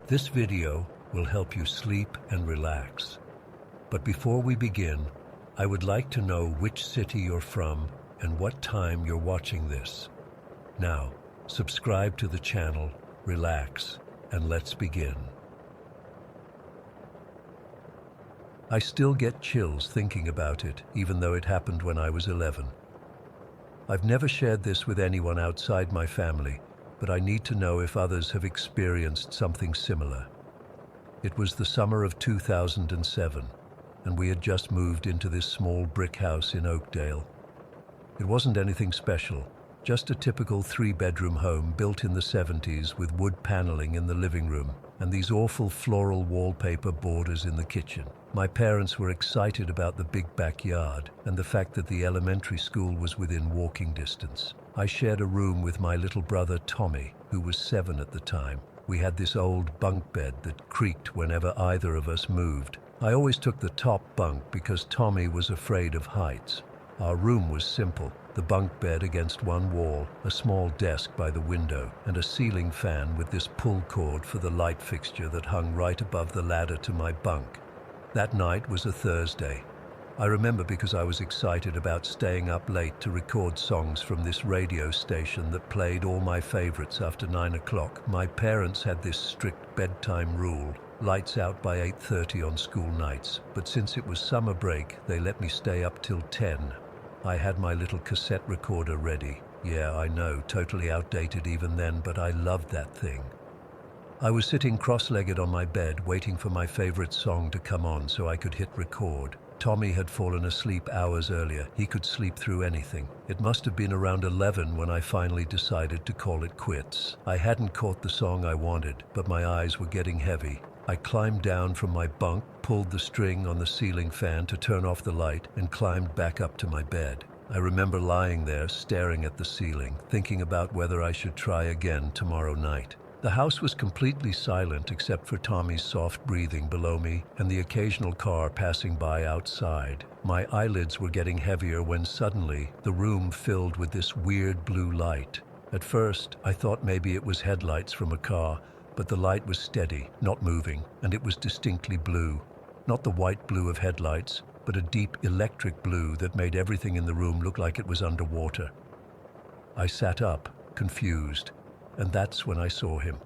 This video will help you sleep and relax. But before we begin, I would like to know which city you're from and what time you're watching this. Now, subscribe to the channel, relax, and let's begin. I still get chills thinking about it, even though it happened when I was 11. I've never shared this with anyone outside my family, but I need to know if others have experienced something similar. It was the summer of 2007, and we had just moved into this small brick house in Oakdale. It wasn't anything special, just a typical 3-bedroom home built in the 70s with wood paneling in the living room and these awful floral wallpaper borders in the kitchen. My parents were excited about the big backyard and the fact that the elementary school was within walking distance. I shared a room with my little brother Tommy, who was 7 at the time. We had this old bunk bed that creaked whenever either of us moved. I always took the top bunk because Tommy was afraid of heights. Our room was simple: the bunk bed against one wall, a small desk by the window, and a ceiling fan with this pull cord for the light fixture that hung right above the ladder to my bunk. That night was a Thursday. I remember because I was excited about staying up late to record songs from this radio station that played all my favorites after 9 o'clock. My parents had this strict bedtime rule: lights out by 8:30 on school nights, but since it was summer break, they let me stay up till 10. I had my little cassette recorder ready. Yeah, I know, totally outdated even then, but I loved that thing. I was sitting cross-legged on my bed, waiting for my favorite song to come on so I could hit record. Tommy had fallen asleep hours earlier. He could sleep through anything. It must have been around 11 when I finally decided to call it quits. I hadn't caught the song I wanted, but my eyes were getting heavy. I climbed down from my bunk, pulled the string on the ceiling fan to turn off the light, and climbed back up to my bed. I remember lying there, staring at the ceiling, thinking about whether I should try again tomorrow night. The house was completely silent except for Tommy's soft breathing below me and the occasional car passing by outside. My eyelids were getting heavier when suddenly the room filled with this weird blue light. At first, I thought maybe it was headlights from a car, but the light was steady, not moving, and it was distinctly blue. Not the white blue of headlights, but a deep electric blue that made everything in the room look like it was underwater. I sat up, confused, and that's when I saw him.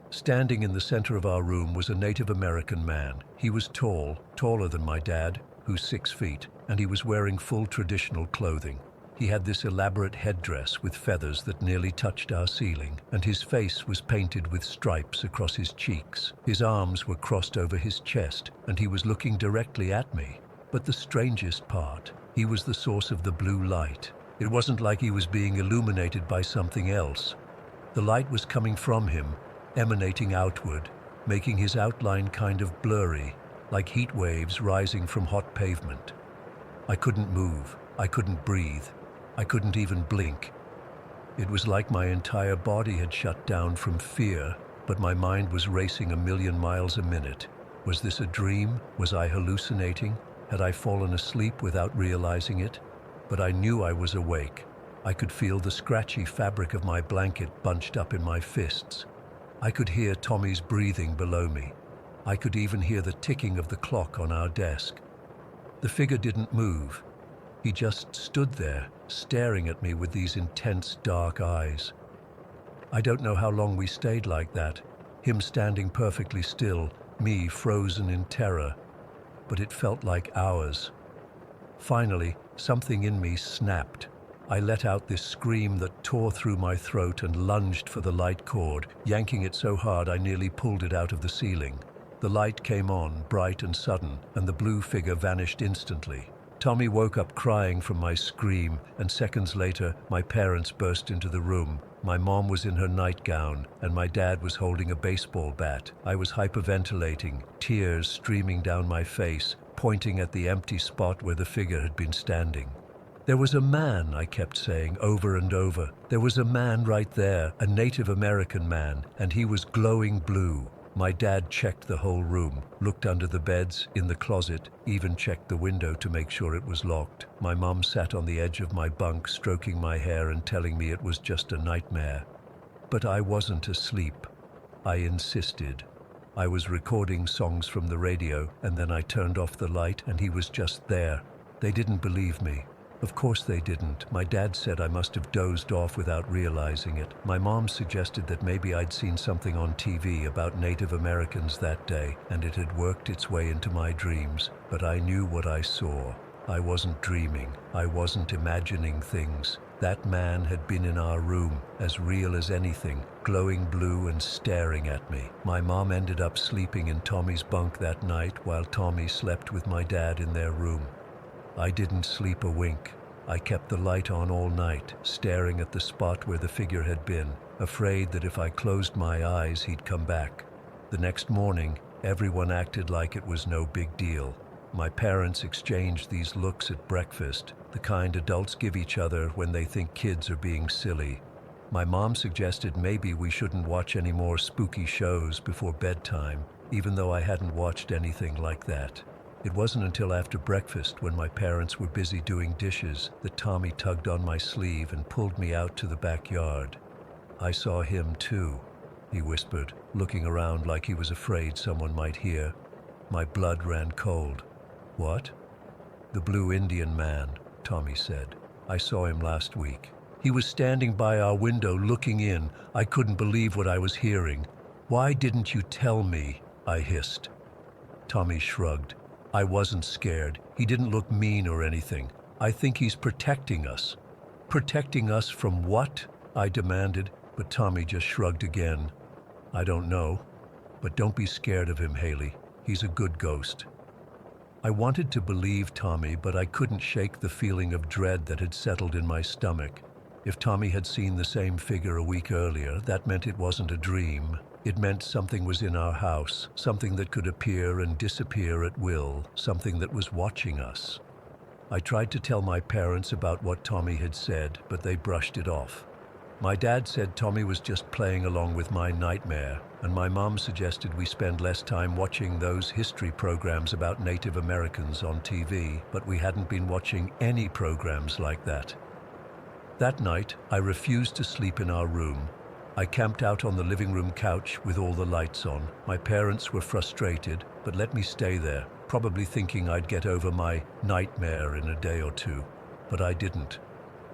Standing in the center of our room was a Native American man. He was tall, taller than my dad, who's 6 feet, and he was wearing full traditional clothing. He had this elaborate headdress with feathers that nearly touched our ceiling, and his face was painted with stripes across his cheeks. His arms were crossed over his chest, and he was looking directly at me. But the strangest part, he was the source of the blue light. It wasn't like he was being illuminated by something else. The light was coming from him, emanating outward, making his outline kind of blurry, like heat waves rising from hot pavement. I couldn't move. I couldn't breathe. I couldn't even blink. It was like my entire body had shut down from fear, but my mind was racing a million miles a minute. Was this a dream? Was I hallucinating? Had I fallen asleep without realizing it? But I knew I was awake. I could feel the scratchy fabric of my blanket bunched up in my fists. I could hear Tommy's breathing below me. I could even hear the ticking of the clock on our desk. The figure didn't move. He just stood there, staring at me with these intense dark eyes. I don't know how long we stayed like that, him standing perfectly still, me frozen in terror, but it felt like hours. Finally, something in me snapped. I let out this scream that tore through my throat and lunged for the light cord, yanking it so hard I nearly pulled it out of the ceiling. The light came on, bright and sudden, and the blue figure vanished instantly. Tommy woke up crying from my scream, and seconds later, my parents burst into the room. My mom was in her nightgown, and my dad was holding a baseball bat. I was hyperventilating, tears streaming down my face, pointing at the empty spot where the figure had been standing. There was a man, I kept saying over and over. There was a man right there, a Native American man, and he was glowing blue. My dad checked the whole room, looked under the beds, in the closet, even checked the window to make sure it was locked. My mom sat on the edge of my bunk, stroking my hair and telling me it was just a nightmare. But I wasn't asleep. I insisted. I was recording songs from the radio, and then I turned off the light and he was just there. They didn't believe me. Of course they didn't. My dad said I must have dozed off without realizing it. My mom suggested that maybe I'd seen something on TV about Native Americans that day, and it had worked its way into my dreams. But I knew what I saw. I wasn't dreaming. I wasn't imagining things. That man had been in our room, as real as anything, glowing blue and staring at me. My mom ended up sleeping in Tommy's bunk that night while Tommy slept with my dad in their room. I didn't sleep a wink. I kept the light on all night, staring at the spot where the figure had been, afraid that if I closed my eyes, he'd come back. The next morning, everyone acted like it was no big deal. My parents exchanged these looks at breakfast, the kind adults give each other when they think kids are being silly. My mom suggested maybe we shouldn't watch any more spooky shows before bedtime, even though I hadn't watched anything like that. It wasn't until after breakfast, when my parents were busy doing dishes, that Tommy tugged on my sleeve and pulled me out to the backyard. "I saw him too," he whispered, looking around like he was afraid someone might hear. My blood ran cold. "What?" "The blue Indian man," Tommy said. "I saw him last week. He was standing by our window looking in. I couldn't believe what I was hearing. Why didn't you tell me?" I hissed. Tommy shrugged. "I wasn't scared. He didn't look mean or anything. I think he's protecting us." "Protecting us from what?" I demanded, but Tommy just shrugged again. "I don't know, but don't be scared of him, Haley. He's a good ghost." I wanted to believe Tommy, but I couldn't shake the feeling of dread that had settled in my stomach. If Tommy had seen the same figure a week earlier, that meant it wasn't a dream. It meant something was in our house, something that could appear and disappear at will, something that was watching us. I tried to tell my parents about what Tommy had said, but they brushed it off. My dad said Tommy was just playing along with my nightmare, and my mom suggested we spend less time watching those history programs about Native Americans on TV, but we hadn't been watching any programs like that. That night, I refused to sleep in our room. I camped out on the living room couch with all the lights on. My parents were frustrated, but let me stay there, probably thinking I'd get over my nightmare in a day or two. But I didn't.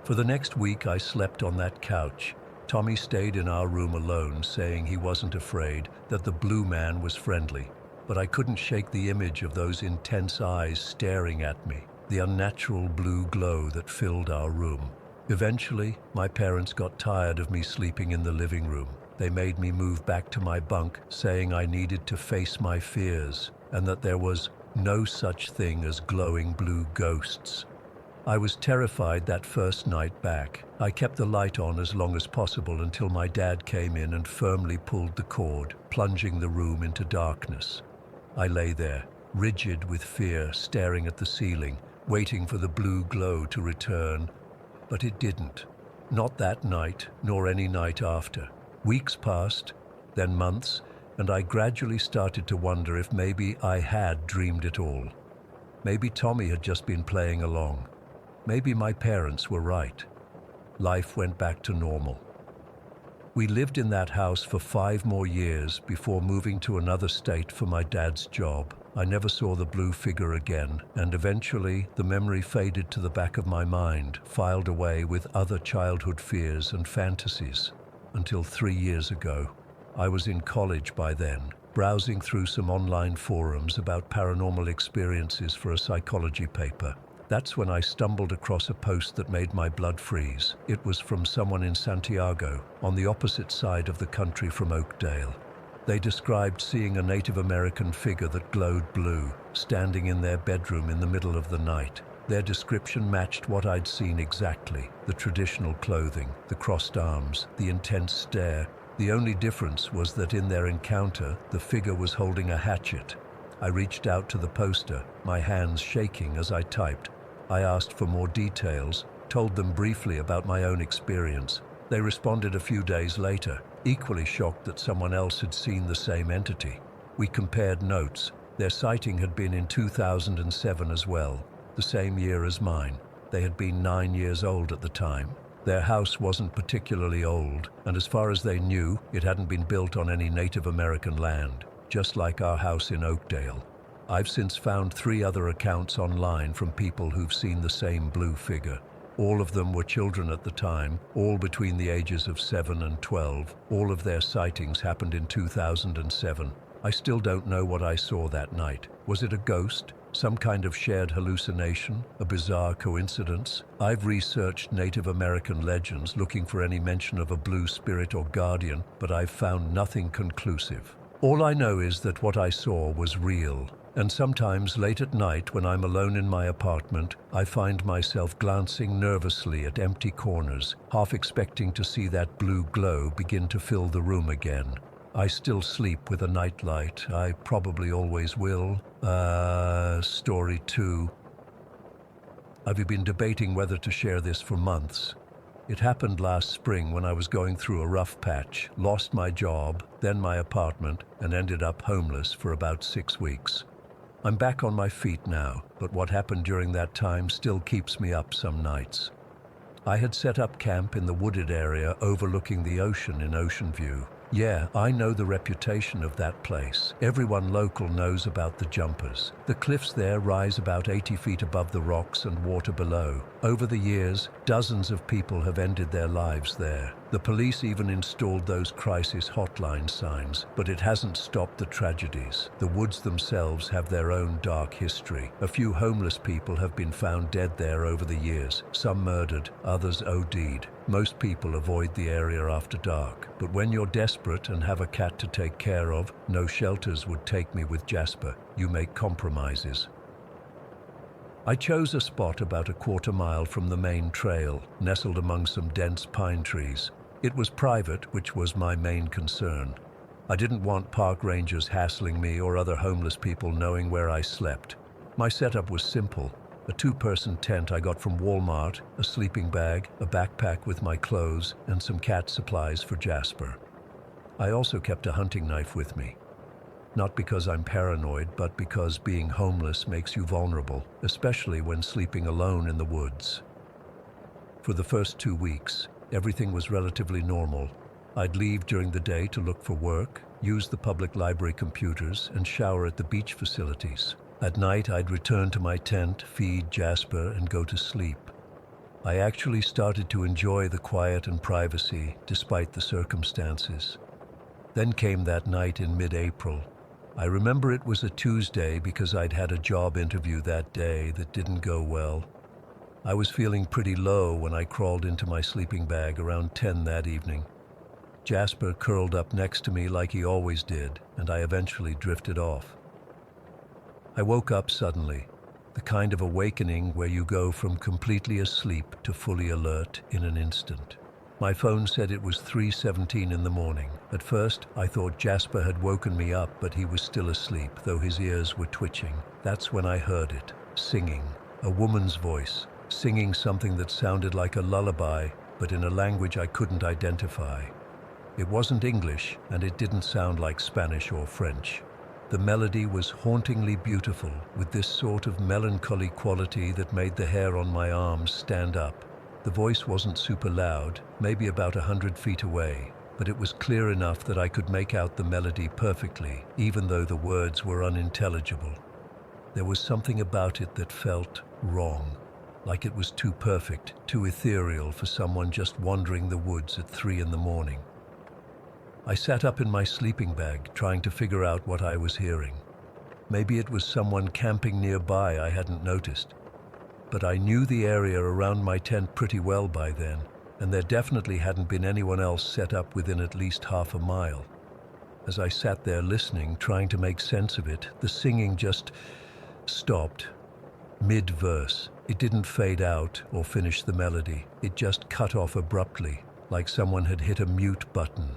For the next week, I slept on that couch. Tommy stayed in our room alone, saying he wasn't afraid, that the blue man was friendly. But I couldn't shake the image of those intense eyes staring at me, the unnatural blue glow that filled our room. Eventually, my parents got tired of me sleeping in the living room. They made me move back to my bunk, saying I needed to face my fears, and that there was no such thing as glowing blue ghosts. I was terrified that first night back. I kept the light on as long as possible until my dad came in and firmly pulled the cord, plunging the room into darkness. I lay there, rigid with fear, staring at the ceiling, waiting for the blue glow to return. But it didn't. Not that night, nor any night after. Weeks passed, then months, and I gradually started to wonder if maybe I had dreamed it all. Maybe Tommy had just been playing along. Maybe my parents were right. Life went back to normal. We lived in that house for 5 more years before moving to another state for my dad's job. I never saw the blue figure again, and eventually the memory faded to the back of my mind, filed away with other childhood fears and fantasies. Until 3 years ago. I was in college by then, browsing through some online forums about paranormal experiences for a psychology paper. That's when I stumbled across a post that made my blood freeze. It was from someone in Santiago, on the opposite side of the country from Oakdale. They described seeing a Native American figure that glowed blue, standing in their bedroom in the middle of the night. Their description matched what I'd seen exactly: the traditional clothing, the crossed arms, the intense stare. The only difference was that in their encounter, the figure was holding a hatchet. I reached out to the poster, my hands shaking as I typed. I asked for more details, told them briefly about my own experience. They responded a few days later, equally shocked that someone else had seen the same entity. We compared notes. Their sighting had been in 2007 as well, the same year as mine. They had been 9 years old at the time. Their house wasn't particularly old, and as far as they knew, it hadn't been built on any Native American land. just like our house in Oakdale. I've since found 3 other accounts online from people who've seen the same blue figure. All of them were children at the time, all between the ages of 7 and 12. All of their sightings happened in 2007. I still don't know what I saw that night. Was it a ghost? Some kind of shared hallucination? A bizarre coincidence? I've researched Native American legends looking for any mention of a blue spirit or guardian, but I've found nothing conclusive. All I know is that what I saw was real. And sometimes late at night when I'm alone in my apartment, I find myself glancing nervously at empty corners, half expecting to see that blue glow begin to fill the room again. I still sleep with a nightlight. I probably always will. Story 2. I've been debating whether to share this for months. It happened last spring when I was going through a rough patch, lost my job, then my apartment, and ended up homeless for about 6 weeks. I'm back on my feet now, but what happened during that time still keeps me up some nights. I had set up camp in the wooded area overlooking the ocean in Ocean View. Yeah, I know the reputation of that place. Everyone local knows about the jumpers. The cliffs there rise about 80 feet above the rocks and water below. Over the years, dozens of people have ended their lives there. The police even installed those crisis hotline signs, but it hasn't stopped the tragedies. The woods themselves have their own dark history. A few homeless people have been found dead there over the years, some murdered, others OD'd. Most people avoid the area after dark, but when you're desperate and have a cat to take care of, no shelters would take me with Jasper. You make compromises. I chose a spot about a quarter-mile from the main trail, nestled among some dense pine trees. It was private, which was my main concern. I didn't want park rangers hassling me or other homeless people knowing where I slept. My setup was simple. A 2-person tent I got from Walmart, a sleeping bag, a backpack with my clothes, and some cat supplies for Jasper. I also kept a hunting knife with me. Not because I'm paranoid, but because being homeless makes you vulnerable, especially when sleeping alone in the woods. For the first 2 weeks, everything was relatively normal. I'd leave during the day to look for work, use the public library computers, and shower at the beach facilities. At night, I'd return to my tent, feed Jasper, and go to sleep. I actually started to enjoy the quiet and privacy, despite the circumstances. Then came that night in mid-April. I remember it was a Tuesday because I'd had a job interview that day that didn't go well. I was feeling pretty low when I crawled into my sleeping bag around 10 that evening. Jasper curled up next to me like he always did, and I eventually drifted off. I woke up suddenly, the kind of awakening where you go from completely asleep to fully alert in an instant. My phone said it was 3:17 in the morning. At first, I thought Jasper had woken me up, but he was still asleep, though his ears were twitching. That's when I heard it, singing. A woman's voice, singing something that sounded like a lullaby, but in a language I couldn't identify. It wasn't English, and it didn't sound like Spanish or French. The melody was hauntingly beautiful, with this sort of melancholy quality that made the hair on my arms stand up. The voice wasn't super loud, maybe about 100 feet away, but it was clear enough that I could make out the melody perfectly, even though the words were unintelligible. There was something about it that felt wrong, like it was too perfect, too ethereal for someone just wandering the woods at 3 in the morning. I sat up in my sleeping bag, trying to figure out what I was hearing. Maybe it was someone camping nearby I hadn't noticed. But I knew the area around my tent pretty well by then, and there definitely hadn't been anyone else set up within at least half a mile. As I sat there listening, trying to make sense of it, the singing just stopped, mid-verse. It didn't fade out or finish the melody. It just cut off abruptly, like someone had hit a mute button.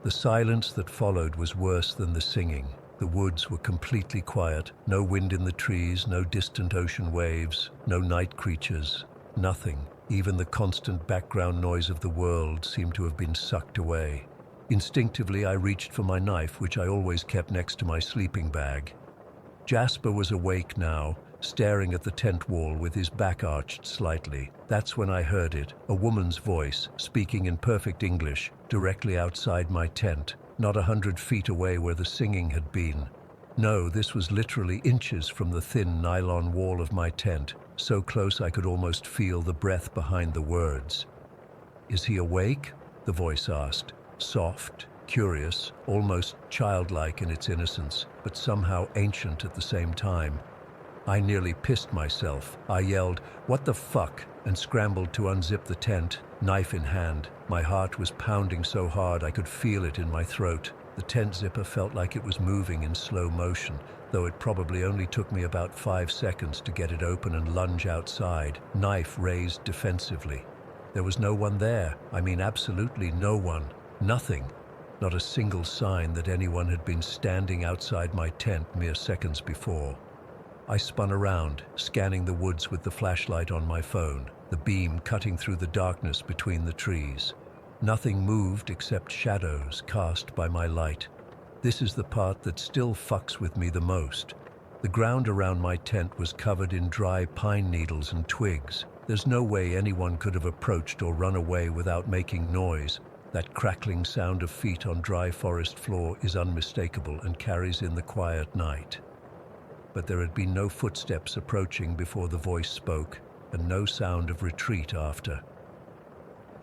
The silence that followed was worse than the singing. The woods were completely quiet, no wind in the trees, no distant ocean waves, no night creatures, nothing. Even the constant background noise of the world seemed to have been sucked away. Instinctively, I reached for my knife, which I always kept next to my sleeping bag. Jasper was awake now, staring at the tent wall with his back arched slightly. That's when I heard it, a woman's voice, speaking in perfect English, directly outside my tent. not 100 feet away where the singing had been. No, this was literally inches from the thin nylon wall of my tent, so close I could almost feel the breath behind the words. "Is he awake?" the voice asked, soft, curious, almost childlike in its innocence, but somehow ancient at the same time. I nearly pissed myself. I yelled, "What the fuck?" and scrambled to unzip the tent, knife in hand. My heart was pounding so hard I could feel it in my throat. The tent zipper felt like it was moving in slow motion, though it probably only took me about 5 seconds to get it open and lunge outside, knife raised defensively. There was no one there. I mean, absolutely no one. Nothing. Not a single sign that anyone had been standing outside my tent mere seconds before. I spun around, scanning the woods with the flashlight on my phone, the beam cutting through the darkness between the trees. Nothing moved except shadows cast by my light. This is the part that still fucks with me the most. The ground around my tent was covered in dry pine needles and twigs. There's no way anyone could have approached or run away without making noise. That crackling sound of feet on dry forest floor is unmistakable and carries in the quiet night. But there had been no footsteps approaching before the voice spoke, and no sound of retreat after.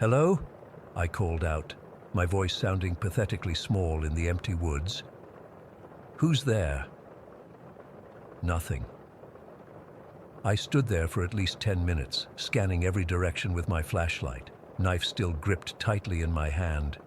"Hello?" I called out, my voice sounding pathetically small in the empty woods. "Who's there?" Nothing. I stood there for at least 10 minutes, scanning every direction with my flashlight, knife still gripped tightly in my hand.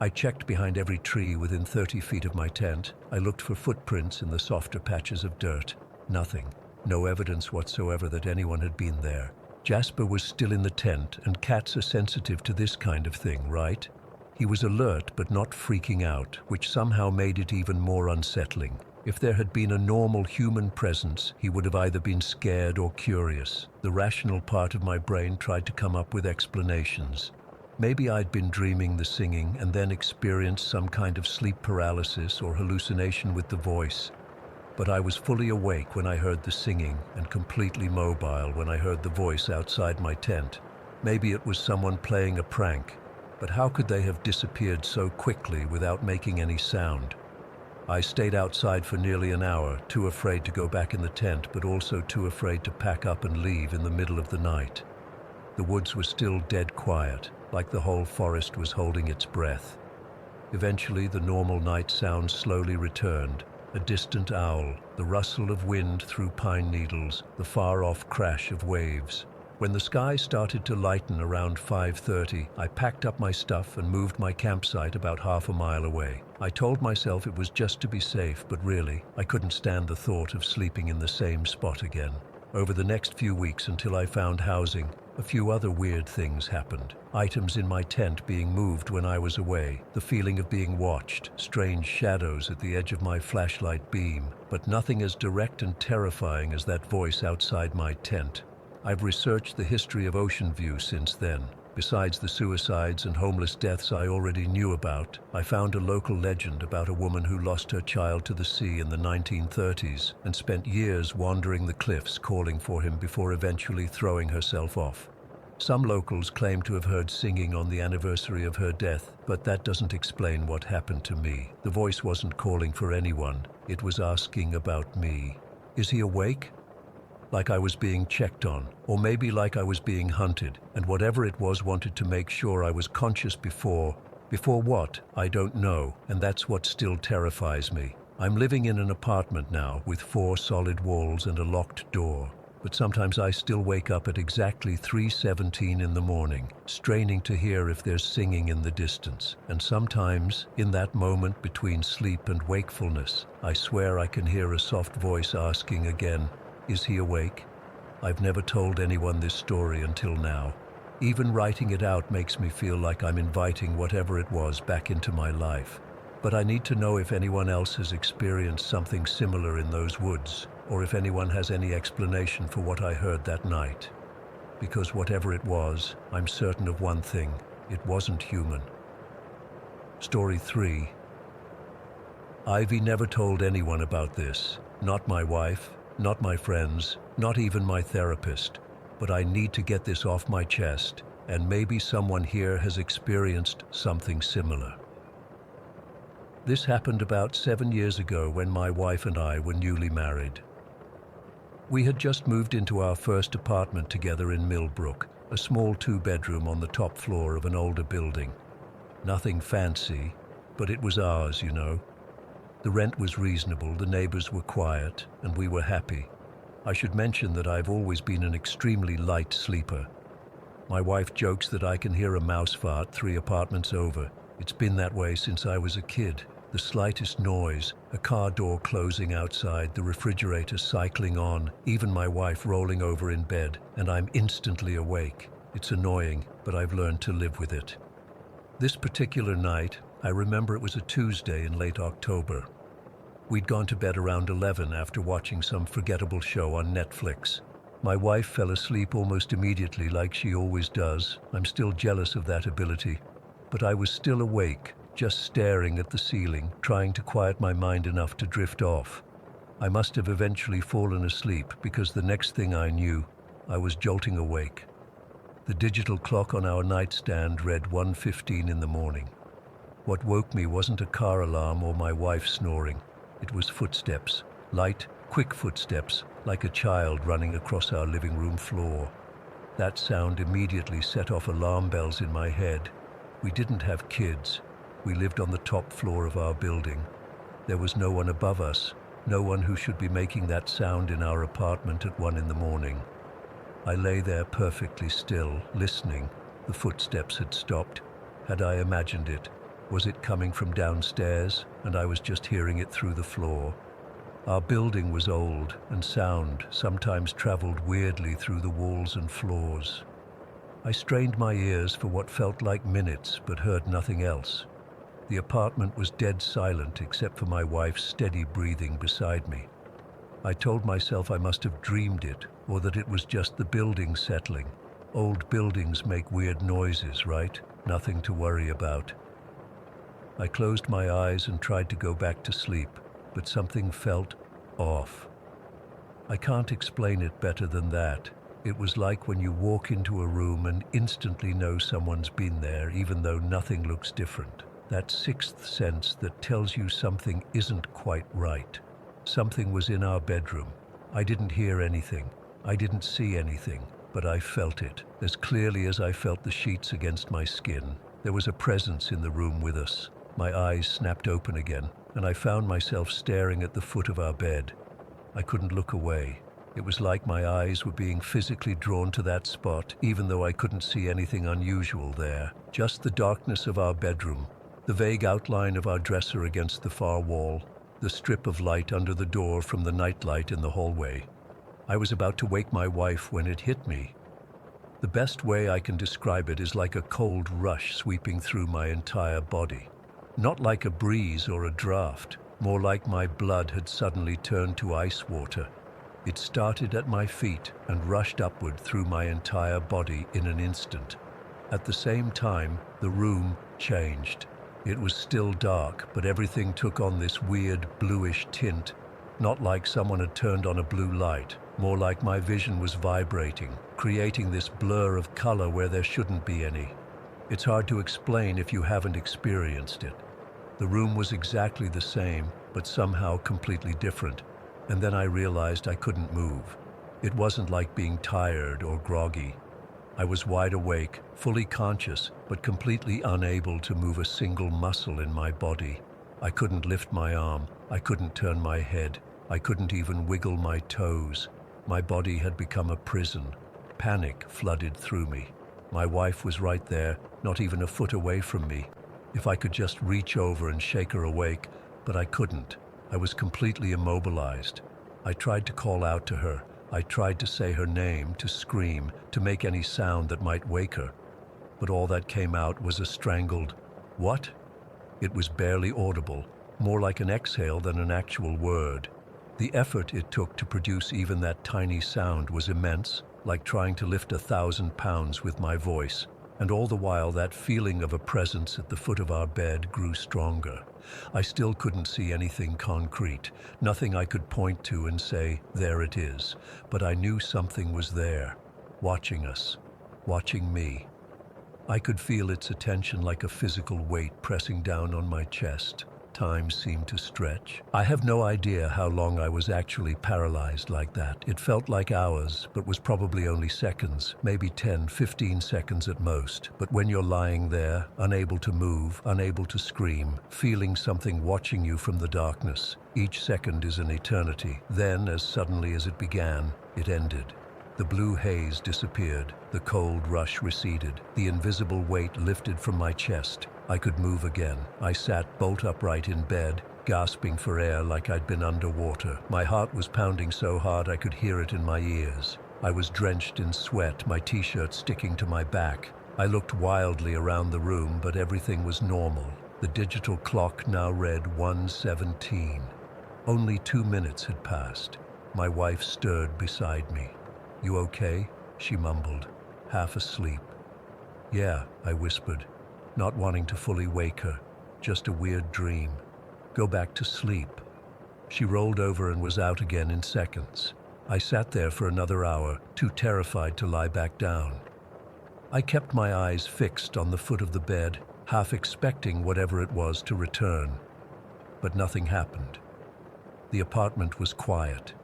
I checked behind every tree within 30 feet of my tent. I looked for footprints in the softer patches of dirt. Nothing. No evidence whatsoever that anyone had been there. Jasper was still in the tent, and cats are sensitive to this kind of thing, right? He was alert but not freaking out, which somehow made it even more unsettling. If there had been a normal human presence, he would have either been scared or curious. The rational part of my brain tried to come up with explanations. Maybe I'd been dreaming the singing and then experienced some kind of sleep paralysis or hallucination with the voice. But I was fully awake when I heard the singing and completely mobile when I heard the voice outside my tent. Maybe it was someone playing a prank, but how could they have disappeared so quickly without making any sound? I stayed outside for nearly an hour, too afraid to go back in the tent, but also too afraid to pack up and leave in the middle of the night. The woods were still dead quiet, like the whole forest was holding its breath. Eventually, the normal night sounds slowly returned. A distant owl, the rustle of wind through pine needles, the far-off crash of waves. When the sky started to lighten around 5:30, I packed up my stuff and moved my campsite about half a mile away. I told myself it was just to be safe, but really, I couldn't stand the thought of sleeping in the same spot again. Over the next few weeks until I found housing, a few other weird things happened. Items in my tent being moved when I was away, the feeling of being watched, strange shadows at the edge of my flashlight beam, but nothing as direct and terrifying as that voice outside my tent. I've researched the history of Ocean View since then. Besides the suicides and homeless deaths I already knew about, I found a local legend about a woman who lost her child to the sea in the 1930s and spent years wandering the cliffs calling for him before eventually throwing herself off. Some locals claim to have heard singing on the anniversary of her death, but that doesn't explain what happened to me. The voice wasn't calling for anyone. It was asking about me. Is he awake? Like I was being checked on, or maybe like I was being hunted, and whatever it was wanted to make sure I was conscious before what, I don't know, and that's what still terrifies me. I'm living in an apartment now with 4 solid walls and a locked door, but sometimes I still wake up at exactly 3:17 in the morning, straining to hear if there's singing in the distance, and sometimes, in that moment between sleep and wakefulness, I swear I can hear a soft voice asking again, "Is he awake?" I've never told anyone this story until now. Even writing it out makes me feel like I'm inviting whatever it was back into my life. But I need to know if anyone else has experienced something similar in those woods, or if anyone has any explanation for what I heard that night. Because whatever it was, I'm certain of one thing: it wasn't human. Story 3. Ivy never told anyone about this. Not my wife, not my friends, not even my therapist. But I need to get this off my chest, and maybe someone here has experienced something similar. This happened about 7 years ago when my wife and I were newly married. We had just moved into our first apartment together in Millbrook, a small two-bedroom on the top floor of an older building. Nothing fancy, but it was ours, you know. The rent was reasonable, the neighbors were quiet, and we were happy. I should mention that I've always been an extremely light sleeper. My wife jokes that I can hear a mouse fart 3 apartments over. It's been that way since I was a kid. The slightest noise, a car door closing outside, the refrigerator cycling on, even my wife rolling over in bed, and I'm instantly awake. It's annoying, but I've learned to live with it. This particular night, I remember it was a Tuesday in late October. We'd gone to bed around 11 after watching some forgettable show on Netflix. My wife fell asleep almost immediately like she always does. I'm still jealous of that ability. But I was still awake, just staring at the ceiling, trying to quiet my mind enough to drift off. I must have eventually fallen asleep because the next thing I knew, I was jolting awake. The digital clock on our nightstand read 1:15 in the morning. What woke me wasn't a car alarm or my wife snoring. It was footsteps, light, quick footsteps, like a child running across our living room floor. That sound immediately set off alarm bells in my head. We didn't have kids. We lived on the top floor of our building. There was no one above us, no one who should be making that sound in our apartment at 1 in the morning. I lay there perfectly still, listening. The footsteps had stopped. Had I imagined it? Was it coming from downstairs, and I was just hearing it through the floor? Our building was old, and sound sometimes traveled weirdly through the walls and floors. I strained my ears for what felt like minutes, but heard nothing else. The apartment was dead silent except for my wife's steady breathing beside me. I told myself I must have dreamed it, or that it was just the building settling. Old buildings make weird noises, right? Nothing to worry about. I closed my eyes and tried to go back to sleep, but something felt off. I can't explain it better than that. It was like when you walk into a room and instantly know someone's been there, even though nothing looks different. That sixth sense that tells you something isn't quite right. Something was in our bedroom. I didn't hear anything. I didn't see anything, but I felt it, as clearly as I felt the sheets against my skin. There was a presence in the room with us. My eyes snapped open again, and I found myself staring at the foot of our bed. I couldn't look away. It was like my eyes were being physically drawn to that spot, even though I couldn't see anything unusual there. Just the darkness of our bedroom, the vague outline of our dresser against the far wall, the strip of light under the door from the nightlight in the hallway. I was about to wake my wife when it hit me. The best way I can describe it is like a cold rush sweeping through my entire body. Not like a breeze or a draft, more like my blood had suddenly turned to ice water. It started at my feet and rushed upward through my entire body in an instant. At the same time, the room changed. It was still dark, but everything took on this weird bluish tint, not like someone had turned on a blue light, more like my vision was vibrating, creating this blur of color where there shouldn't be any. It's hard to explain if you haven't experienced it. The room was exactly the same, but somehow completely different. And then I realized I couldn't move. It wasn't like being tired or groggy. I was wide awake, fully conscious, but completely unable to move a single muscle in my body. I couldn't lift my arm. I couldn't turn my head. I couldn't even wiggle my toes. My body had become a prison. Panic flooded through me. My wife was right there, not even a foot away from me. If I could just reach over and shake her awake, but I couldn't. I was completely immobilized. I tried to call out to her. I tried to say her name, to scream, to make any sound that might wake her. But all that came out was a strangled, "What?" It was barely audible, more like an exhale than an actual word. The effort it took to produce even that tiny sound was immense, like trying to lift 1,000 pounds with my voice. And all the while, that feeling of a presence at the foot of our bed grew stronger. I still couldn't see anything concrete, nothing I could point to and say, "There it is." But I knew something was there, watching us, watching me. I could feel its attention like a physical weight pressing down on my chest. Time seemed to stretch. I have no idea how long I was actually paralyzed like that. It felt like hours, but was probably only seconds, maybe 10, 15 seconds at most. But when you're lying there, unable to move, unable to scream, feeling something watching you from the darkness, each second is an eternity. Then, as suddenly as it began, it ended. The blue haze disappeared, the cold rush receded, the invisible weight lifted from my chest. I could move again. I sat bolt upright in bed, gasping for air like I'd been underwater. My heart was pounding so hard I could hear it in my ears. I was drenched in sweat, my t-shirt sticking to my back. I looked wildly around the room, but everything was normal. The digital clock now read 1:17. Only 2 minutes had passed. My wife stirred beside me. "You okay?" she mumbled, half asleep. "Yeah," I whispered, not wanting to fully wake her. "Just a weird dream. Go back to sleep." She rolled over and was out again in seconds. I sat there for another hour, too terrified to lie back down. I kept my eyes fixed on the foot of the bed, half expecting whatever it was to return. But nothing happened. The apartment was quiet.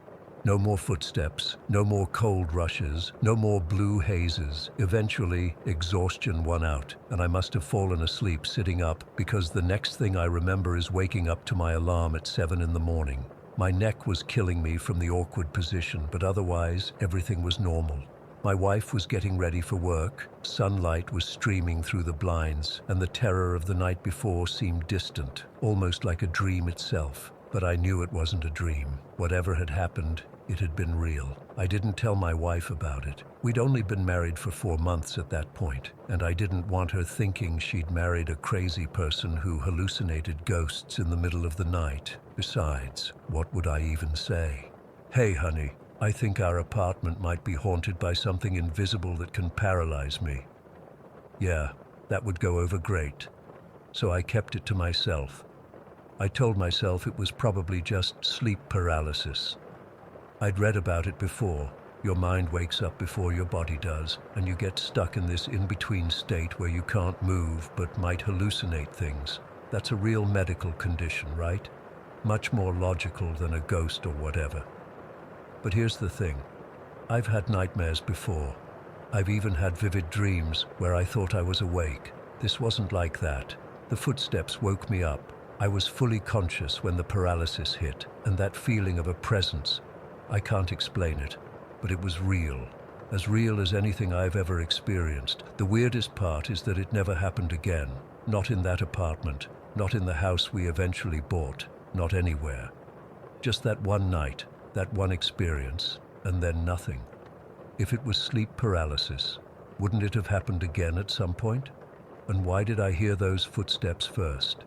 No more footsteps, no more cold rushes, no more blue hazes. Eventually, exhaustion won out, and I must have fallen asleep sitting up, because the next thing I remember is waking up to my alarm at 7 in the morning. My neck was killing me from the awkward position, but otherwise, everything was normal. My wife was getting ready for work, sunlight was streaming through the blinds, and the terror of the night before seemed distant, almost like a dream itself. But I knew it wasn't a dream. Whatever had happened, it had been real. I didn't tell my wife about it. We'd only been married for 4 months at that point, and I didn't want her thinking she'd married a crazy person who hallucinated ghosts in the middle of the night. Besides, what would I even say? "Hey, honey, I think our apartment might be haunted by something invisible that can paralyze me." Yeah, that would go over great. So I kept it to myself. I told myself it was probably just sleep paralysis. I'd read about it before. Your mind wakes up before your body does, and you get stuck in this in-between state where you can't move but might hallucinate things. That's a real medical condition, right? Much more logical than a ghost or whatever. But here's the thing. I've had nightmares before. I've even had vivid dreams where I thought I was awake. This wasn't like that. The footsteps woke me up. I was fully conscious when the paralysis hit, and that feeling of a presence, I can't explain it, but it was real as anything I've ever experienced. The weirdest part is that it never happened again. Not in that apartment, not in the house we eventually bought, not anywhere. Just that one night, that one experience, and then nothing. If it was sleep paralysis, wouldn't it have happened again at some point? And why did I hear those footsteps first?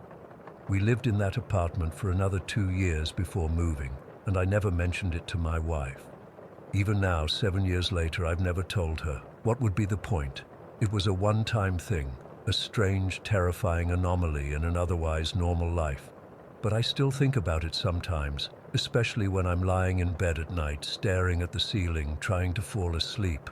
We lived in that apartment for another 2 years before moving, and I never mentioned it to my wife. Even now, 7 years later, I've never told her. What would be the point? It was a one-time thing, a strange, terrifying anomaly in an otherwise normal life. But I still think about it sometimes, especially when I'm lying in bed at night, staring at the ceiling, trying to fall asleep.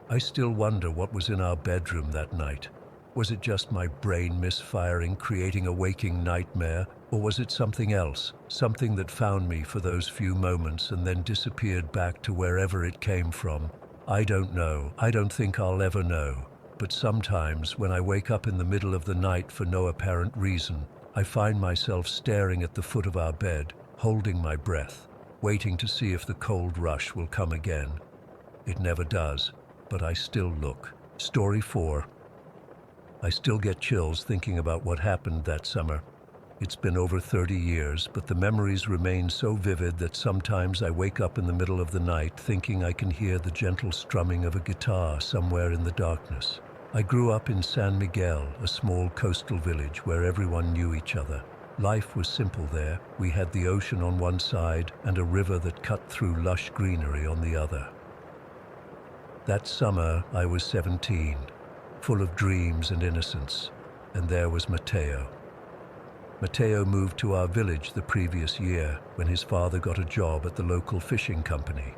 I still wonder what was in our bedroom that night. Was it just my brain misfiring, creating a waking nightmare, or was it something else, something that found me for those few moments and then disappeared back to wherever it came from? I don't know. I don't think I'll ever know. But sometimes, when I wake up in the middle of the night for no apparent reason, I find myself staring at the foot of our bed, holding my breath, waiting to see if the cold rush will come again. It never does, but I still look. Story 4. I still get chills thinking about what happened that summer. It's been over 30 years, but the memories remain so vivid that sometimes I wake up in the middle of the night thinking I can hear the gentle strumming of a guitar somewhere in the darkness. I grew up in San Miguel, a small coastal village where everyone knew each other. Life was simple there. We had the ocean on one side and a river that cut through lush greenery on the other. That summer, I was 17. Full of dreams and innocence, and there was Mateo. Mateo moved to our village the previous year when his father got a job at the local fishing company.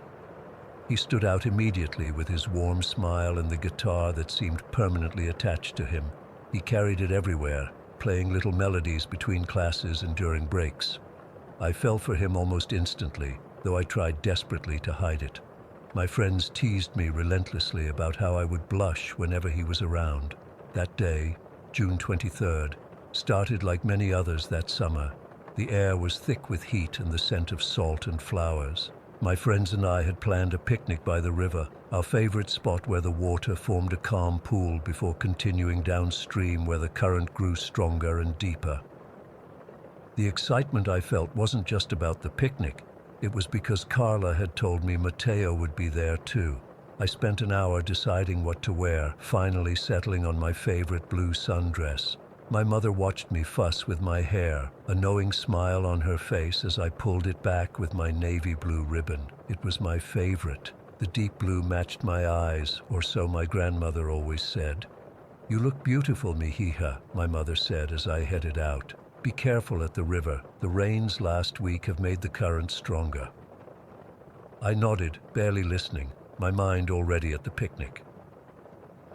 He stood out immediately with his warm smile and the guitar that seemed permanently attached to him. He carried it everywhere, playing little melodies between classes and during breaks. I fell for him almost instantly, though I tried desperately to hide it. My friends teased me relentlessly about how I would blush whenever he was around. That day, June 23rd, started like many others that summer. The air was thick with heat and the scent of salt and flowers. My friends and I had planned a picnic by the river, our favorite spot where the water formed a calm pool before continuing downstream where the current grew stronger and deeper. The excitement I felt wasn't just about the picnic. It was because Carla had told me Matteo would be there too. I spent an hour deciding what to wear, finally settling on my favorite blue sundress. My mother watched me fuss with my hair, a knowing smile on her face as I pulled it back with my navy blue ribbon. It was my favorite. The deep blue matched my eyes, or so my grandmother always said. "You look beautiful, mihija," my mother said as I headed out. "Be careful at the river. The rains last week have made the current stronger." I nodded, barely listening, my mind already at the picnic.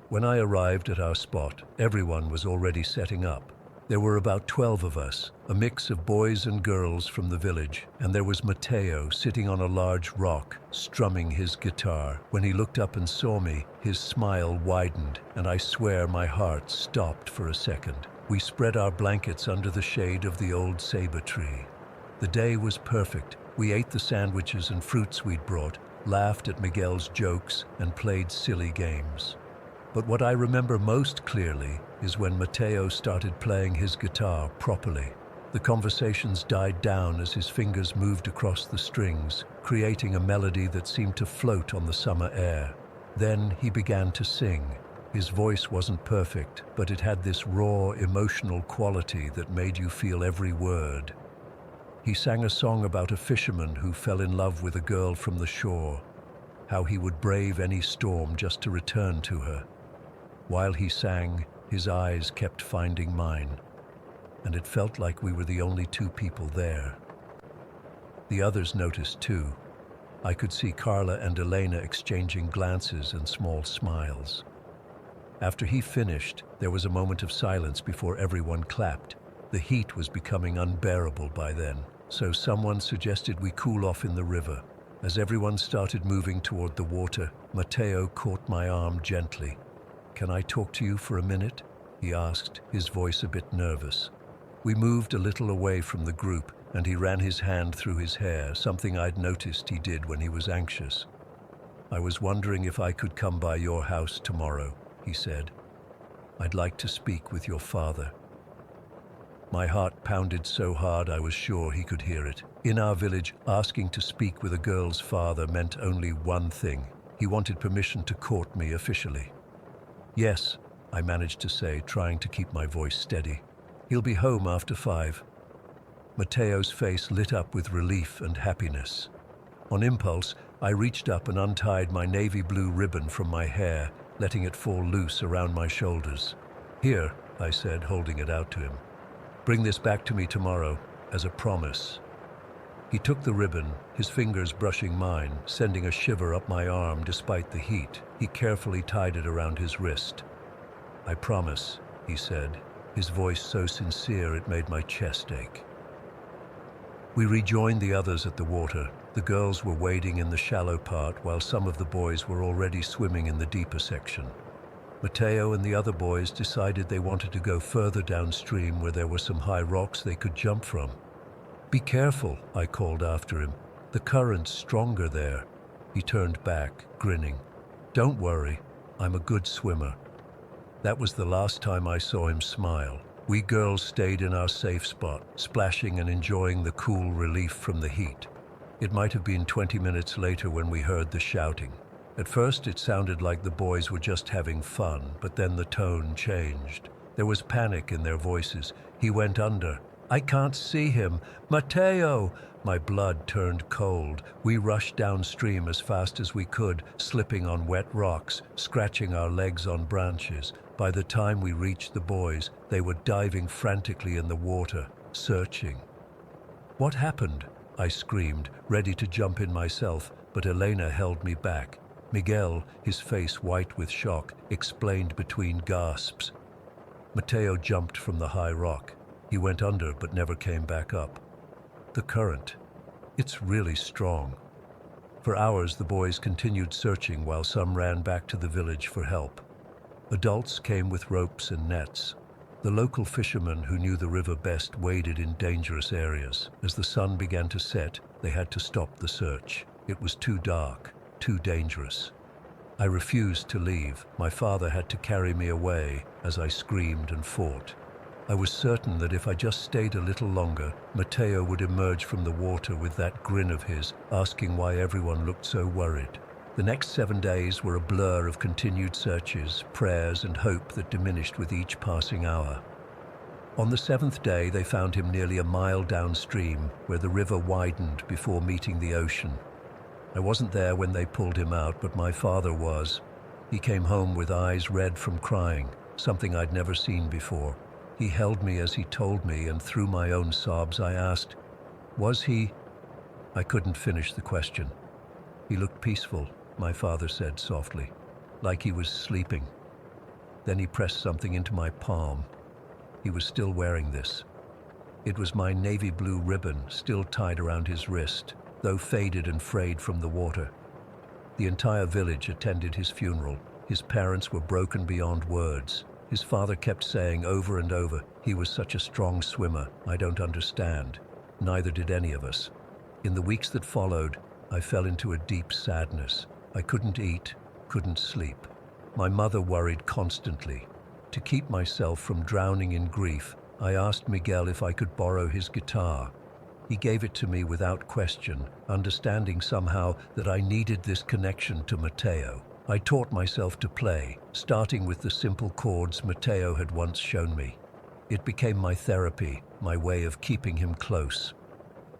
When I arrived at our spot, everyone was already setting up. There were about 12 of us, a mix of boys and girls from the village, and there was Matteo sitting on a large rock, strumming his guitar. When he looked up and saw me, his smile widened, and I swear my heart stopped for a second. We spread our blankets under the shade of the old saber tree. The day was perfect. We ate the sandwiches and fruits we'd brought, laughed at Miguel's jokes, and played silly games. But what I remember most clearly is when Matteo started playing his guitar properly. The conversations died down as his fingers moved across the strings, creating a melody that seemed to float on the summer air. Then he began to sing. His voice wasn't perfect, but it had this raw, emotional quality that made you feel every word. He sang a song about a fisherman who fell in love with a girl from the shore, how he would brave any storm just to return to her. While he sang, his eyes kept finding mine, and it felt like we were the only two people there. The others noticed too. I could see Carla and Elena exchanging glances and small smiles. After he finished, there was a moment of silence before everyone clapped. The heat was becoming unbearable by then, so someone suggested we cool off in the river. As everyone started moving toward the water, Matteo caught my arm gently. "Can I talk to you for a minute?" he asked, his voice a bit nervous. We moved a little away from the group, and he ran his hand through his hair, something I'd noticed he did when he was anxious. "I was wondering if I could come by your house tomorrow," he said. "I'd like to speak with your father." My heart pounded so hard I was sure he could hear it. In our village, asking to speak with a girl's father meant only one thing. He wanted permission to court me officially. "Yes," I managed to say, trying to keep my voice steady. "He'll be home after 5. Matteo's face lit up with relief and happiness. On impulse, I reached up and untied my navy blue ribbon from my hair, letting it fall loose around my shoulders. "Here," I said, holding it out to him. "Bring this back to me tomorrow, as a promise." He took the ribbon, his fingers brushing mine, sending a shiver up my arm despite the heat. He carefully tied it around his wrist. "I promise," he said, his voice so sincere it made my chest ache. We rejoined the others at the water. The girls were wading in the shallow part while some of the boys were already swimming in the deeper section. Matteo and the other boys decided they wanted to go further downstream where there were some high rocks they could jump from. "Be careful," I called after him. "The current's stronger there." He turned back, grinning. "Don't worry, I'm a good swimmer." That was the last time I saw him smile. We girls stayed in our safe spot, splashing and enjoying the cool relief from the heat. It might have been 20 minutes later when we heard the shouting. At first it sounded like the boys were just having fun, but then the tone changed. There was panic in their voices. "He went under. I can't see him. Matteo!" My blood turned cold. We rushed downstream as fast as we could, slipping on wet rocks, scratching our legs on branches. By the time we reached the boys, they were diving frantically in the water, searching. "What happened?" I screamed, ready to jump in myself, but Elena held me back. Miguel, his face white with shock, explained between gasps. Mateo jumped from the high rock. He went under but never came back up. The current. It's really strong. For hours the boys continued searching while some ran back to the village for help. Adults came with ropes and nets. The local fishermen who knew the river best waded in dangerous areas. As the sun began to set, they had to stop the search. It was too dark, too dangerous. I refused to leave. My father had to carry me away as I screamed and fought. I was certain that if I just stayed a little longer, Mateo would emerge from the water with that grin of his, asking why everyone looked so worried. The next 7 days were a blur of continued searches, prayers, and hope that diminished with each passing hour. On the 7th day, they found him nearly a mile downstream, where the river widened before meeting the ocean. I wasn't there when they pulled him out, but my father was. He came home with eyes red from crying, something I'd never seen before. He held me as he told me, and through my own sobs I asked, "Was he?" I couldn't finish the question. "He looked peaceful," my father said softly, "like he was sleeping." Then he pressed something into my palm. He was still wearing this. It was my navy blue ribbon, still tied around his wrist, though faded and frayed from the water. The entire village attended his funeral. His parents were broken beyond words. His father kept saying over and over, "He was such a strong swimmer, I don't understand." Neither did any of us. In the weeks that followed, I fell into a deep sadness. I couldn't eat, couldn't sleep. My mother worried constantly. To keep myself from drowning in grief, I asked Miguel if I could borrow his guitar. He gave it to me without question, understanding somehow that I needed this connection to Mateo. I taught myself to play, starting with the simple chords Mateo had once shown me. It became my therapy, my way of keeping him close.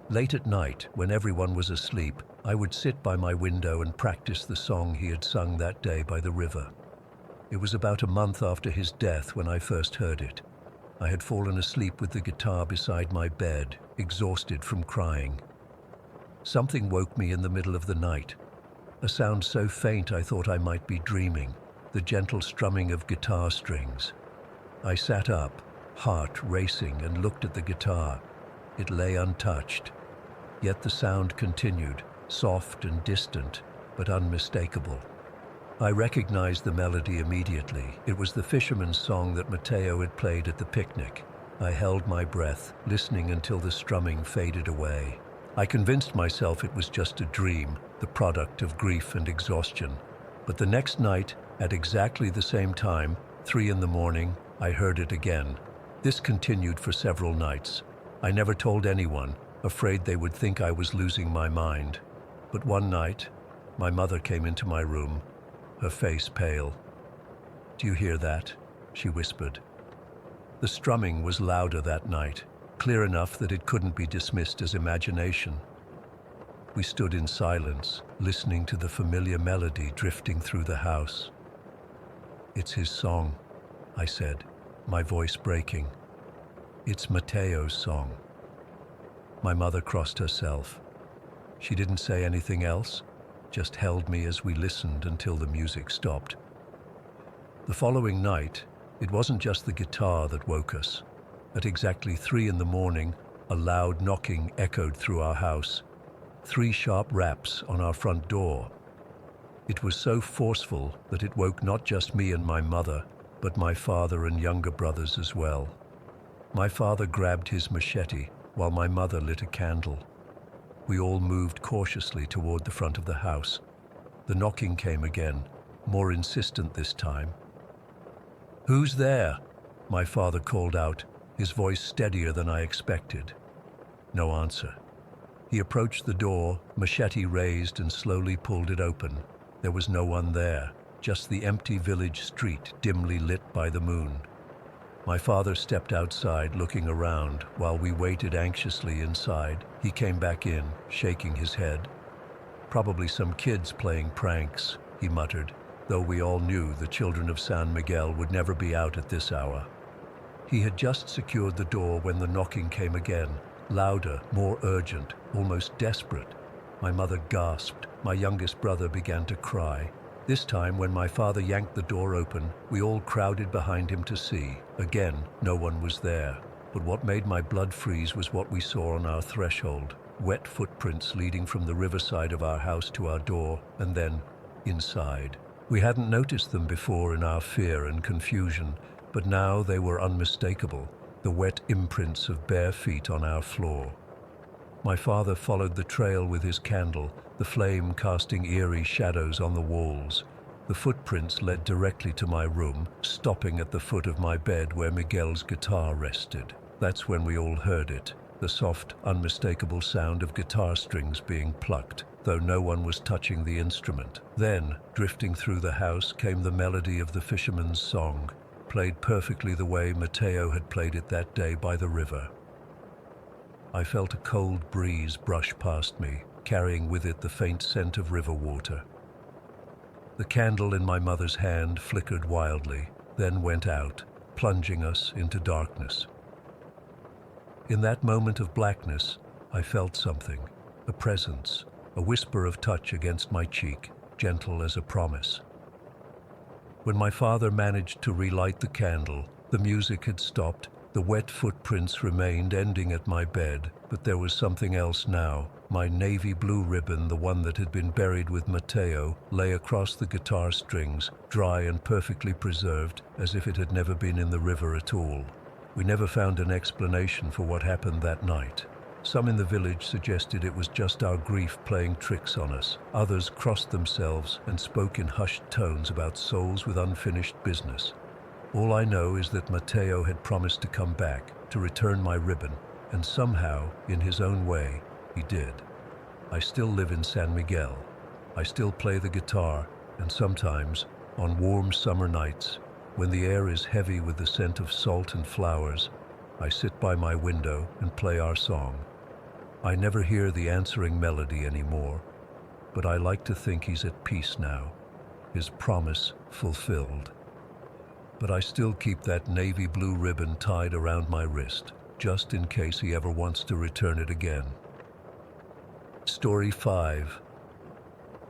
Late at night, when everyone was asleep, I would sit by my window and practice the song he had sung that day by the river. It was about a month after his death when I first heard it. I had fallen asleep with the guitar beside my bed, exhausted from crying. Something woke me in the middle of the night. A sound so faint I thought I might be dreaming, the gentle strumming of guitar strings. I sat up, heart racing, and looked at the guitar. It lay untouched. Yet the sound continued, soft and distant, but unmistakable. I recognized the melody immediately. It was the fisherman's song that Mateo had played at the picnic. I held my breath, listening until the strumming faded away. I convinced myself it was just a dream, the product of grief and exhaustion. But the next night, at exactly the same time, 3 in the morning, I heard it again. This continued for several nights. I never told anyone, afraid they would think I was losing my mind. But one night, my mother came into my room, her face pale. "Do you hear that?" she whispered. The strumming was louder that night, clear enough that it couldn't be dismissed as imagination. We stood in silence, listening to the familiar melody drifting through the house. "It's his song," I said, my voice breaking. "It's Mateo's song." My mother crossed herself. She didn't say anything else, just held me as we listened until the music stopped. The following night, it wasn't just the guitar that woke us. At exactly 3 in the morning, a loud knocking echoed through our house. 3 sharp raps on our front door. It was so forceful that it woke not just me and my mother, but my father and younger brothers as well. My father grabbed his machete, while my mother lit a candle. We all moved cautiously toward the front of the house. The knocking came again, more insistent this time. "Who's there?" my father called out, his voice steadier than I expected. No answer. He approached the door, machete raised, and slowly pulled it open. There was no one there, just the empty village street dimly lit by the moon. My father stepped outside, looking around, while we waited anxiously inside. He came back in, shaking his head. "Probably some kids playing pranks," he muttered, though we all knew the children of San Miguel would never be out at this hour. He had just secured the door when the knocking came again, louder, more urgent, almost desperate. My mother gasped. My youngest brother began to cry. This time, when my father yanked the door open, we all crowded behind him to see. Again, no one was there. But what made my blood freeze was what we saw on our threshold. Wet footprints leading from the riverside of our house to our door, and then inside. We hadn't noticed them before in our fear and confusion, but now they were unmistakable, the wet imprints of bare feet on our floor. My father followed the trail with his candle, the flame casting eerie shadows on the walls. The footprints led directly to my room, stopping at the foot of my bed where Miguel's guitar rested. That's when we all heard it, the soft, unmistakable sound of guitar strings being plucked, though no one was touching the instrument. Then, drifting through the house, came the melody of the fisherman's song, played perfectly the way Mateo had played it that day by the river. I felt a cold breeze brush past me, carrying with it the faint scent of river water. The candle in my mother's hand flickered wildly, then went out, plunging us into darkness. In that moment of blackness, I felt something, a presence, a whisper of touch against my cheek, gentle as a promise. When my father managed to relight the candle, the music had stopped. The wet footprints remained, ending at my bed, but there was something else now. My navy blue ribbon, the one that had been buried with Mateo, lay across the guitar strings, dry and perfectly preserved, as if it had never been in the river at all. We never found an explanation for what happened that night. Some in the village suggested it was just our grief playing tricks on us. Others crossed themselves and spoke in hushed tones about souls with unfinished business. All I know is that Mateo had promised to come back, to return my ribbon, and somehow, in his own way, he did. I still live in San Miguel. I still play the guitar, and sometimes, on warm summer nights, when the air is heavy with the scent of salt and flowers, I sit by my window and play our song. I never hear the answering melody anymore, but I like to think he's at peace now, his promise fulfilled. But I still keep that navy blue ribbon tied around my wrist, just in case he ever wants to return it again. Story 5.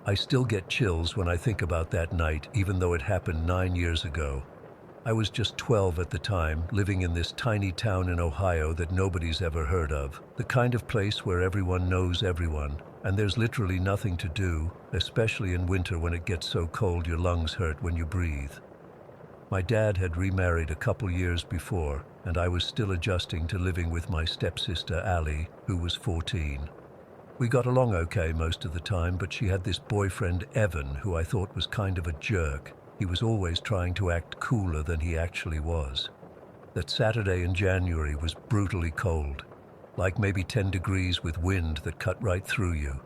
I still get chills when I think about that night, even though it happened 9 years ago. I was just 12 at the time, living in this tiny town in Ohio that nobody's ever heard of, the kind of place where everyone knows everyone, and there's literally nothing to do, especially in winter when it gets so cold your lungs hurt when you breathe. My dad had remarried a couple years before, and I was still adjusting to living with my stepsister Allie, who was 14. We got along okay most of the time, but she had this boyfriend Evan, who I thought was kind of a jerk. He was always trying to act cooler than he actually was. That Saturday in January was brutally cold, like maybe 10 degrees with wind that cut right through you.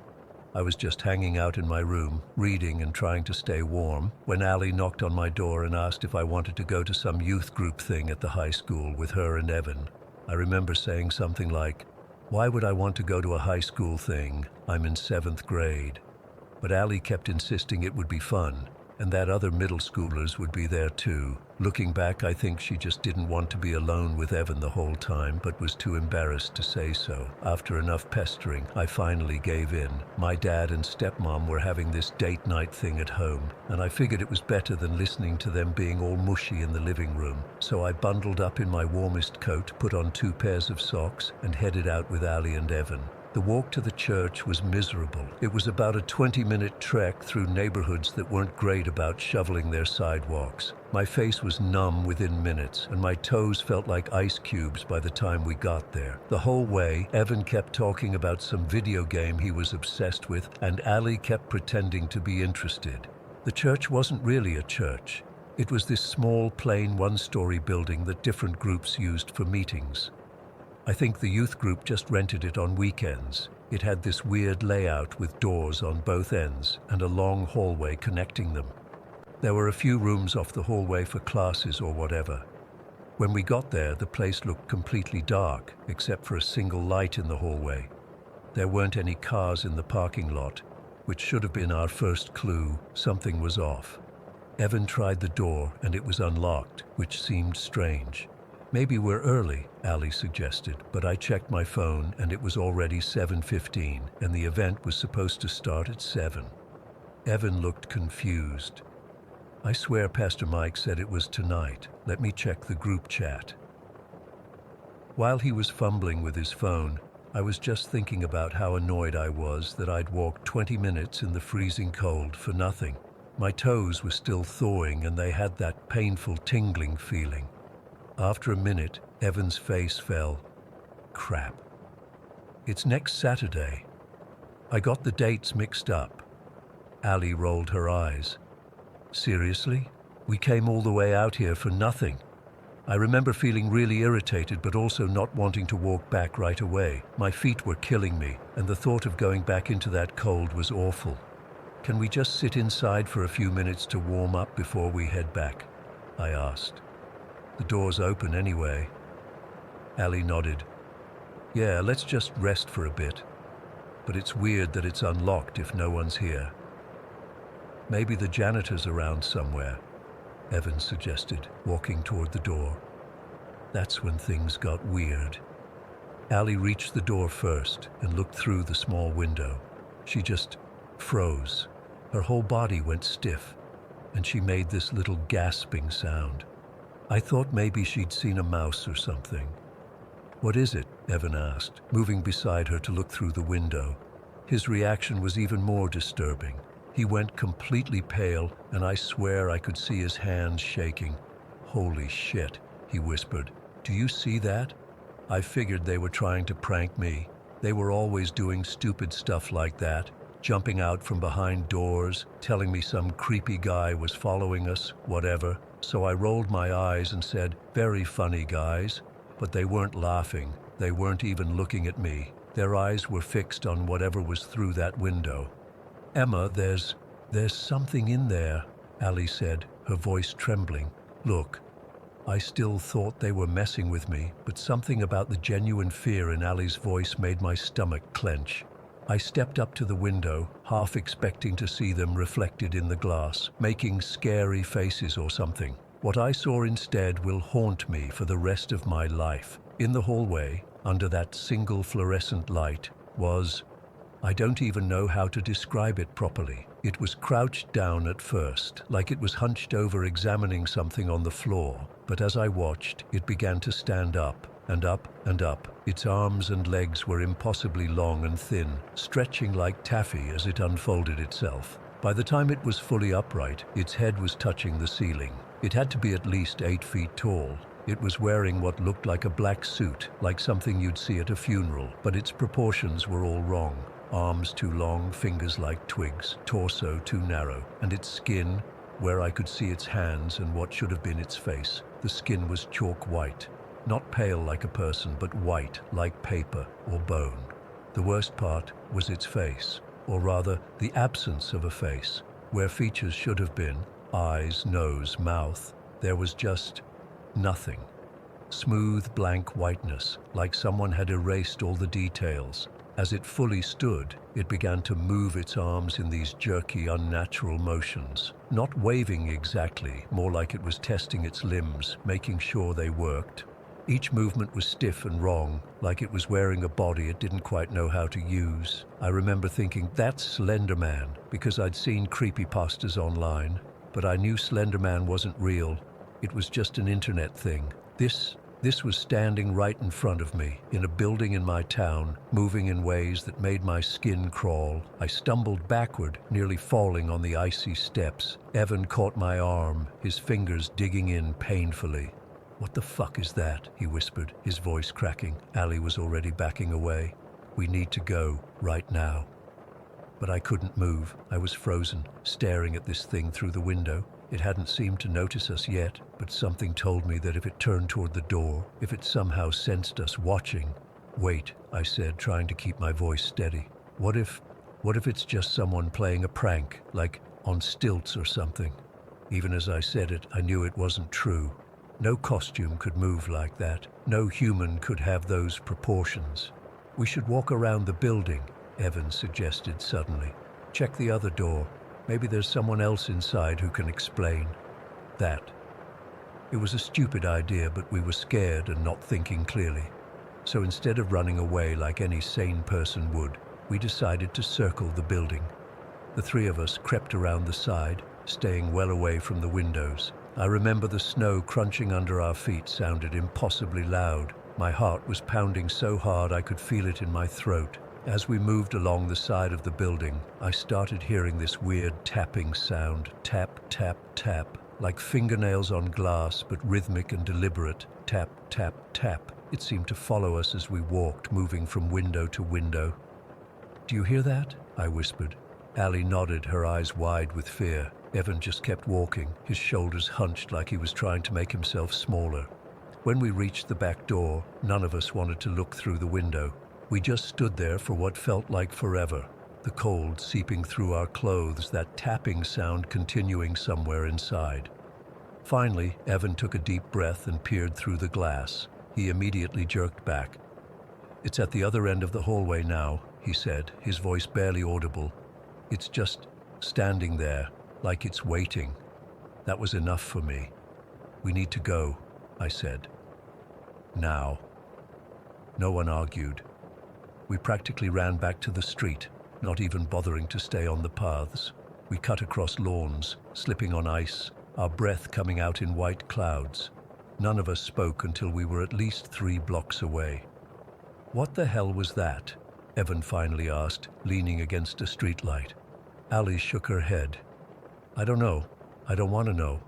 I was just hanging out in my room, reading and trying to stay warm, when Allie knocked on my door and asked if I wanted to go to some youth group thing at the high school with her and Evan. I remember saying something like, "Why would I want to go to a high school thing? I'm in 7th grade." But Allie kept insisting it would be fun, and that other middle schoolers would be there too. Looking back, I think she just didn't want to be alone with Evan the whole time, but was too embarrassed to say so. After enough pestering, I finally gave in. My dad and stepmom were having this date night thing at home, and I figured it was better than listening to them being all mushy in the living room. So I bundled up in my warmest coat, put on 2 pairs of socks, and headed out with Allie and Evan. The walk to the church was miserable. It was about a 20-minute trek through neighborhoods that weren't great about shoveling their sidewalks. My face was numb within minutes, and my toes felt like ice cubes by the time we got there. The whole way, Evan kept talking about some video game he was obsessed with, and Allie kept pretending to be interested. The church wasn't really a church. It was this small, plain, one-story building that different groups used for meetings. I think the youth group just rented it on weekends. It had this weird layout with doors on both ends and a long hallway connecting them. There were a few rooms off the hallway for classes or whatever. When we got there, the place looked completely dark, except for a single light in the hallway. There weren't any cars in the parking lot, which should have been our first clue something was off. Evan tried the door and it was unlocked, which seemed strange. "Maybe we're early," Allie suggested, but I checked my phone and it was already 7:15, and the event was supposed to start at 7. Evan looked confused. I swear Pastor Mike said it was tonight. Let me check the group chat. While he was fumbling with his phone, I was just thinking about how annoyed I was that I'd walked 20 minutes in the freezing cold for nothing. My toes were still thawing and they had that painful tingling feeling. After a minute, Evan's face fell. Crap. It's next Saturday. I got the dates mixed up. Ali rolled her eyes. Seriously? We came all the way out here for nothing. I remember feeling really irritated but also not wanting to walk back right away. My feet were killing me, and the thought of going back into that cold was awful. Can we just sit inside for a few minutes to warm up before we head back? I asked. The door's open anyway. Ali nodded. Yeah, let's just rest for a bit. But it's weird that it's unlocked if no one's here. Maybe the janitor's around somewhere, Evan suggested, walking toward the door. That's when things got weird. Ali reached the door first and looked through the small window. She just froze. Her whole body went stiff, and she made this little gasping sound. I thought maybe she'd seen a mouse or something. What is it? Evan asked, moving beside her to look through the window. His reaction was even more disturbing. He went completely pale, and I swear I could see his hands shaking. Holy shit, he whispered. Do you see that? I figured they were trying to prank me. They were always doing stupid stuff like that, jumping out from behind doors, telling me some creepy guy was following us, whatever. So I rolled my eyes and said, "Very funny, guys." But they weren't laughing. They weren't even looking at me. Their eyes were fixed on whatever was through that window. Emma, there's something in there, Ali said, her voice trembling. Look, I still thought they were messing with me, but something about the genuine fear in Ali's voice made my stomach clench. I stepped up to the window, half expecting to see them reflected in the glass, making scary faces or something. What I saw instead will haunt me for the rest of my life. In the hallway, under that single fluorescent light, was... I don't even know how to describe it properly. It was crouched down at first, like it was hunched over examining something on the floor. But as I watched, it began to stand up, and up, and up. Its arms and legs were impossibly long and thin, stretching like taffy as it unfolded itself. By the time it was fully upright, its head was touching the ceiling. It had to be at least 8 feet tall. It was wearing what looked like a black suit, like something you'd see at a funeral, but its proportions were all wrong. Arms too long, fingers like twigs, torso too narrow, and its skin, where I could see its hands and what should have been its face, the skin was chalk white. Not pale like a person, but white like paper or bone. The worst part was its face, or rather, the absence of a face. Where features should have been, eyes, nose, mouth, there was just nothing. Smooth, blank whiteness, like someone had erased all the details. As it fully stood, it began to move its arms in these jerky, unnatural motions. Not waving exactly, more like it was testing its limbs, making sure they worked. Each movement was stiff and wrong, like it was wearing a body it didn't quite know how to use. I remember thinking, that's Slender Man, because I'd seen creepypastas online. But I knew Slender Man wasn't real. It was just an internet thing. This was standing right in front of me, in a building in my town, moving in ways that made my skin crawl. I stumbled backward, nearly falling on the icy steps. Evan caught my arm, his fingers digging in painfully. "What the fuck is that?" he whispered, his voice cracking. Ali was already backing away. "We need to go, right now." But I couldn't move. I was frozen, staring at this thing through the window. It hadn't seemed to notice us yet, but something told me that if it turned toward the door, if it somehow sensed us watching... "Wait," I said, trying to keep my voice steady. What if it's just someone playing a prank, like on stilts or something?" Even as I said it, I knew it wasn't true. No costume could move like that. No human could have those proportions. "We should walk around the building," Evan suggested suddenly. "Check the other door. Maybe there's someone else inside who can explain that." It was a stupid idea, but we were scared and not thinking clearly. So instead of running away like any sane person would, we decided to circle the building. The three of us crept around the side, staying well away from the windows. I remember the snow crunching under our feet sounded impossibly loud. My heart was pounding so hard I could feel it in my throat. As we moved along the side of the building, I started hearing this weird tapping sound. Tap, tap, tap. Like fingernails on glass, but rhythmic and deliberate. Tap, tap, tap. It seemed to follow us as we walked, moving from window to window. "Do you hear that?" I whispered. Allie nodded, her eyes wide with fear. Evan just kept walking, his shoulders hunched like he was trying to make himself smaller. When we reached the back door, none of us wanted to look through the window. We just stood there for what felt like forever. The cold seeping through our clothes, that tapping sound continuing somewhere inside. Finally, Evan took a deep breath and peered through the glass. He immediately jerked back. "It's at the other end of the hallway now," he said, his voice barely audible. "It's just standing there, like it's waiting." That was enough for me. "We need to go," I said. "Now." No one argued. We practically ran back to the street, not even bothering to stay on the paths. We cut across lawns, slipping on ice, our breath coming out in white clouds. None of us spoke until we were at least 3 blocks away. "What the hell was that?" Evan finally asked, leaning against a streetlight. Allie shook her head. "I don't know. I don't want to know."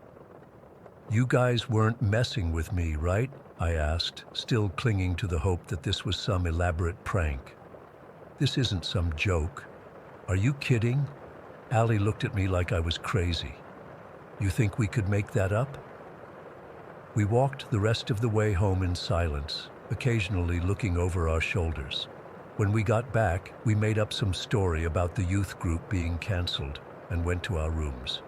"You guys weren't messing with me, right?" I asked, still clinging to the hope that this was some elaborate prank. "This isn't some joke. Are you kidding?" Allie looked at me like I was crazy. "You think we could make that up?" We walked the rest of the way home in silence, occasionally looking over our shoulders. When we got back, we made up some story about the youth group being cancelled and went to our rooms.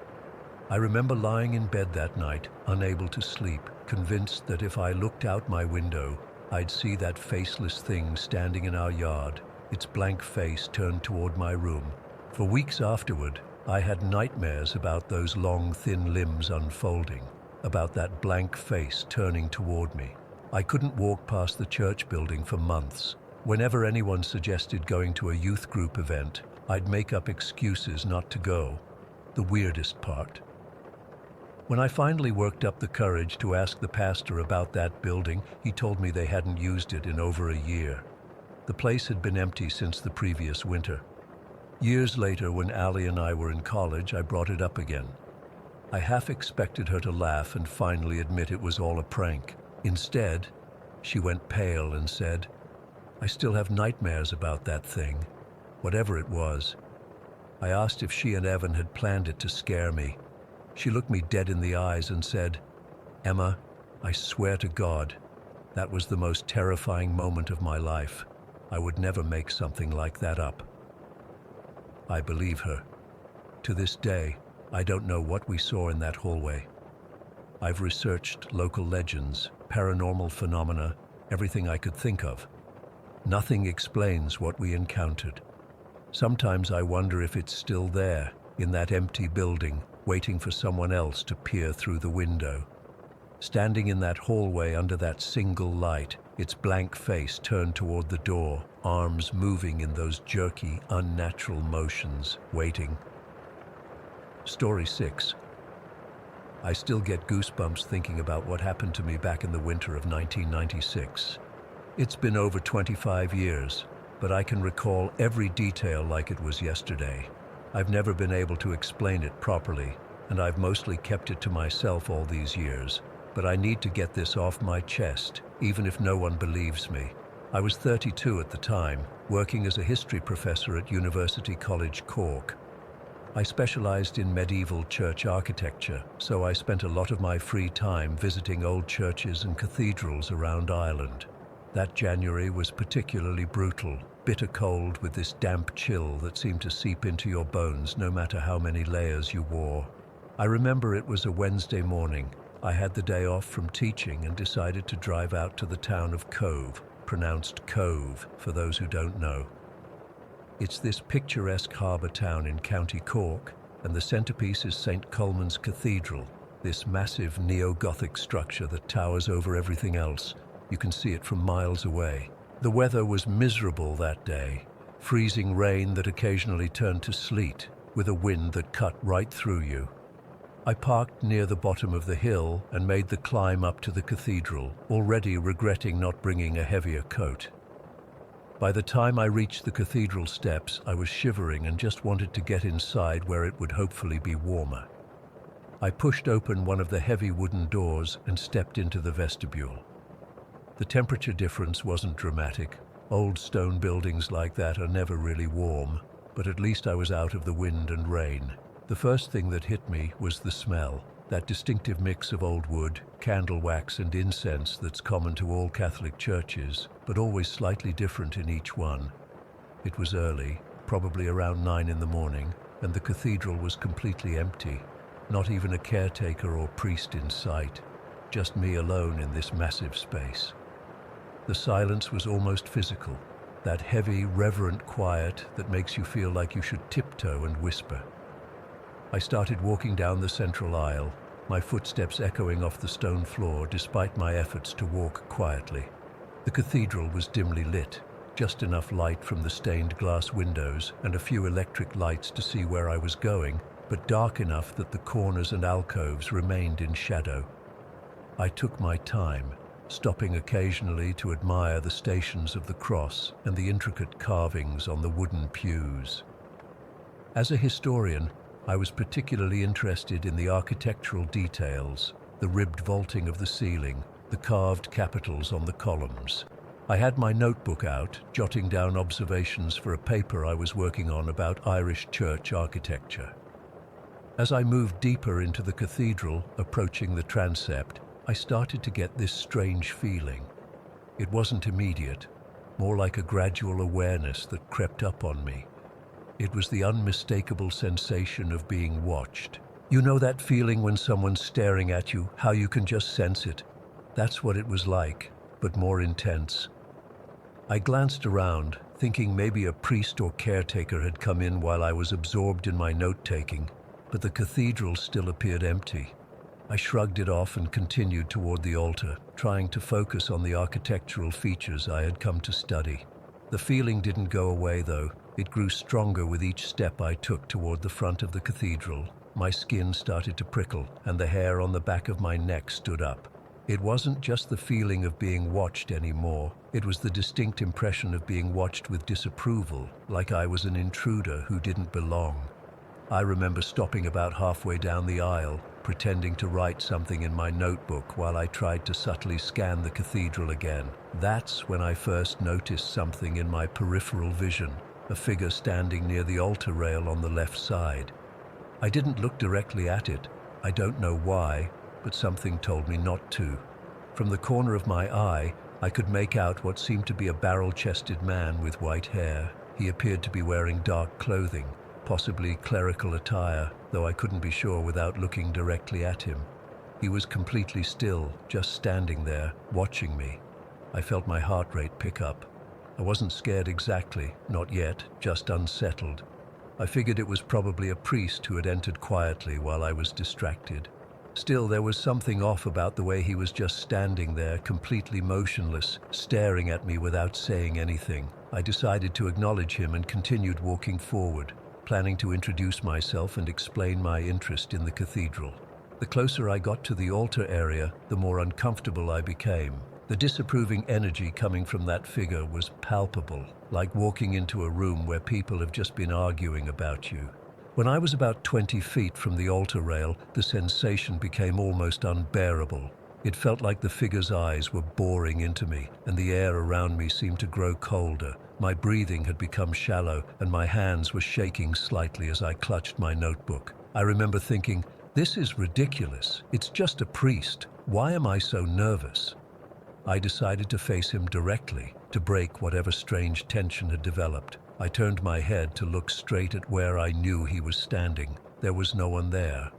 I remember lying in bed that night, unable to sleep, convinced that if I looked out my window, I'd see that faceless thing standing in our yard, its blank face turned toward my room. For weeks afterward, I had nightmares about those long, thin limbs unfolding, about that blank face turning toward me. I couldn't walk past the church building for months. Whenever anyone suggested going to a youth group event, I'd make up excuses not to go. The weirdest part. When I finally worked up the courage to ask the pastor about that building, he told me they hadn't used it in over a year. The place had been empty since the previous winter. Years later, when Allie and I were in college, I brought it up again. I half expected her to laugh and finally admit it was all a prank. Instead, she went pale and said, "I still have nightmares about that thing, whatever it was." I asked if she and Evan had planned it to scare me. She looked me dead in the eyes and said, "Emma, I swear to God, that was the most terrifying moment of my life. I would never make something like that up." I believe her. To this day, I don't know what we saw in that hallway. I've researched local legends, paranormal phenomena, everything I could think of. Nothing explains what we encountered. Sometimes I wonder if it's still there, in that empty building, waiting for someone else to peer through the window. Standing in that hallway under that single light, its blank face turned toward the door, arms moving in those jerky, unnatural motions, waiting. Story 6. I still get goosebumps thinking about what happened to me back in the winter of 1996. It's been over 25 years, but I can recall every detail like it was yesterday. I've never been able to explain it properly, and I've mostly kept it to myself all these years. But I need to get this off my chest, even if no one believes me. I was 32 at the time, working as a history professor at University College Cork. I specialized in medieval church architecture, so I spent a lot of my free time visiting old churches and cathedrals around Ireland. That January was particularly brutal, bitter cold with this damp chill that seemed to seep into your bones no matter how many layers you wore. I remember it was a Wednesday morning. I had the day off from teaching and decided to drive out to the town of Cove, pronounced Cove for those who don't know. It's this picturesque harbour town in County Cork, and the centrepiece is St. Colman's Cathedral, this massive neo-Gothic structure that towers over everything else. You can see it from miles away. The weather was miserable that day, freezing rain that occasionally turned to sleet. with a wind that cut right through you. I parked near the bottom of the hill and made the climb up to the cathedral, already regretting not bringing a heavier coat. By the time I reached the cathedral steps, I was shivering and just wanted to get inside where it would hopefully be warmer. I pushed open one of the heavy wooden doors and stepped into the vestibule. The temperature difference wasn't dramatic. Old stone buildings like that are never really warm, but at least I was out of the wind and rain. The first thing that hit me was the smell, that distinctive mix of old wood, candle wax and incense that's common to all Catholic churches, but always slightly different in each one. It was early, probably around 9 in the morning, and the cathedral was completely empty. Not even a caretaker or priest in sight, just me alone in this massive space. The silence was almost physical, that heavy, reverent quiet that makes you feel like you should tiptoe and whisper. I started walking down the central aisle, my footsteps echoing off the stone floor despite my efforts to walk quietly. The cathedral was dimly lit, just enough light from the stained glass windows and a few electric lights to see where I was going, but dark enough that the corners and alcoves remained in shadow. I took my time, stopping occasionally to admire the stations of the cross and the intricate carvings on the wooden pews. As a historian, I was particularly interested in the architectural details, the ribbed vaulting of the ceiling, the carved capitals on the columns. I had my notebook out, jotting down observations for a paper I was working on about Irish church architecture. As I moved deeper into the cathedral, approaching the transept, I started to get this strange feeling. It wasn't immediate, more like a gradual awareness that crept up on me. It was the unmistakable sensation of being watched. You know that feeling when someone's staring at you, how you can just sense it? That's what it was like, but more intense. I glanced around, thinking maybe a priest or caretaker had come in while I was absorbed in my note-taking, but the cathedral still appeared empty. I shrugged it off and continued toward the altar, trying to focus on the architectural features I had come to study. The feeling didn't go away, though. It grew stronger with each step I took toward the front of the cathedral. My skin started to prickle, and the hair on the back of my neck stood up. It wasn't just the feeling of being watched anymore. It was the distinct impression of being watched with disapproval, like I was an intruder who didn't belong. I remember stopping about halfway down the aisle, pretending to write something in my notebook while I tried to subtly scan the cathedral again. That's when I first noticed something in my peripheral vision, a figure standing near the altar rail on the left side. I didn't look directly at it. I don't know why, but something told me not to. From the corner of my eye, I could make out what seemed to be a barrel-chested man with white hair. He appeared to be wearing dark clothing, possibly clerical attire, though I couldn't be sure without looking directly at him. He was completely still, just standing there, watching me. I felt my heart rate pick up. I wasn't scared exactly, not yet, just unsettled. I figured it was probably a priest who had entered quietly while I was distracted. Still, there was something off about the way he was just standing there, completely motionless, staring at me without saying anything. I decided to acknowledge him and continued walking forward, planning to introduce myself and explain my interest in the cathedral. The closer I got to the altar area, the more uncomfortable I became. The disapproving energy coming from that figure was palpable, like walking into a room where people have just been arguing about you. When I was about 20 feet from the altar rail, the sensation became almost unbearable. It felt like the figure's eyes were boring into me, and the air around me seemed to grow colder. My breathing had become shallow, and my hands were shaking slightly as I clutched my notebook. I remember thinking, this is ridiculous. It's just a priest. Why am I so nervous? I decided to face him directly, to break whatever strange tension had developed. I turned my head to look straight at where I knew he was standing. There was no one there.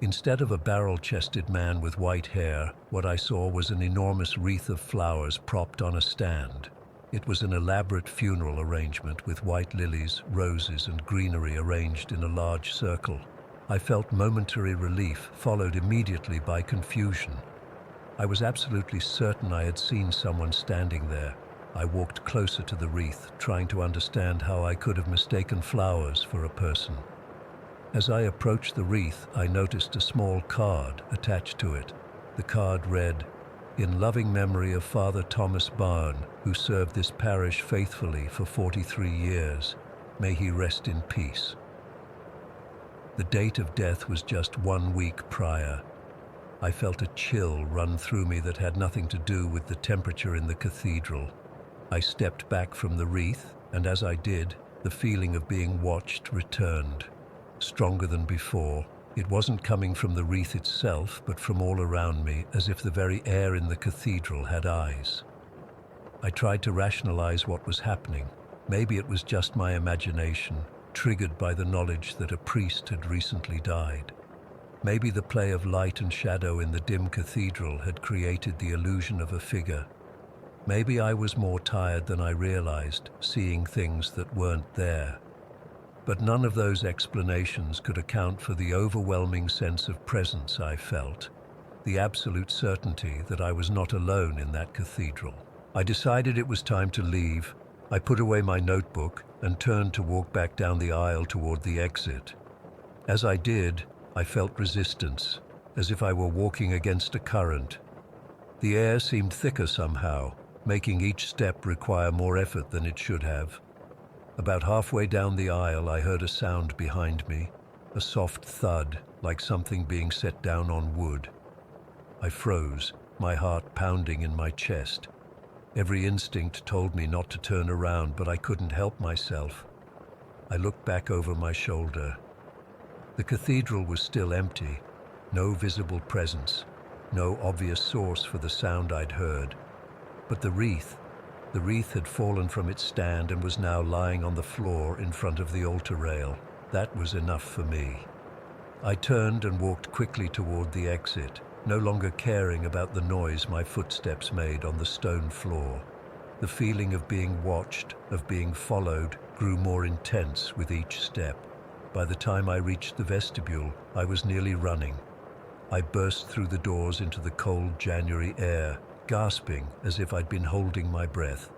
Instead of a barrel-chested man with white hair, what I saw was an enormous wreath of flowers propped on a stand. It was an elaborate funeral arrangement with white lilies, roses, and greenery arranged in a large circle. I felt momentary relief, followed immediately by confusion. I was absolutely certain I had seen someone standing there. I walked closer to the wreath, trying to understand how I could have mistaken flowers for a person. As I approached the wreath, I noticed a small card attached to it. The card read, "In loving memory of Father Thomas Byrne, who served this parish faithfully for 43 years. May he rest in peace." The date of death was just 1 week prior. I felt a chill run through me that had nothing to do with the temperature in the cathedral. I stepped back from the wreath, and as I did, the feeling of being watched returned. Stronger than before, it wasn't coming from the wreath itself, but from all around me, as if the very air in the cathedral had eyes. I tried to rationalize what was happening. Maybe it was just my imagination, triggered by the knowledge that a priest had recently died. Maybe the play of light and shadow in the dim cathedral had created the illusion of a figure. Maybe I was more tired than I realized, seeing things that weren't there. But none of those explanations could account for the overwhelming sense of presence I felt, the absolute certainty that I was not alone in that cathedral. I decided it was time to leave. I put away my notebook and turned to walk back down the aisle toward the exit. As I did, I felt resistance, as if I were walking against a current. The air seemed thicker somehow, making each step require more effort than it should have. About halfway down the aisle, I heard a sound behind me, a soft thud, like something being set down on wood. I froze, my heart pounding in my chest. Every instinct told me not to turn around, but I couldn't help myself. I looked back over my shoulder. The cathedral was still empty, no visible presence, no obvious source for the sound I'd heard. But the wreath had fallen from its stand and was now lying on the floor in front of the altar rail. That was enough for me. I turned and walked quickly toward the exit, no longer caring about the noise my footsteps made on the stone floor. The feeling of being watched, of being followed, grew more intense with each step. By the time I reached the vestibule, I was nearly running. I burst through the doors into the cold January air, gasping as if I'd been holding my breath.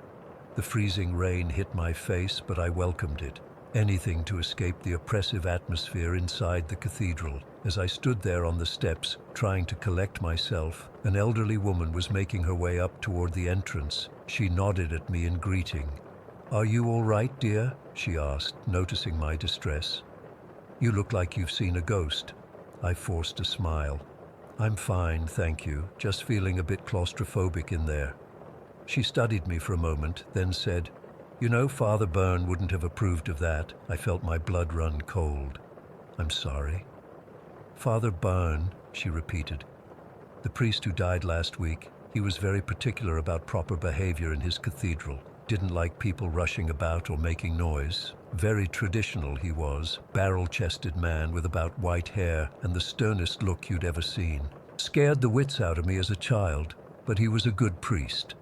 The freezing rain hit my face, but I welcomed it. Anything to escape the oppressive atmosphere inside the cathedral. As I stood there on the steps, trying to collect myself, an elderly woman was making her way up toward the entrance. She nodded at me in greeting. "Are you all right, dear?" she asked, noticing my distress. "You look like you've seen a ghost." I forced a smile. "I'm fine, thank you, just feeling a bit claustrophobic in there." She studied me for a moment, then said, "You know, Father Byrne wouldn't have approved of that." I felt my blood run cold. "I'm sorry." "Father Byrne," she repeated. "The priest who died last week. He was very particular about proper behavior in his cathedral. Didn't like people rushing about or making noise. Very traditional he was, barrel-chested man with about white hair and the sternest look you'd ever seen. Scared the wits out of me as a child, but he was a good priest."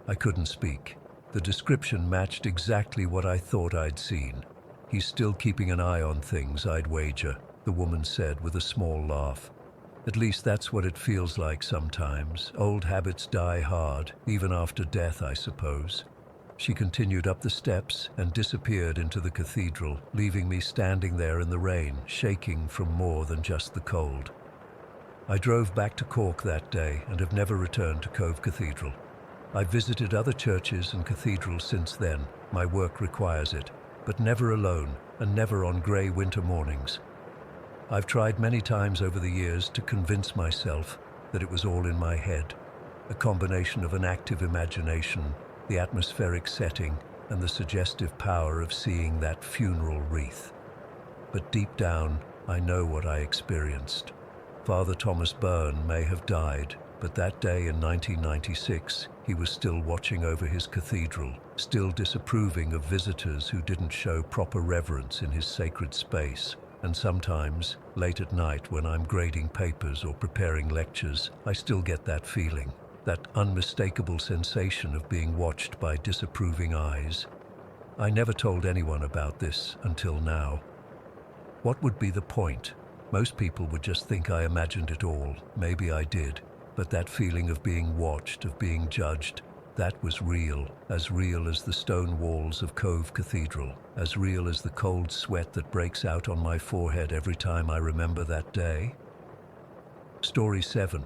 I couldn't speak. The description matched exactly what I thought I'd seen. "He's still keeping an eye on things, I'd wager," the woman said with a small laugh. "At least that's what it feels like sometimes. Old habits die hard, even after death, I suppose." She continued up the steps and disappeared into the cathedral, leaving me standing there in the rain, shaking from more than just the cold. I drove back to Cork that day and have never returned to Cove Cathedral. I've visited other churches and cathedrals since then. My work requires it, but never alone and never on grey winter mornings. I've tried many times over the years to convince myself that it was all in my head, a combination of an active imagination, the atmospheric setting, and the suggestive power of seeing that funeral wreath. But deep down, I know what I experienced. Father Thomas Byrne may have died, but that day in 1996, he was still watching over his cathedral, still disapproving of visitors who didn't show proper reverence in his sacred space. And sometimes, late at night when I'm grading papers or preparing lectures, I still get that feeling, that unmistakable sensation of being watched by disapproving eyes. I never told anyone about this until now. What would be the point? Most people would just think I imagined it all. Maybe I did. But that feeling of being watched, of being judged, That was real as the stone walls of Cove Cathedral, as real as the cold sweat that breaks out on my forehead every time I remember that day. Story 7.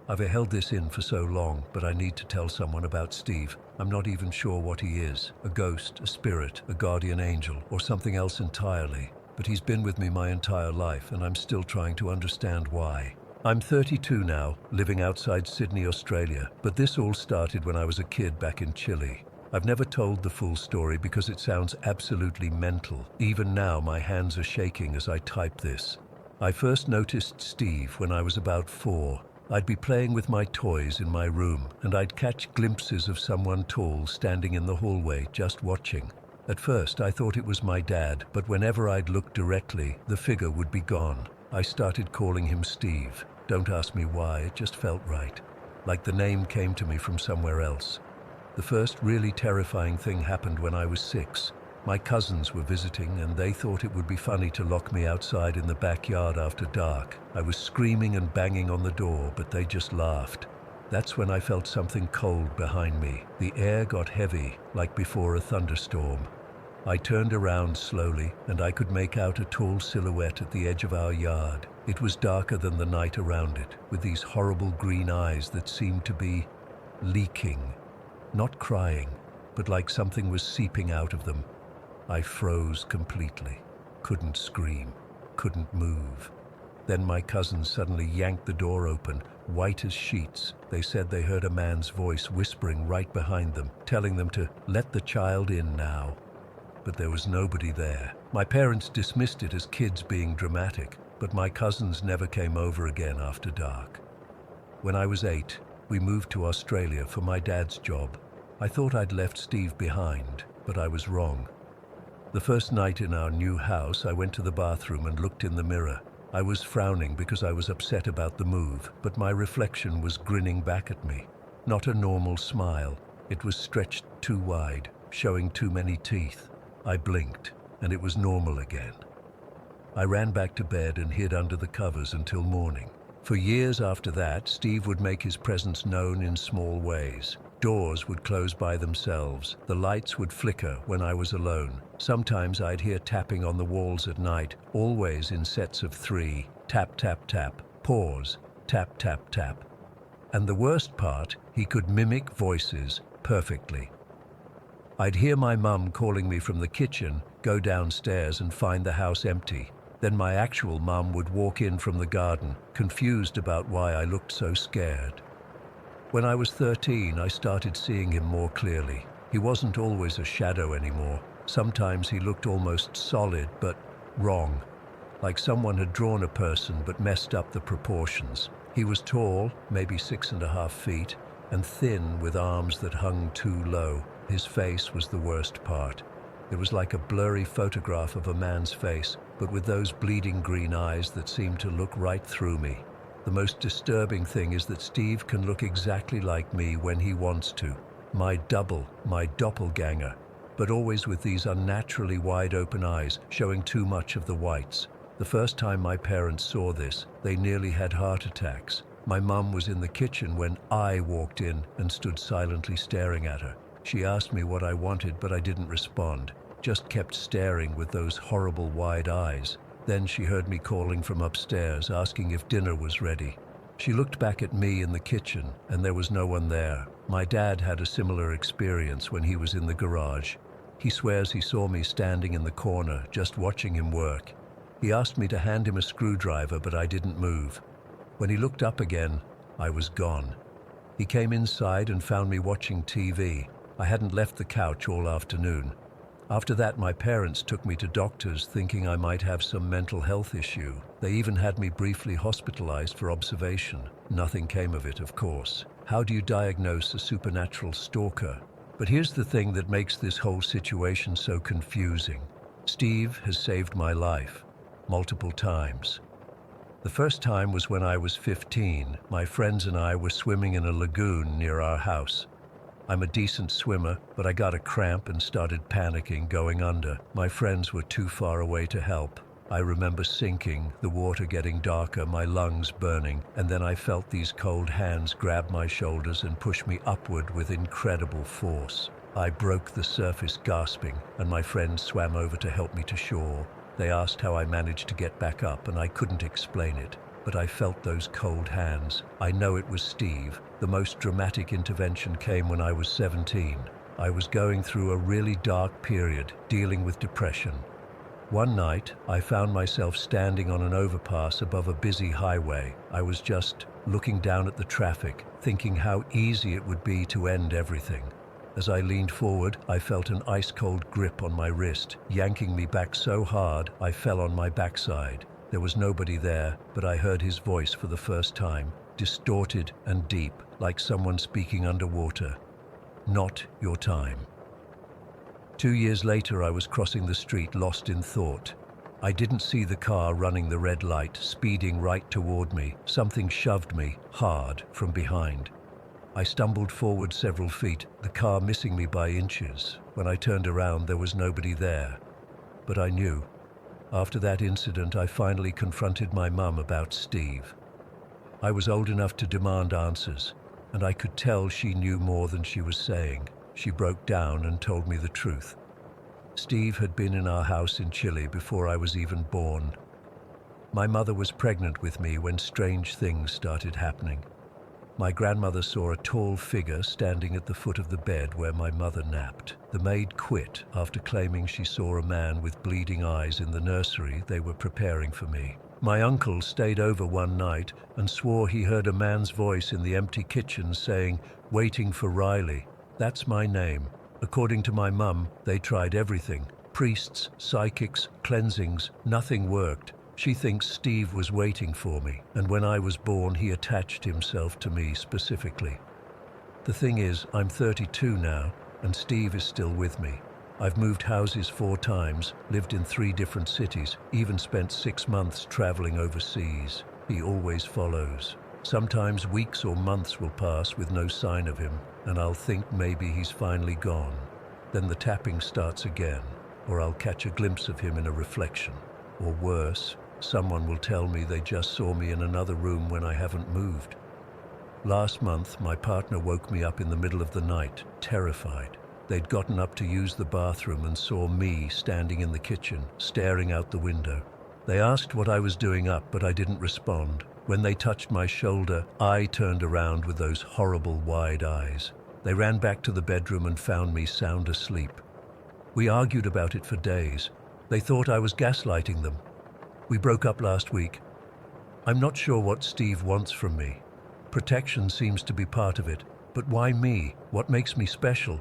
I've held this in for so long, but I need to tell someone about Steve. I'm not even sure what he is, a ghost, a spirit, a guardian angel, or something else entirely. But he's been with me my entire life, and I'm still trying to understand why. I'm 32 now, living outside Sydney, Australia, but this all started when I was a kid back in Chile. I've never told the full story because it sounds absolutely mental. Even now, my hands are shaking as I type this. I first noticed Steve when I was about 4. I'd be playing with my toys in my room, and I'd catch glimpses of someone tall standing in the hallway just watching. At first, I thought it was my dad, but whenever I'd look directly, the figure would be gone. I started calling him Steve. Don't ask me why, it just felt right. Like the name came to me from somewhere else. The first really terrifying thing happened when I was 6. My cousins were visiting, and they thought it would be funny to lock me outside in the backyard after dark. I was screaming and banging on the door, but they just laughed. That's when I felt something cold behind me. The air got heavy, like before a thunderstorm. I turned around slowly, and I could make out a tall silhouette at the edge of our yard. It was darker than the night around it, with these horrible green eyes that seemed to be leaking. Not crying, but like something was seeping out of them. I froze completely, couldn't scream, couldn't move. Then my cousins suddenly yanked the door open, white as sheets. They said they heard a man's voice whispering right behind them, telling them to let the child in now. But there was nobody there. My parents dismissed it as kids being dramatic, but my cousins never came over again after dark. When I was 8, we moved to Australia for my dad's job. I thought I'd left Steve behind, but I was wrong. The first night in our new house, I went to the bathroom and looked in the mirror. I was frowning because I was upset about the move, but my reflection was grinning back at me. Not a normal smile. It was stretched too wide, showing too many teeth. I blinked, and it was normal again. I ran back to bed and hid under the covers until morning. For years after that, Steve would make his presence known in small ways. Doors would close by themselves. The lights would flicker when I was alone. Sometimes I'd hear tapping on the walls at night, always in sets of 3. Tap, tap, tap. Pause. Tap, tap, tap. And the worst part, he could mimic voices perfectly. I'd hear my mum calling me from the kitchen, go downstairs and find the house empty. Then my actual mum would walk in from the garden, confused about why I looked so scared. When I was 13, I started seeing him more clearly. He wasn't always a shadow anymore. Sometimes he looked almost solid, but wrong. Like someone had drawn a person but messed up the proportions. He was tall, maybe 6.5 feet, and thin with arms that hung too low. His face was the worst part. It was like a blurry photograph of a man's face, but with those bleeding green eyes that seemed to look right through me. The most disturbing thing is that Steve can look exactly like me when he wants to. My double, my doppelganger, but always with these unnaturally wide open eyes, showing too much of the whites. The first time my parents saw this, they nearly had heart attacks. My mum was in the kitchen when I walked in and stood silently staring at her. She asked me what I wanted, but I didn't respond, just kept staring with those horrible wide eyes. Then she heard me calling from upstairs, asking if dinner was ready. She looked back at me in the kitchen, and there was no one there. My dad had a similar experience when he was in the garage. He swears he saw me standing in the corner, just watching him work. He asked me to hand him a screwdriver, but I didn't move. When he looked up again, I was gone. He came inside and found me watching TV. I hadn't left the couch all afternoon. After that, my parents took me to doctors thinking I might have some mental health issue. They even had me briefly hospitalized for observation. Nothing came of it, of course. How do you diagnose a supernatural stalker? But here's the thing that makes this whole situation so confusing. Steve has saved my life multiple times. The first time was when I was 15. My friends and I were swimming in a lagoon near our house. I'm a decent swimmer, but I got a cramp and started panicking, going under. My friends were too far away to help. I remember sinking, the water getting darker, my lungs burning, and then I felt these cold hands grab my shoulders and push me upward with incredible force. I broke the surface gasping, and my friends swam over to help me to shore. They asked how I managed to get back up, and I couldn't explain it. But I felt those cold hands. I know it was Steve. The most dramatic intervention came when I was 17. I was going through a really dark period, dealing with depression. One night, I found myself standing on an overpass above a busy highway. I was just looking down at the traffic, thinking how easy it would be to end everything. As I leaned forward, I felt an ice-cold grip on my wrist, yanking me back so hard I fell on my backside. There was nobody there, but I heard his voice for the first time, distorted and deep, like someone speaking underwater. Not your time. 2 years later, I was crossing the street, lost in thought. I didn't see the car running the red light, speeding right toward me. Something shoved me, hard, from behind. I stumbled forward several feet, the car missing me by inches. When I turned around, there was nobody there. But I knew. After that incident, I finally confronted my mum about Steve. I was old enough to demand answers, and I could tell she knew more than she was saying. She broke down and told me the truth. Steve had been in our house in Chile before I was even born. My mother was pregnant with me when strange things started happening. My grandmother saw a tall figure standing at the foot of the bed where my mother napped. The maid quit after claiming she saw a man with bleeding eyes in the nursery they were preparing for me. My uncle stayed over one night and swore he heard a man's voice in the empty kitchen saying, "Waiting for Riley." That's my name. According to my mum, they tried everything. Priests, psychics, cleansings, nothing worked. She thinks Steve was waiting for me, and when I was born, he attached himself to me specifically. The thing is, I'm 32 now, and Steve is still with me. I've moved houses 4 times, lived in 3 different cities, even spent 6 months traveling overseas. He always follows. Sometimes weeks or months will pass with no sign of him, and I'll think maybe he's finally gone. Then the tapping starts again, or I'll catch a glimpse of him in a reflection. Or worse, someone will tell me they just saw me in another room when I haven't moved. Last month, my partner woke me up in the middle of the night, terrified. They'd gotten up to use the bathroom and saw me standing in the kitchen, staring out the window. They asked what I was doing up, but I didn't respond. When they touched my shoulder, I turned around with those horrible wide eyes. They ran back to the bedroom and found me sound asleep. We argued about it for days. They thought I was gaslighting them. We broke up last week. I'm not sure what Steve wants from me. Protection seems to be part of it, but why me? What makes me special?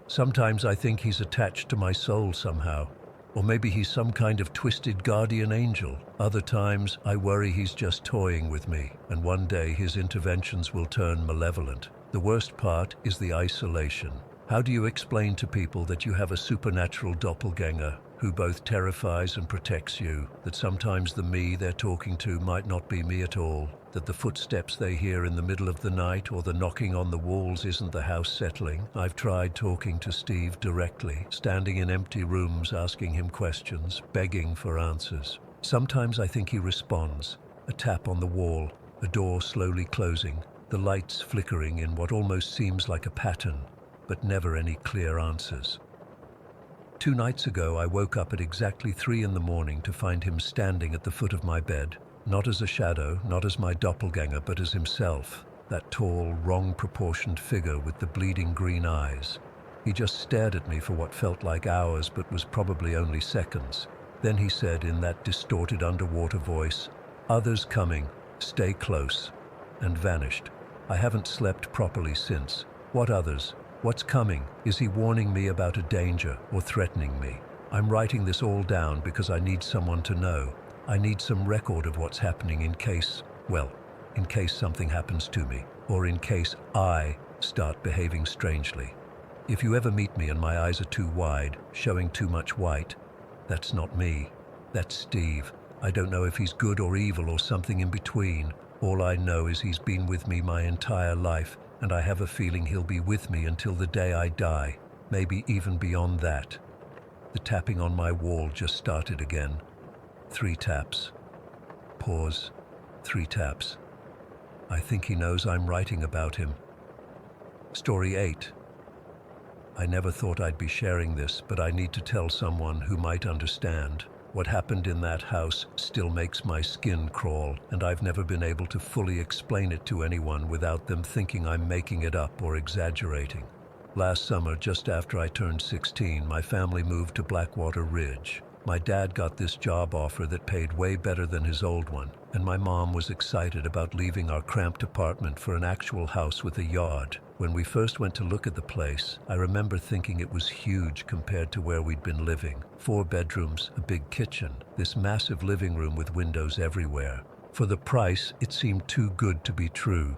Sometimes I think he's attached to my soul somehow. Or maybe he's some kind of twisted guardian angel. Other times, I worry he's just toying with me, and one day his interventions will turn malevolent. The worst part is the isolation. How do you explain to people that you have a supernatural doppelganger who both terrifies and protects you, that sometimes the me they're talking to might not be me at all, that the footsteps they hear in the middle of the night or the knocking on the walls isn't the house settling? I've tried talking to Steve directly, standing in empty rooms asking him questions, begging for answers. Sometimes I think he responds. A tap on the wall, a door slowly closing, the lights flickering in what almost seems like a pattern, but never any clear answers. 2 nights ago, I woke up at exactly 3 in the morning to find him standing at the foot of my bed, not as a shadow, not as my doppelganger, but as himself, that tall, wrong-proportioned figure with the bleeding green eyes. He just stared at me for what felt like hours, but was probably only seconds. Then he said in that distorted underwater voice, "Others coming, stay close," and vanished. I haven't slept properly since. What others? What's coming? Is he warning me about a danger or threatening me? I'm writing this all down because I need someone to know. I need some record of what's happening in case something happens to me, or in case I start behaving strangely. If you ever meet me and my eyes are too wide, showing too much white, that's not me. That's Steve. I don't know if he's good or evil or something in between. All I know is he's been with me my entire life, and I have a feeling he'll be with me until the day I die, maybe even beyond that. The tapping on my wall just started again. 3 taps. Pause. 3 taps. I think he knows I'm writing about him. Story 8. I never thought I'd be sharing this, but I need to tell someone who might understand. What happened in that house still makes my skin crawl, and I've never been able to fully explain it to anyone without them thinking I'm making it up or exaggerating. Last summer, just after I turned 16, my family moved to Blackwater Ridge. My dad got this job offer that paid way better than his old one, and my mom was excited about leaving our cramped apartment for an actual house with a yard. When we first went to look at the place, I remember thinking it was huge compared to where we'd been living. 4 bedrooms, a big kitchen, this massive living room with windows everywhere. For the price, it seemed too good to be true.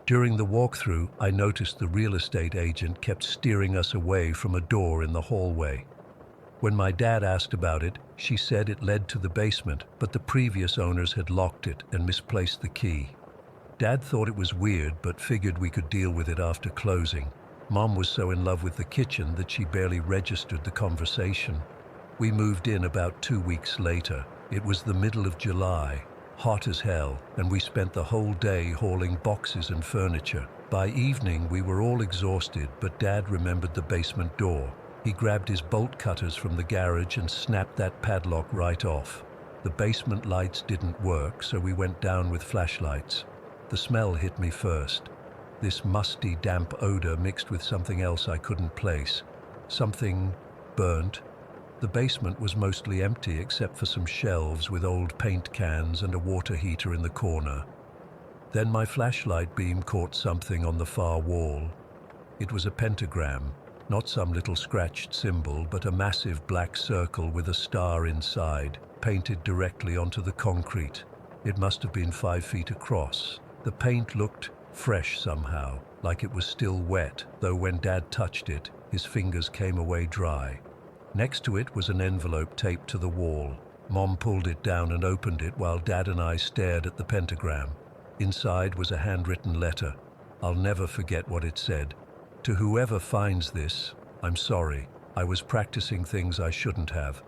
During the walkthrough, I noticed the real estate agent kept steering us away from a door in the hallway. When my dad asked about it, she said it led to the basement, but the previous owners had locked it and misplaced the key. Dad thought it was weird, but figured we could deal with it after closing. Mom was so in love with the kitchen that she barely registered the conversation. We moved in about 2 weeks later. It was the middle of July, hot as hell, and we spent the whole day hauling boxes and furniture. By evening, we were all exhausted, but Dad remembered the basement door. He grabbed his bolt cutters from the garage and snapped that padlock right off. The basement lights didn't work, so we went down with flashlights. The smell hit me first. This musty, damp odor mixed with something else I couldn't place. Something burnt. The basement was mostly empty except for some shelves with old paint cans and a water heater in the corner. Then my flashlight beam caught something on the far wall. It was a pentagram, not some little scratched symbol, but a massive black circle with a star inside, painted directly onto the concrete. It must have been 5 feet across. The paint looked fresh somehow, like it was still wet, though when Dad touched it, his fingers came away dry. Next to it was an envelope taped to the wall. Mom pulled it down and opened it while Dad and I stared at the pentagram. Inside was a handwritten letter. I'll never forget what it said. To whoever finds this, I'm sorry. I was practicing things I shouldn't have.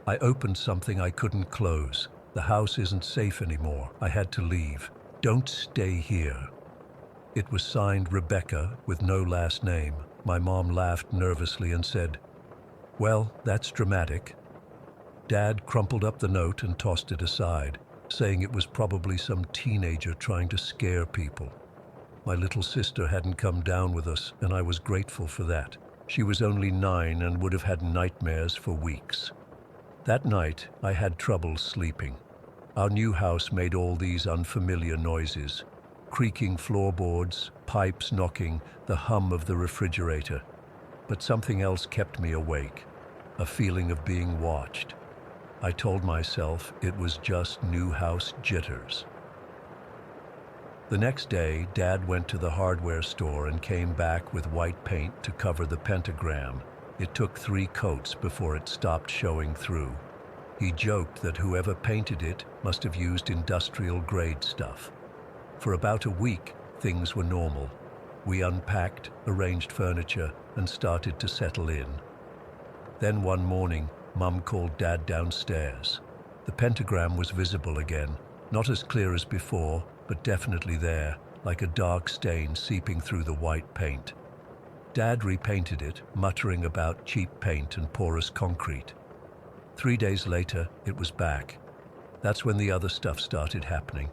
I opened something I couldn't close. The house isn't safe anymore. I had to leave. Don't stay here. It was signed Rebecca with no last name. My mom laughed nervously and said, "Well, that's dramatic." Dad crumpled up the note and tossed it aside, saying it was probably some teenager trying to scare people. My little sister hadn't come down with us, and I was grateful for that. She was only 9 and would have had nightmares for weeks. That night, I had trouble sleeping. Our new house made all these unfamiliar noises. Creaking floorboards, pipes knocking, the hum of the refrigerator. But something else kept me awake, a feeling of being watched. I told myself it was just new house jitters. The next day, Dad went to the hardware store and came back with white paint to cover the pentagram. It took 3 coats before it stopped showing through. He joked that whoever painted it must have used industrial-grade stuff. For about a week, things were normal. We unpacked, arranged furniture, and started to settle in. Then one morning, Mum called Dad downstairs. The pentagram was visible again, not as clear as before, but definitely there, like a dark stain seeping through the white paint. Dad repainted it, muttering about cheap paint and porous concrete. 3 days later, it was back. That's when the other stuff started happening.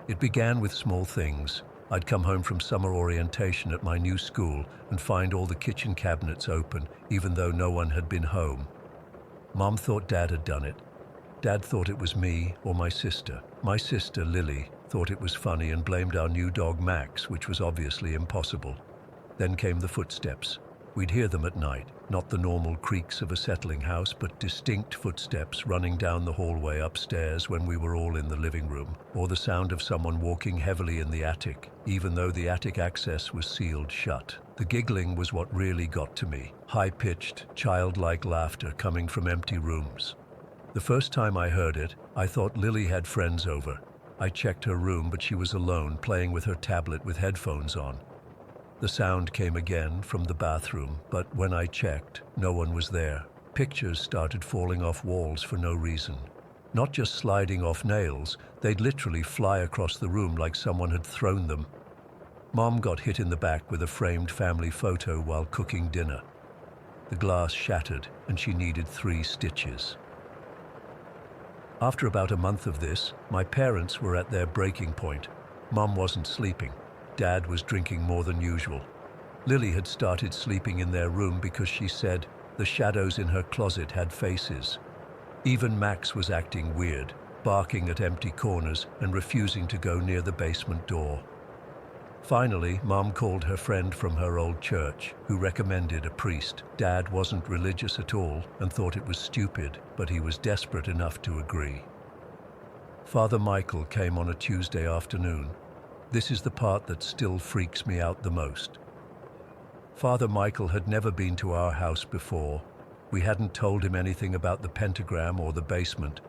It began with small things. I'd come home from summer orientation at my new school and find all the kitchen cabinets open, even though no one had been home. Mom thought Dad had done it. Dad thought it was me or my sister. My sister, Lily, thought it was funny and blamed our new dog Max, which was obviously impossible. Then came the footsteps. We'd hear them at night, not the normal creaks of a settling house, but distinct footsteps running down the hallway upstairs when we were all in the living room, or the sound of someone walking heavily in the attic, even though the attic access was sealed shut. The giggling was what really got to me, high-pitched, childlike laughter coming from empty rooms. The first time I heard it, I thought Lily had friends over. I checked her room, but she was alone, playing with her tablet with headphones on. The sound came again from the bathroom, but when I checked, no one was there. Pictures started falling off walls for no reason. Not just sliding off nails, they'd literally fly across the room like someone had thrown them. Mom got hit in the back with a framed family photo while cooking dinner. The glass shattered and she needed 3 stitches. After about a month of this, my parents were at their breaking point. Mom wasn't sleeping. Dad was drinking more than usual. Lily had started sleeping in their room because she said the shadows in her closet had faces. Even Max was acting weird, barking at empty corners and refusing to go near the basement door. Finally, Mom called her friend from her old church, who recommended a priest. Dad wasn't religious at all and thought it was stupid, but he was desperate enough to agree. Father Michael came on a Tuesday afternoon. This is the part that still freaks me out the most. Father Michael had never been to our house before. We hadn't told him anything about the pentagram or the basement,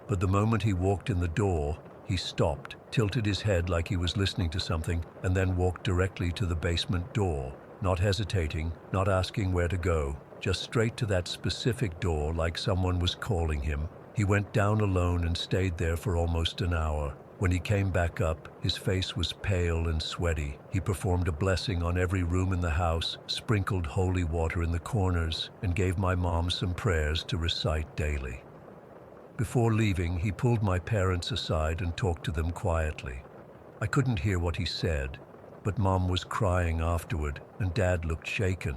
but the moment he walked in the door, he stopped, tilted his head like he was listening to something, and then walked directly to the basement door, not hesitating, not asking where to go, just straight to that specific door like someone was calling him. He went down alone and stayed there for almost an hour. When he came back up, his face was pale and sweaty. He performed a blessing on every room in the house, sprinkled holy water in the corners, and gave my mom some prayers to recite daily. Before leaving, he pulled my parents aside and talked to them quietly. I couldn't hear what he said, but Mom was crying afterward, and Dad looked shaken.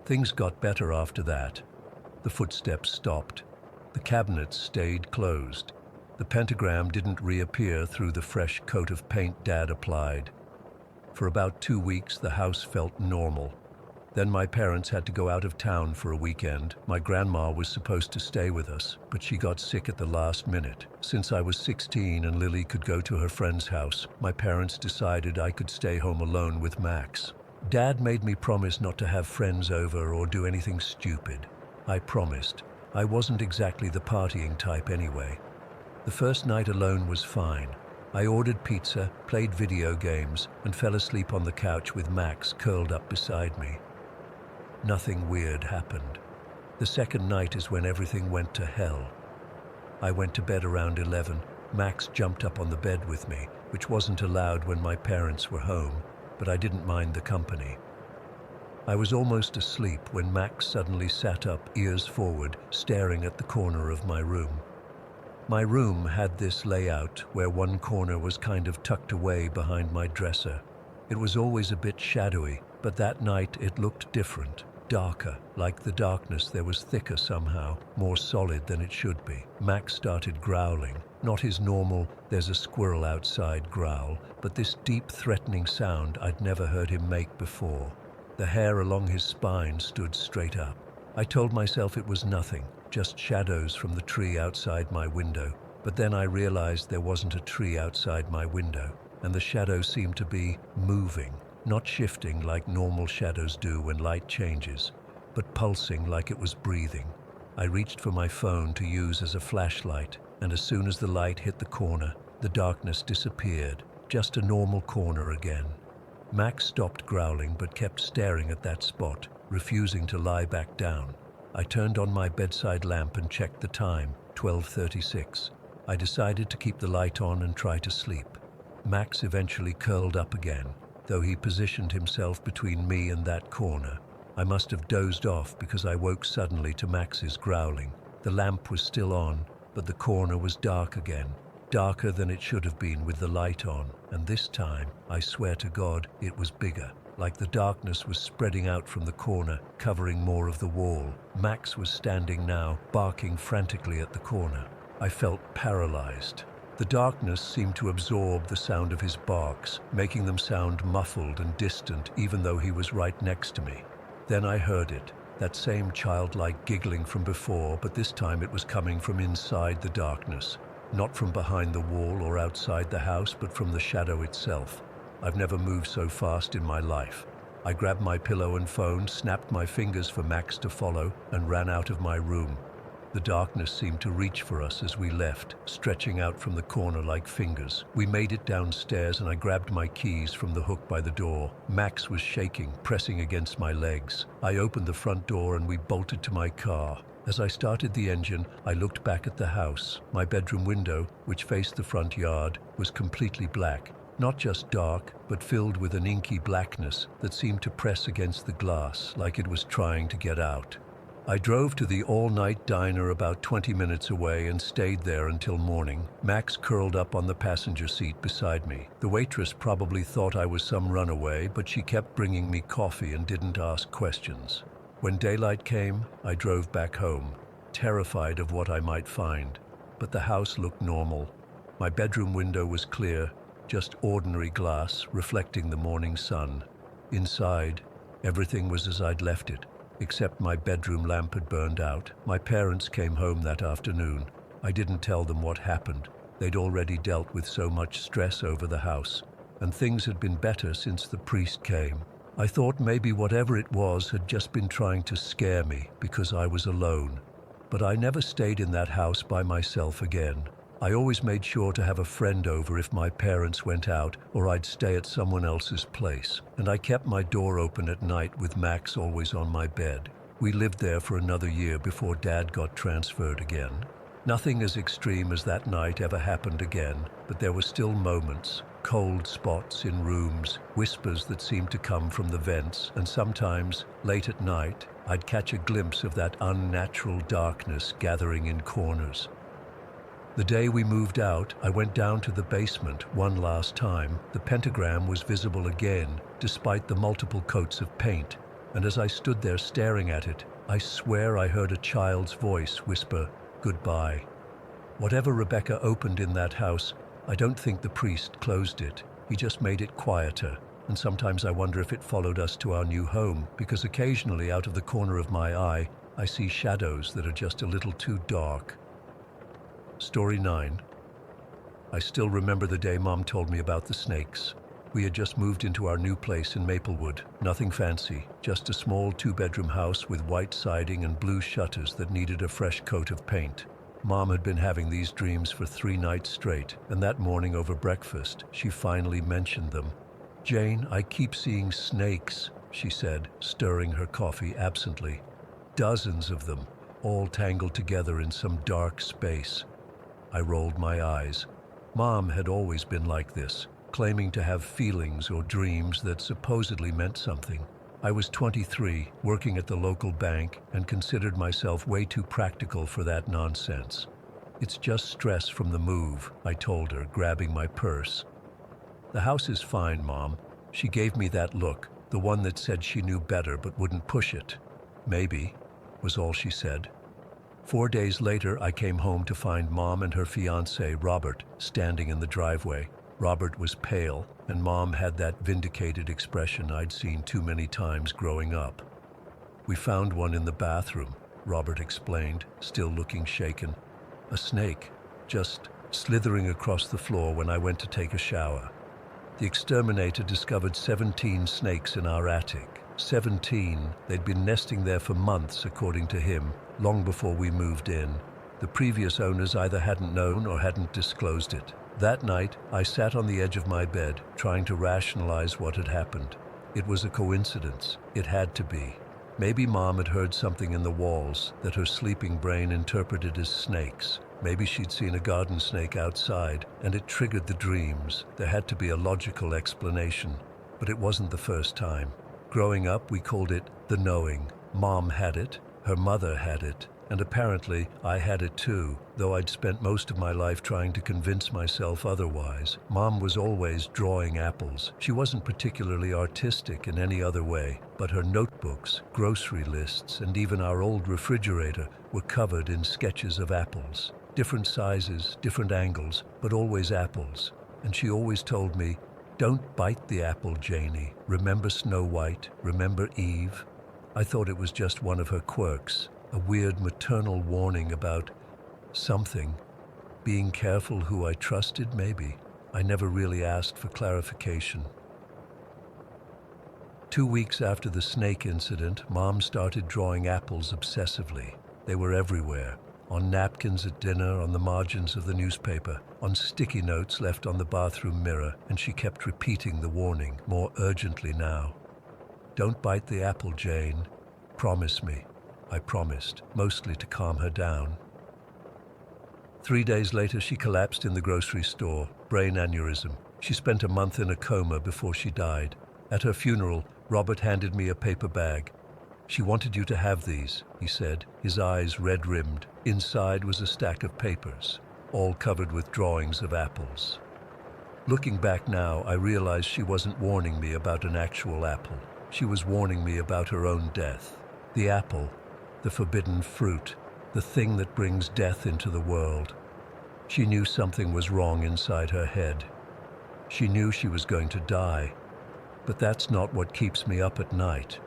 Things got better after that. The footsteps stopped. The cabinets stayed closed. The pentagram didn't reappear through the fresh coat of paint Dad applied. For about 2 weeks, the house felt normal. Then my parents had to go out of town for a weekend. My grandma was supposed to stay with us, but she got sick at the last minute. Since I was 16 and Lily could go to her friend's house, my parents decided I could stay home alone with Max. Dad made me promise not to have friends over or do anything stupid. I promised. I wasn't exactly the partying type anyway. The first night alone was fine. I ordered pizza, played video games, and fell asleep on the couch with Max curled up beside me. Nothing weird happened. The second night is when everything went to hell. I went to bed around 11. Max jumped up on the bed with me, which wasn't allowed when my parents were home, but I didn't mind the company. I was almost asleep when Max suddenly sat up, ears forward, staring at the corner of my room. My room had this layout where one corner was kind of tucked away behind my dresser. It was always a bit shadowy, but that night it looked different. Darker, like the darkness there was thicker somehow, more solid than it should be. Max started growling, not his normal, there's a squirrel outside growl, but this deep threatening sound I'd never heard him make before. The hair along his spine stood straight up. I told myself it was nothing, just shadows from the tree outside my window, but then I realized there wasn't a tree outside my window, and the shadow seemed to be moving. Not shifting like normal shadows do when light changes, but pulsing like it was breathing. I reached for my phone to use as a flashlight, and as soon as the light hit the corner, the darkness disappeared, just a normal corner again. Max stopped growling but kept staring at that spot, refusing to lie back down. I turned on my bedside lamp and checked the time, 12:36. I decided to keep the light on and try to sleep. Max eventually curled up again, though he positioned himself between me and that corner. I must have dozed off because I woke suddenly to Max's growling. The lamp was still on, but the corner was dark again, darker than it should have been with the light on, and this time, I swear to God, it was bigger, like the darkness was spreading out from the corner, covering more of the wall. Max was standing now, barking frantically at the corner. I felt paralyzed. The darkness seemed to absorb the sound of his barks, making them sound muffled and distant even though he was right next to me. Then I heard it, that same childlike giggling from before, but this time it was coming from inside the darkness, not from behind the wall or outside the house, but from the shadow itself. I've never moved so fast in my life. I grabbed my pillow and phone, snapped my fingers for Max to follow, and ran out of my room. The darkness seemed to reach for us as we left, stretching out from the corner like fingers. We made it downstairs and I grabbed my keys from the hook by the door. Max was shaking, pressing against my legs. I opened the front door and we bolted to my car. As I started the engine, I looked back at the house. My bedroom window, which faced the front yard, was completely black. Not just dark, but filled with an inky blackness that seemed to press against the glass like it was trying to get out. I drove to the all-night diner about 20 minutes away and stayed there until morning. Max curled up on the passenger seat beside me. The waitress probably thought I was some runaway, but she kept bringing me coffee and didn't ask questions. When daylight came, I drove back home, terrified of what I might find. But the house looked normal. My bedroom window was clear, just ordinary glass reflecting the morning sun. Inside, everything was as I'd left it, except my bedroom lamp had burned out. My parents came home that afternoon. I didn't tell them what happened. They'd already dealt with so much stress over the house, and things had been better since the priest came. I thought maybe whatever it was had just been trying to scare me because I was alone. But I never stayed in that house by myself again. I always made sure to have a friend over if my parents went out, or I'd stay at someone else's place. And I kept my door open at night with Max always on my bed. We lived there for another year before Dad got transferred again. Nothing as extreme as that night ever happened again, but there were still moments, cold spots in rooms, whispers that seemed to come from the vents, and sometimes, late at night, I'd catch a glimpse of that unnatural darkness gathering in corners. The day we moved out, I went down to the basement one last time. The pentagram was visible again, despite the multiple coats of paint, and as I stood there staring at it, I swear I heard a child's voice whisper, "Goodbye." Whatever Rebecca opened in that house, I don't think the priest closed it. He just made it quieter, and sometimes I wonder if it followed us to our new home, because occasionally out of the corner of my eye, I see shadows that are just a little too dark. Story 9. I still remember the day Mom told me about the snakes. We had just moved into our new place in Maplewood. Nothing fancy, just a small 2-bedroom house with white siding and blue shutters that needed a fresh coat of paint. Mom had been having these dreams for 3 nights straight, and that morning over breakfast, she finally mentioned them. "Jane, I keep seeing snakes," she said, stirring her coffee absently. "Dozens of them, all tangled together in some dark space." I rolled my eyes. Mom had always been like this, claiming to have feelings or dreams that supposedly meant something. I was 23, working at the local bank, and considered myself way too practical for that nonsense. "It's just stress from the move," I told her, grabbing my purse. "The house is fine, Mom." She gave me that look, the one that said she knew better but wouldn't push it. "Maybe," was all she said. 4 days later, I came home to find Mom and her fiancé, Robert, standing in the driveway. Robert was pale, and Mom had that vindicated expression I'd seen too many times growing up. "We found one in the bathroom," Robert explained, still looking shaken. "A snake, just slithering across the floor when I went to take a shower. The exterminator discovered 17 snakes in our attic. 17. They'd been nesting there for months, according to him, long before we moved in. The previous owners either hadn't known or hadn't disclosed it. That night, I sat on the edge of my bed, trying to rationalize what had happened. It was a coincidence. It had to be. Maybe Mom had heard something in the walls that her sleeping brain interpreted as snakes. Maybe she'd seen a garden snake outside, and it triggered the dreams. There had to be a logical explanation, but it wasn't the first time. Growing up, we called it the knowing. Mom had it, her mother had it, and apparently I had it too, though I'd spent most of my life trying to convince myself otherwise. Mom was always drawing apples. She wasn't particularly artistic in any other way, but her notebooks, grocery lists, and even our old refrigerator were covered in sketches of apples. Different sizes, different angles, but always apples. And she always told me, "Don't bite the apple, Janie. Remember Snow White? Remember Eve?" I thought it was just one of her quirks, a weird maternal warning about something. Being careful who I trusted, maybe. I never really asked for clarification. 2 weeks after the snake incident, Mom started drawing apples obsessively. They were everywhere. On napkins at dinner, on the margins of the newspaper, on sticky notes left on the bathroom mirror, and she kept repeating the warning, more urgently now. "Don't bite the apple, Jane. Promise me." I promised, mostly to calm her down. 3 days later, she collapsed in the grocery store, brain aneurysm. She spent a month in a coma before she died. At her funeral, Robert handed me a paper bag. "She wanted you to have these," he said, his eyes red-rimmed. Inside was a stack of papers, all covered with drawings of apples. Looking back now, I realized she wasn't warning me about an actual apple. She was warning me about her own death. The apple, the forbidden fruit, the thing that brings death into the world. She knew something was wrong inside her head. She knew she was going to die. But that's not what keeps me up at night.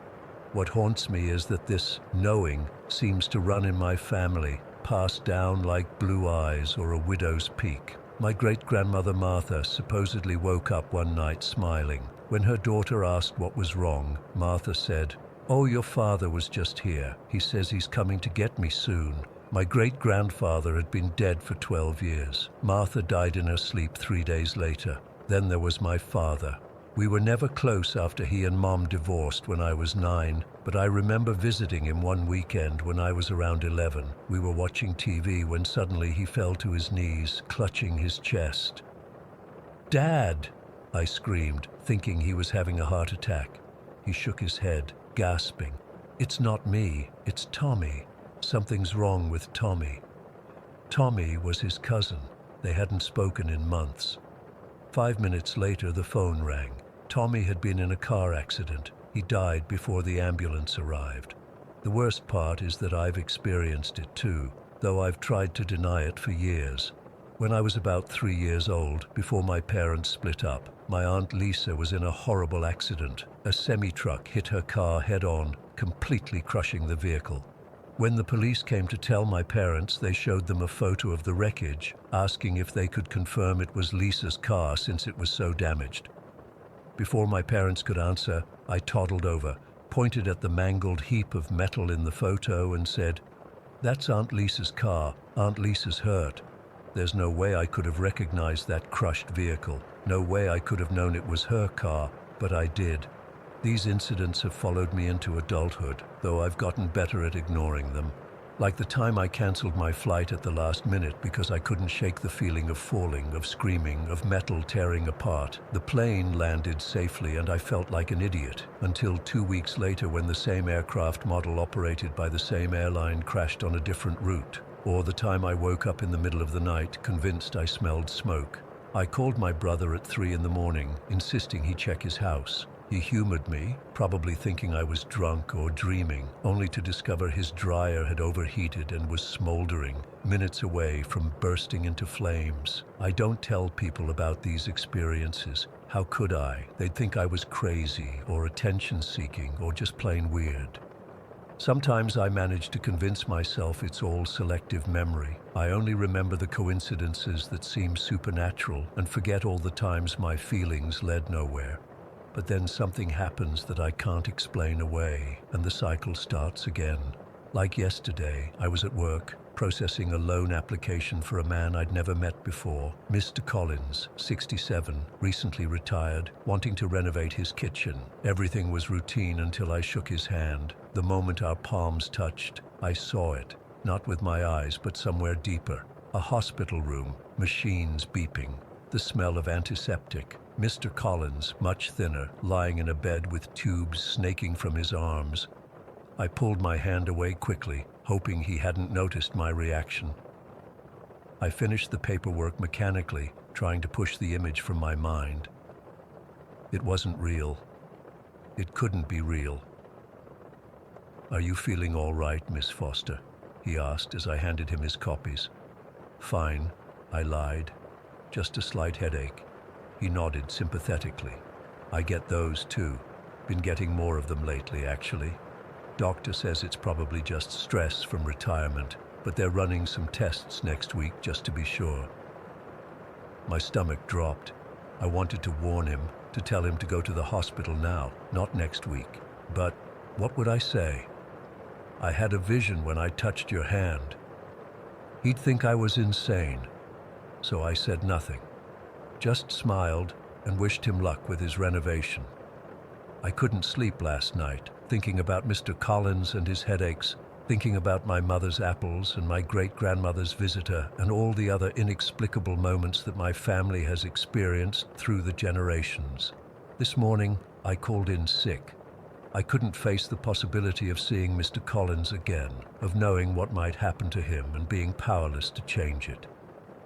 What haunts me is that this knowing seems to run in my family, passed down like blue eyes or a widow's peak. My great-grandmother Martha supposedly woke up one night smiling. When her daughter asked what was wrong, Martha said, "Oh, your father was just here. He says he's coming to get me soon." My great-grandfather had been dead for 12 years. Martha died in her sleep 3 days later. Then there was my father. We were never close after he and Mom divorced when I was 9, but I remember visiting him one weekend when I was around 11. We were watching TV when suddenly he fell to his knees, clutching his chest. "Dad!" I screamed, thinking he was having a heart attack. He shook his head, gasping. "It's not me, it's Tommy. Something's wrong with Tommy." Tommy was his cousin. They hadn't spoken in months. 5 minutes later, the phone rang. Tommy had been in a car accident. He died before the ambulance arrived. The worst part is that I've experienced it too, though I've tried to deny it for years. When I was about 3 years old, before my parents split up, my Aunt Lisa was in a horrible accident. A semi-truck hit her car head-on, completely crushing the vehicle. When the police came to tell my parents, they showed them a photo of the wreckage, asking if they could confirm it was Lisa's car since it was so damaged. Before my parents could answer, I toddled over, pointed at the mangled heap of metal in the photo and said, "That's Aunt Lisa's car. Aunt Lisa's hurt." There's no way I could have recognized that crushed vehicle. No way I could have known it was her car, but I did. These incidents have followed me into adulthood, though I've gotten better at ignoring them. Like the time I canceled my flight at the last minute because I couldn't shake the feeling of falling, of screaming, of metal tearing apart. The plane landed safely and I felt like an idiot, until 2 weeks later when the same aircraft model operated by the same airline crashed on a different route. Or the time I woke up in the middle of the night, convinced I smelled smoke. I called my brother at 3 in the morning, insisting he check his house. He humored me, probably thinking I was drunk or dreaming, only to discover his dryer had overheated and was smoldering, minutes away from bursting into flames. I don't tell people about these experiences. How could I? They'd think I was crazy or attention-seeking or just plain weird. Sometimes I manage to convince myself it's all selective memory. I only remember the coincidences that seem supernatural and forget all the times my feelings led nowhere. But then something happens that I can't explain away, and the cycle starts again. Like yesterday, I was at work, processing a loan application for a man I'd never met before, Mr. Collins, 67, recently retired, wanting to renovate his kitchen. Everything was routine until I shook his hand. The moment our palms touched, I saw it, not with my eyes, but somewhere deeper. A hospital room, machines beeping, the smell of antiseptic. Mr. Collins, much thinner, lying in a bed with tubes snaking from his arms. I pulled my hand away quickly, hoping he hadn't noticed my reaction. I finished the paperwork mechanically, trying to push the image from my mind. It wasn't real. It couldn't be real. "Are you feeling all right, Miss Foster?" he asked as I handed him his copies. "Fine," I lied. "Just a slight headache." He nodded sympathetically. "I get those too. Been getting more of them lately, actually. Doctor says it's probably just stress from retirement, but they're running some tests next week just to be sure." My stomach dropped. I wanted to warn him, to tell him to go to the hospital now, not next week. But what would I say? "I had a vision when I touched your hand." He'd think I was insane, so I said nothing. Just smiled and wished him luck with his renovation. I couldn't sleep last night, thinking about Mr. Collins and his headaches. thinking about my mother's apples and my great-grandmother's visitor and all the other inexplicable moments that my family has experienced through the generations. This morning, I called in sick. I couldn't face the possibility of seeing Mr. Collins again, of knowing what might happen to him and being powerless to change it.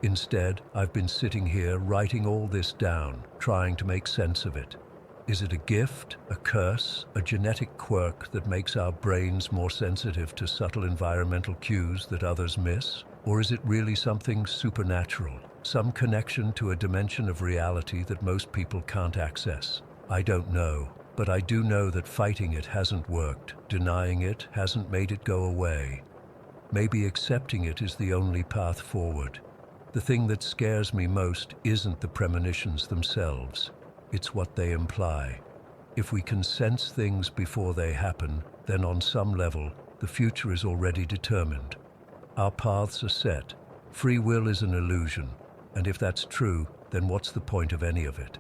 Instead, I've been sitting here writing all this down, trying to make sense of it. Is it a gift, a curse, a genetic quirk that makes our brains more sensitive to subtle environmental cues that others miss? Or is it really something supernatural, some connection to a dimension of reality that most people can't access? I don't know, but I do know that fighting it hasn't worked, denying it hasn't made it go away. Maybe accepting it is the only path forward. The thing that scares me most isn't the premonitions themselves. It's what they imply. If we can sense things before they happen, then on some level, the future is already determined. Our paths are set. Free will is an illusion. And if that's true, then what's the point of any of it?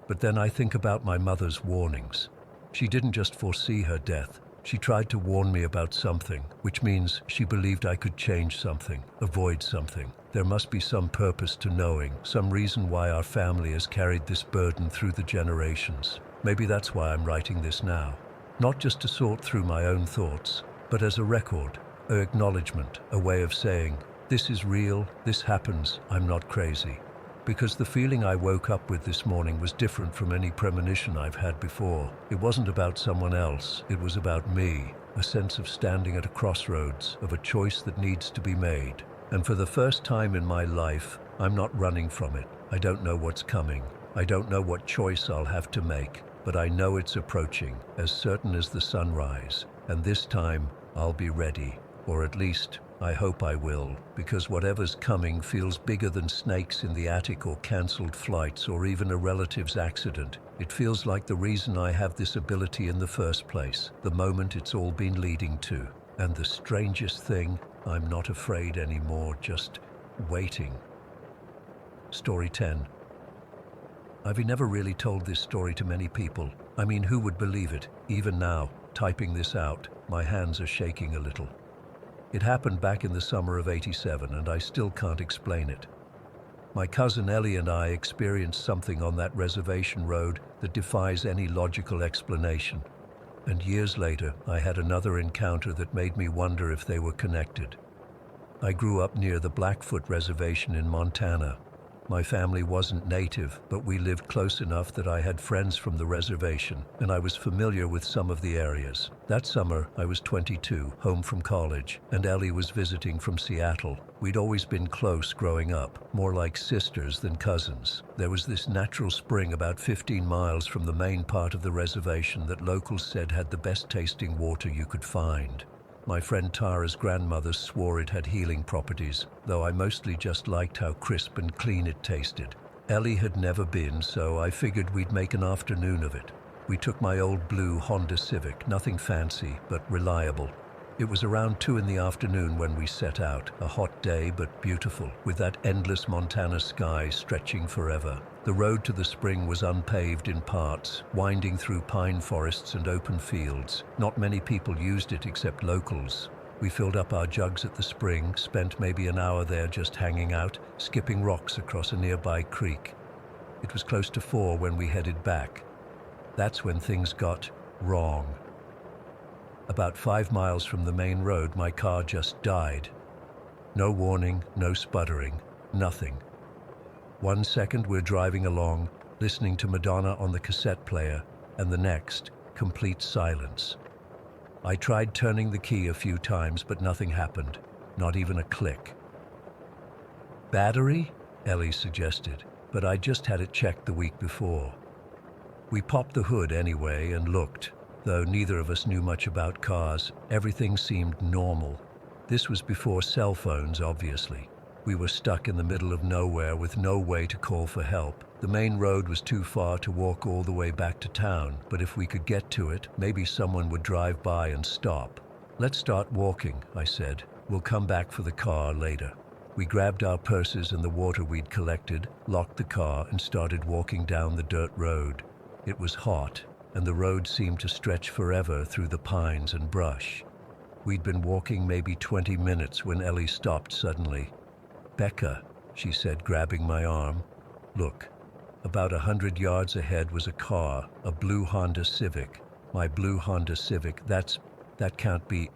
But then I think about my mother's warnings. She didn't just foresee her death. She tried to warn me about something, which means she believed I could change something, avoid something. There must be some purpose to knowing, some reason why our family has carried this burden through the generations. Maybe that's why I'm writing this now. Not just to sort through my own thoughts, but as a record, an acknowledgement, a way of saying, this is real, this happens, I'm not crazy. Because the feeling I woke up with this morning was different from any premonition I've had before. It wasn't about someone else, it was about me, a sense of standing at a crossroads, of a choice that needs to be made. And for the first time in my life, I'm not running from it. I don't know what's coming. I don't know what choice I'll have to make, but I know it's approaching, as certain as the sunrise. And this time, I'll be ready, or at least, I hope I will, because whatever's coming feels bigger than snakes in the attic or cancelled flights or even a relative's accident. It feels like the reason I have this ability in the first place, the moment it's all been leading to. And the strangest thing, I'm not afraid anymore, just waiting. Story 10. I've never really told this story to many people. I mean, who would believe it? Even now, typing this out, my hands are shaking a little. It happened back in the summer of '87, and I still can't explain it. My cousin Ellie and I experienced something on that reservation road that defies any logical explanation. And years later, I had another encounter that made me wonder if they were connected. I grew up near the Blackfoot Reservation in Montana. My family wasn't native, but we lived close enough that I had friends from the reservation, and I was familiar with some of the areas. That summer, I was 22, home from college, and Ellie was visiting from Seattle. We'd always been close growing up, more like sisters than cousins. There was this natural spring about 15 miles from the main part of the reservation that locals said had the best tasting water you could find. My friend Tara's grandmother swore it had healing properties, though I mostly just liked how crisp and clean it tasted. Ellie had never been, so I figured we'd make an afternoon of it. We took my old blue Honda Civic, nothing fancy, but reliable. It was around 2 in the afternoon when we set out, a hot day but beautiful, with that endless Montana sky stretching forever. The road to the spring was unpaved in parts, winding through pine forests and open fields. Not many people used it except locals. We filled up our jugs at the spring, spent maybe an hour there just hanging out, skipping rocks across a nearby creek. It was close to 4 when we headed back. That's when things got wrong. About 5 miles from the main road, my car just died. No warning, no sputtering, nothing. 1 second we're driving along, listening to Madonna on the cassette player, and the next, complete silence. I tried turning the key a few times, but nothing happened, not even a click. Battery? Ellie suggested, but I just had it checked the week before. We popped the hood anyway and looked. Though neither of us knew much about cars, everything seemed normal. This was before cell phones, obviously. We were stuck in the middle of nowhere with no way to call for help. The main road was too far to walk all the way back to town, but if we could get to it, maybe someone would drive by and stop. Let's start walking, I said. We'll come back for the car later. We grabbed our purses and the water we'd collected, locked the car, and started walking down the dirt road. It was hot, and the road seemed to stretch forever through the pines and brush. We'd been walking maybe 20 minutes when Ellie stopped suddenly. "Becca," she said, grabbing my arm. "Look." About 100 yards ahead was a car, a blue Honda Civic. My blue Honda Civic, that can't be,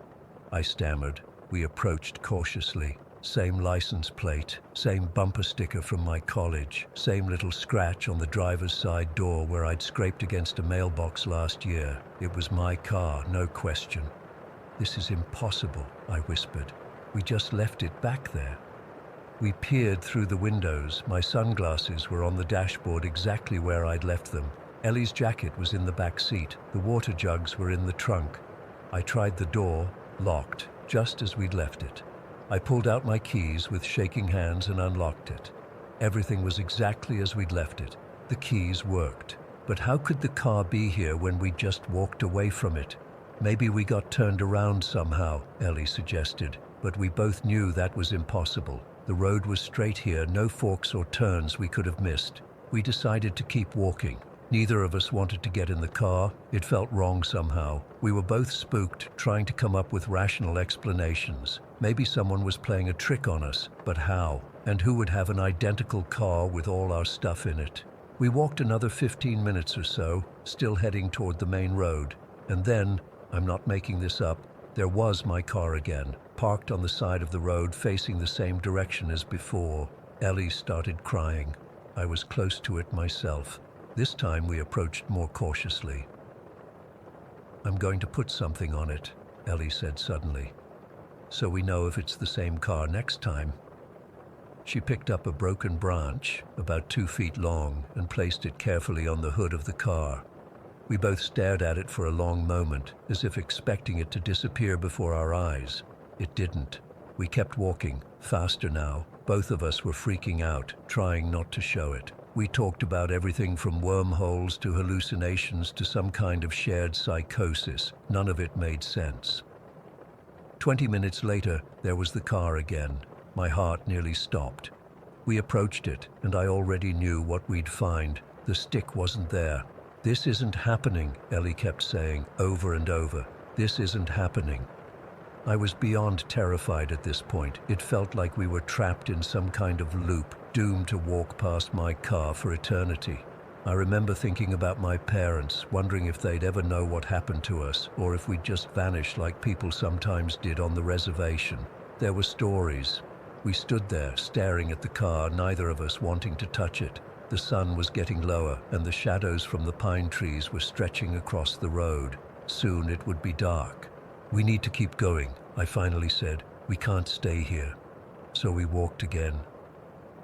I stammered. We approached cautiously. Same license plate, same bumper sticker from my college, same little scratch on the driver's side door where I'd scraped against a mailbox last year. It was my car, no question. "This is impossible," I whispered. "We just left it back there." We peered through the windows. My sunglasses were on the dashboard exactly where I'd left them. Ellie's jacket was in the back seat. The water jugs were in the trunk. I tried the door, locked, just as we'd left it. I pulled out my keys with shaking hands and unlocked it. Everything was exactly as we'd left it. The keys worked. But how could the car be here when we just walked away from it? "Maybe we got turned around somehow," Ellie suggested, but we both knew that was impossible. The road was straight here, no forks or turns we could have missed. We decided to keep walking. Neither of us wanted to get in the car. It felt wrong somehow. We were both spooked, trying to come up with rational explanations. Maybe someone was playing a trick on us, but how? And who would have an identical car with all our stuff in it? We walked another 15 minutes or so, still heading toward the main road. And then, I'm not making this up, there was my car again, parked on the side of the road facing the same direction as before. Ellie started crying. I was close to it myself. This time we approached more cautiously. "I'm going to put something on it," Ellie said suddenly, "so we know if it's the same car next time." She picked up a broken branch, about 2 feet long, and placed it carefully on the hood of the car. We both stared at it for a long moment, as if expecting it to disappear before our eyes. It didn't. We kept walking, faster now. Both of us were freaking out, trying not to show it. We talked about everything from wormholes to hallucinations to some kind of shared psychosis. None of it made sense. 20 minutes later, there was the car again. My heart nearly stopped. We approached it, and I already knew what we'd find. The stick wasn't there. "This isn't happening," Ellie kept saying, over and over. "This isn't happening." I was beyond terrified at this point. It felt like we were trapped in some kind of loop, doomed to walk past my car for eternity. I remember thinking about my parents, wondering if they'd ever know what happened to us, or if we'd just vanish like people sometimes did on the reservation. There were stories. We stood there, staring at the car, neither of us wanting to touch it. The sun was getting lower, and the shadows from the pine trees were stretching across the road. Soon it would be dark. "We need to keep going," I finally said. "We can't stay here." So we walked again.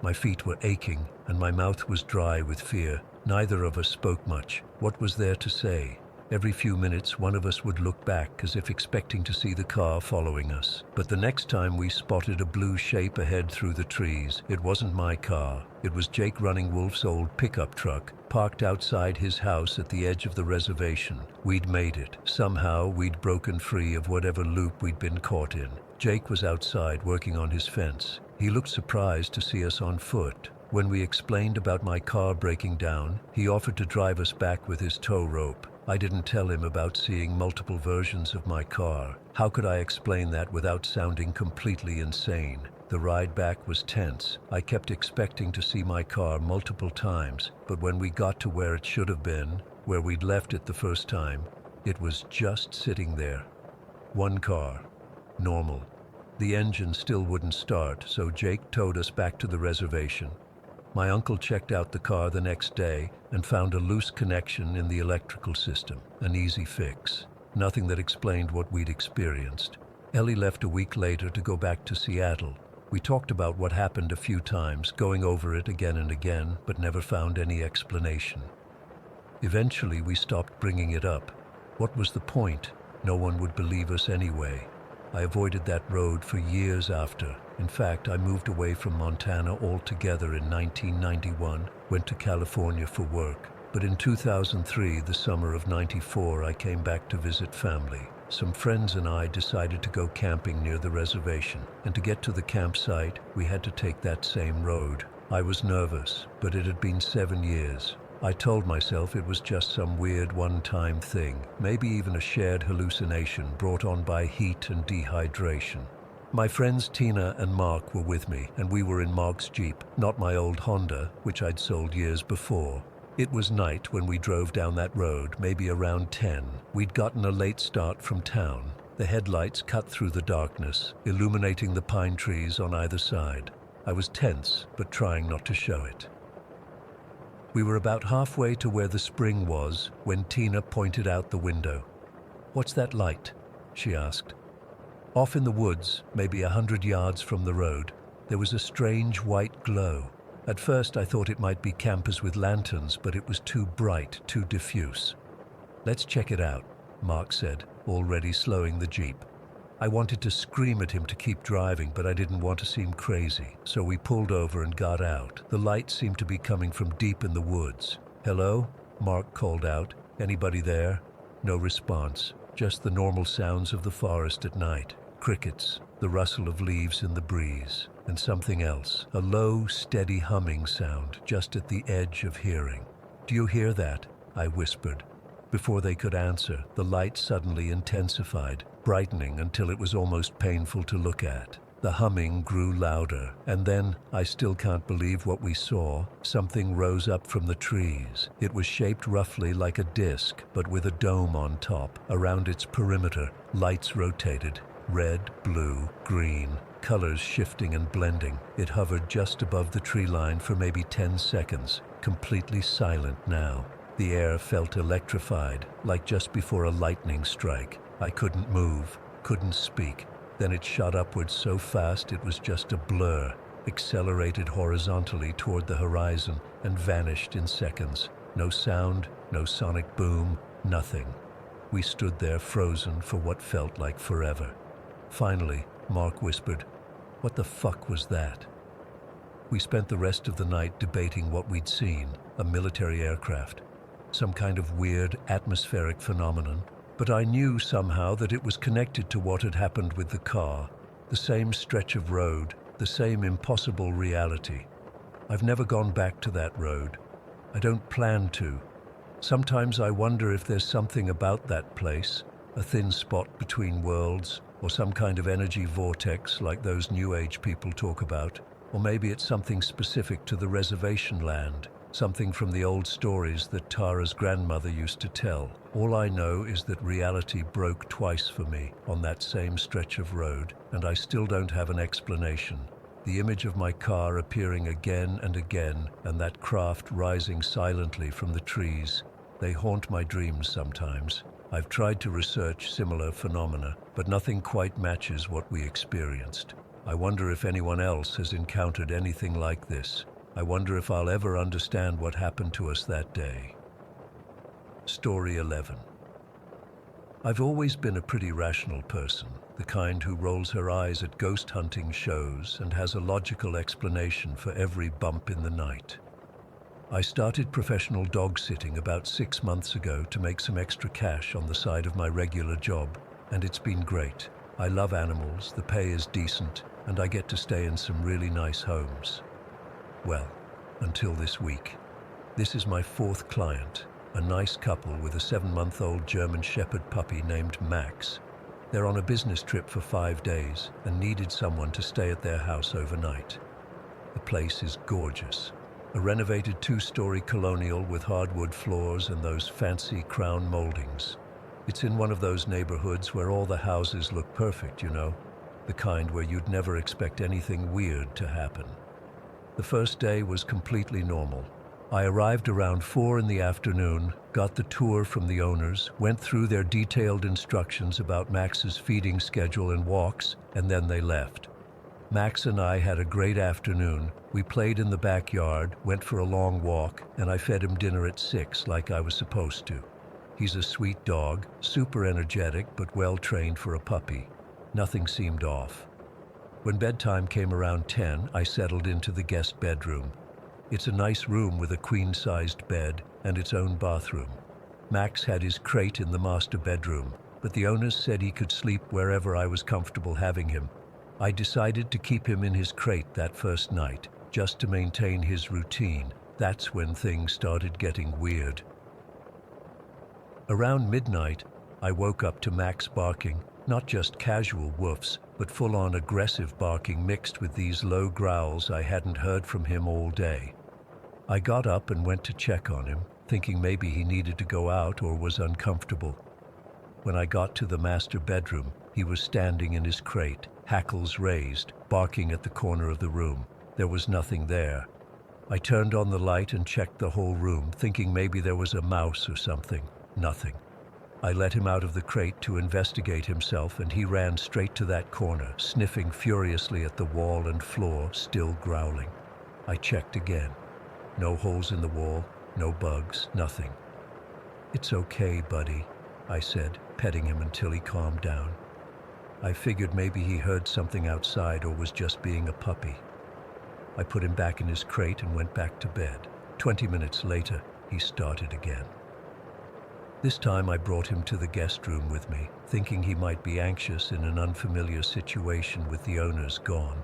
My feet were aching, and my mouth was dry with fear. Neither of us spoke much. What was there to say? Every few minutes, one of us would look back as if expecting to see the car following us. But the next time we spotted a blue shape ahead through the trees. It wasn't my car. It was Jake Running Wolf's old pickup truck, parked outside his house at the edge of the reservation. We'd made it. Somehow, we'd broken free of whatever loop we'd been caught in. Jake was outside working on his fence. He looked surprised to see us on foot. When we explained about my car breaking down, he offered to drive us back with his tow rope. I didn't tell him about seeing multiple versions of my car. How could I explain that without sounding completely insane? The ride back was tense. I kept expecting to see my car multiple times, but when we got to where it should have been, where we'd left it the first time, it was just sitting there. One car. Normal. The engine still wouldn't start, so Jake towed us back to the reservation. My uncle checked out the car the next day and found a loose connection in the electrical system, an easy fix. Nothing that explained what we'd experienced. Ellie left a week later to go back to Seattle. We talked about what happened a few times, going over it again and again, but never found any explanation. Eventually, we stopped bringing it up. What was the point? No one would believe us anyway. I avoided that road for years after. In fact, I moved away from Montana altogether in 1991, went to California for work. But in 2003, the summer of '94, I came back to visit family. Some friends and I decided to go camping near the reservation, and to get to the campsite, we had to take that same road. I was nervous, but it had been 7 years. I told myself it was just some weird one-time thing, maybe even a shared hallucination brought on by heat and dehydration. My friends Tina and Mark were with me, and we were in Mark's Jeep, not my old Honda, which I'd sold years before. It was night when we drove down that road, maybe around 10. We'd gotten a late start from town. The headlights cut through the darkness, illuminating the pine trees on either side. I was tense, but trying not to show it. We were about halfway to where the spring was when Tina pointed out the window. "What's that light?" she asked. Off in the woods, maybe 100 yards from the road, there was a strange white glow. At first I thought it might be campers with lanterns, but it was too bright, too diffuse. "Let's check it out," Mark said, already slowing the Jeep. I wanted to scream at him to keep driving, but I didn't want to seem crazy, so we pulled over and got out. The light seemed to be coming from deep in the woods. "Hello?" Mark called out. "Anybody there?" No response, just the normal sounds of the forest at night. Crickets, the rustle of leaves in the breeze, and something else, a low, steady humming sound just at the edge of hearing. "Do you hear that?" I whispered. Before they could answer, the light suddenly intensified, brightening until it was almost painful to look at. The humming grew louder, and then, I still can't believe what we saw, something rose up from the trees. It was shaped roughly like a disc, but with a dome on top. Around its perimeter, lights rotated. Red, blue, green, colors shifting and blending. It hovered just above the tree line for maybe 10 seconds, completely silent now. The air felt electrified, like just before a lightning strike. I couldn't move, couldn't speak. Then it shot upwards so fast it was just a blur, accelerated horizontally toward the horizon and vanished in seconds. No sound, no sonic boom, nothing. We stood there frozen for what felt like forever. Finally, Mark whispered, "What the fuck was that?" We spent the rest of the night debating what we'd seen, a military aircraft, some kind of weird atmospheric phenomenon. But I knew somehow that it was connected to what had happened with the car, the same stretch of road, the same impossible reality. I've never gone back to that road. I don't plan to. Sometimes I wonder if there's something about that place, a thin spot between worlds, or some kind of energy vortex like those New Age people talk about. Or maybe it's something specific to the reservation land, something from the old stories that Tara's grandmother used to tell. All I know is that reality broke twice for me on that same stretch of road, and I still don't have an explanation. The image of my car appearing again and again, and that craft rising silently from the trees, they haunt my dreams sometimes. I've tried to research similar phenomena, but nothing quite matches what we experienced. I wonder if anyone else has encountered anything like this. I wonder if I'll ever understand what happened to us that day. Story 11. I've always been a pretty rational person, the kind who rolls her eyes at ghost hunting shows and has a logical explanation for every bump in the night. I started professional dog sitting about 6 months ago to make some extra cash on the side of my regular job, and it's been great. I love animals, the pay is decent, and I get to stay in some really nice homes. Well, until this week. This is my 4th client, a nice couple with a 7-month-old German Shepherd puppy named Max. They're on a business trip for 5 days and needed someone to stay at their house overnight. The place is gorgeous. A renovated 2-story colonial with hardwood floors and those fancy crown moldings. It's in one of those neighborhoods where all the houses look perfect, you know, the kind where you'd never expect anything weird to happen. The first day was completely normal. I arrived around 4 in the afternoon, got the tour from the owners, went through their detailed instructions about Max's feeding schedule and walks, and then they left. Max and I had a great afternoon. We played in the backyard, went for a long walk, and I fed him dinner at 6 like I was supposed to. He's a sweet dog, super energetic but well trained for a puppy. Nothing seemed off. When bedtime came around 10, I settled into the guest bedroom. It's a nice room with a queen-sized bed and its own bathroom. Max had his crate in the master bedroom, but the owners said he could sleep wherever I was comfortable having him. I decided to keep him in his crate that first night, just to maintain his routine, That's when things started getting weird. Around midnight, I woke up to Max barking, not just casual woofs, but full-on aggressive barking mixed with these low growls I hadn't heard from him all day. I got up and went to check on him, thinking maybe he needed to go out or was uncomfortable. When I got to the master bedroom, he was standing in his crate, hackles raised, barking at the corner of the room. There was nothing there. I turned on the light and checked the whole room, thinking maybe there was a mouse or something. Nothing. I let him out of the crate to investigate himself, and he ran straight to that corner, sniffing furiously at the wall and floor, still growling. I checked again. No holes in the wall, no bugs, nothing. "It's okay, buddy," I said, petting him until he calmed down. I figured maybe he heard something outside or was just being a puppy. I put him back in his crate and went back to bed. 20 minutes later, he started again. This time I brought him to the guest room with me, thinking he might be anxious in an unfamiliar situation with the owners gone.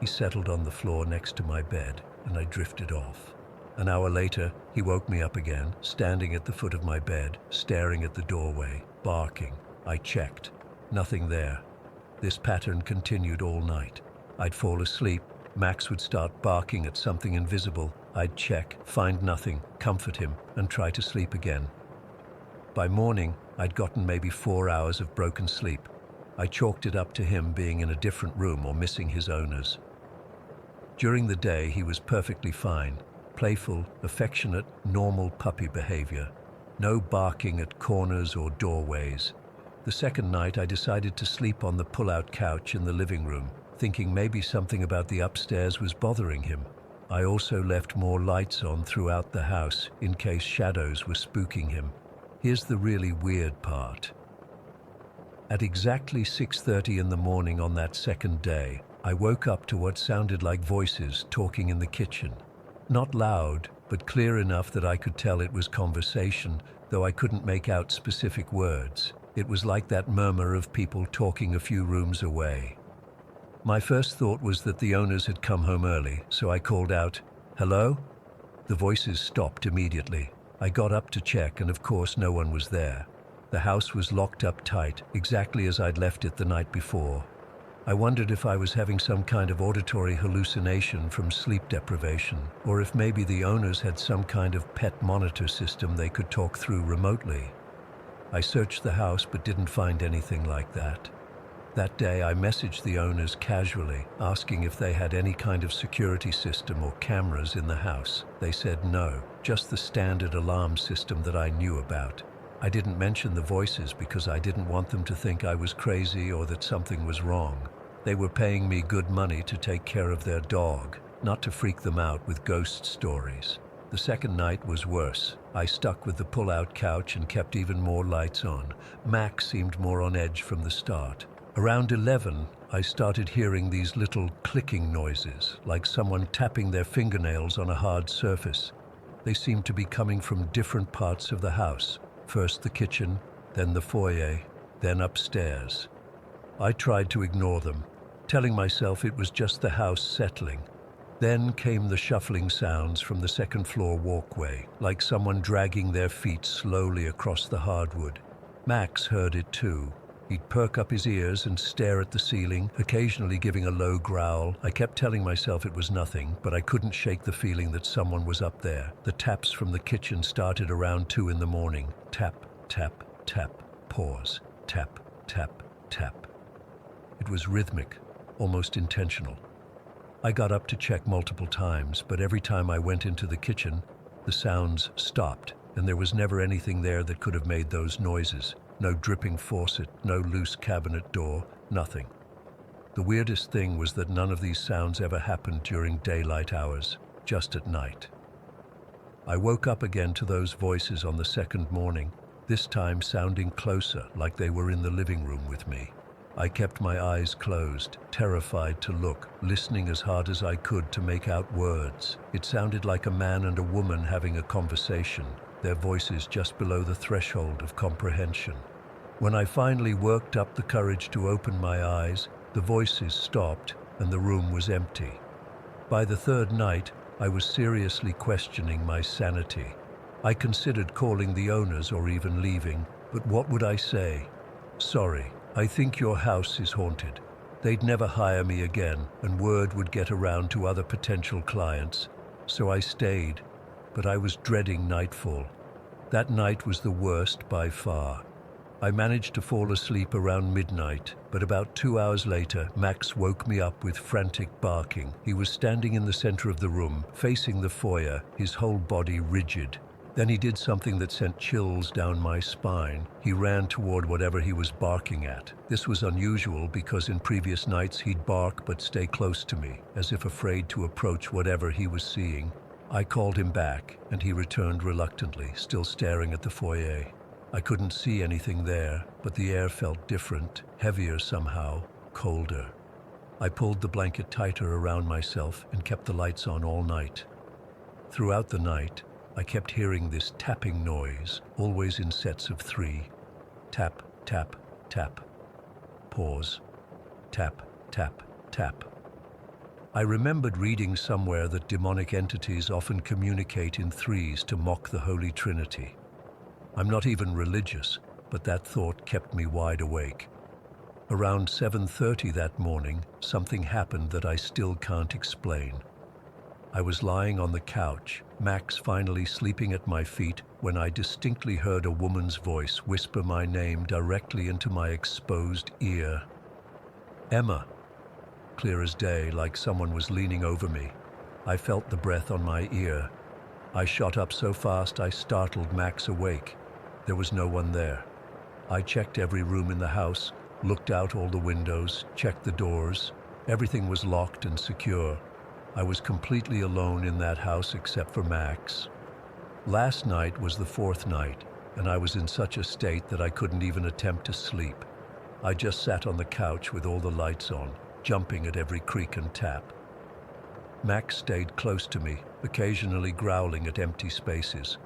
He settled on the floor next to my bed, and I drifted off. An hour later, he woke me up again, standing at the foot of my bed, staring at the doorway, barking. I checked. Nothing there. This pattern continued all night. I'd fall asleep. Max would start barking at something invisible. I'd check, find nothing, comfort him, and try to sleep again. By morning, I'd gotten maybe 4 hours of broken sleep. I chalked it up to him being in a different room or missing his owners. During the day, he was perfectly fine. Playful, affectionate, normal puppy behavior. No barking at corners or doorways. The second night, I decided to sleep on the pull-out couch in the living room, thinking maybe something about the upstairs was bothering him. I also left more lights on throughout the house in case shadows were spooking him. Here's the really weird part. At exactly 6:30 in the morning on that second day, I woke up to what sounded like voices talking in the kitchen. Not loud, but clear enough that I could tell it was conversation, though I couldn't make out specific words. It was like that murmur of people talking a few rooms away. My first thought was that the owners had come home early, so I called out, "Hello?" The voices stopped immediately. I got up to check, and of course no one was there. The house was locked up tight, exactly as I'd left it the night before. I wondered if I was having some kind of auditory hallucination from sleep deprivation, or if maybe the owners had some kind of pet monitor system they could talk through remotely. I searched the house but didn't find anything like that. That day I messaged the owners casually, asking if they had any kind of security system or cameras in the house. They said no, just the standard alarm system that I knew about. I didn't mention the voices because I didn't want them to think I was crazy or that something was wrong. They were paying me good money to take care of their dog, not to freak them out with ghost stories. The second night was worse. I stuck with the pull-out couch and kept even more lights on. Max seemed more on edge from the start. Around 11, I started hearing these little clicking noises, like someone tapping their fingernails on a hard surface. They seemed to be coming from different parts of the house. First the kitchen, then the foyer, then upstairs. I tried to ignore them, telling myself it was just the house settling. Then came the shuffling sounds from the second-floor walkway, like someone dragging their feet slowly across the hardwood. Max heard it too. He'd perk up his ears and stare at the ceiling, occasionally giving a low growl. I kept telling myself it was nothing, but I couldn't shake the feeling that someone was up there. The taps from the kitchen started around 2 in the morning. Tap, tap, tap, pause, tap, tap, tap. It was rhythmic, almost intentional. I got up to check multiple times, but every time I went into the kitchen, the sounds stopped, and there was never anything there that could have made those noises. No dripping faucet, no loose cabinet door, nothing. The weirdest thing was that none of these sounds ever happened during daylight hours, just at night. I woke up again to those voices on the second morning, this time sounding closer, like they were in the living room with me. I kept my eyes closed, terrified to look, listening as hard as I could to make out words. It sounded like a man and a woman having a conversation, their voices just below the threshold of comprehension. When I finally worked up the courage to open my eyes, the voices stopped and the room was empty. By the third night, I was seriously questioning my sanity. I considered calling the owners or even leaving, but what would I say? Sorry, I think your house is haunted. They'd never hire me again, and word would get around to other potential clients. So I stayed, but I was dreading nightfall. That night was the worst by far. I managed to fall asleep around midnight, but about 2 hours later, Max woke me up with frantic barking. He was standing in the center of the room, facing the foyer, his whole body rigid. Then he did something that sent chills down my spine. He ran toward whatever he was barking at. This was unusual because in previous nights he'd bark but stay close to me, as if afraid to approach whatever he was seeing. I called him back, and he returned reluctantly, still staring at the foyer. I couldn't see anything there, but the air felt different, heavier somehow, colder. I pulled the blanket tighter around myself and kept the lights on all night. Throughout the night, I kept hearing this tapping noise, always in sets of 3. Tap, tap, tap. Pause. Tap, tap, tap. I remembered reading somewhere that demonic entities often communicate in 3s to mock the Holy Trinity. I'm not even religious, but that thought kept me wide awake. Around 7:30 that morning, something happened that I still can't explain. I was lying on the couch, Max finally sleeping at my feet, when I distinctly heard a woman's voice whisper my name directly into my exposed ear. Emma. Clear as day, like someone was leaning over me. I felt the breath on my ear. I shot up so fast I startled Max awake. There was no one there. I checked every room in the house, looked out all the windows, checked the doors. Everything was locked and secure. I was completely alone in that house except for Max. Last night was the 4th night, and I was in such a state that I couldn't even attempt to sleep. I just sat on the couch with all the lights on, jumping at every creak and tap. Max stayed close to me, occasionally growling at empty spaces.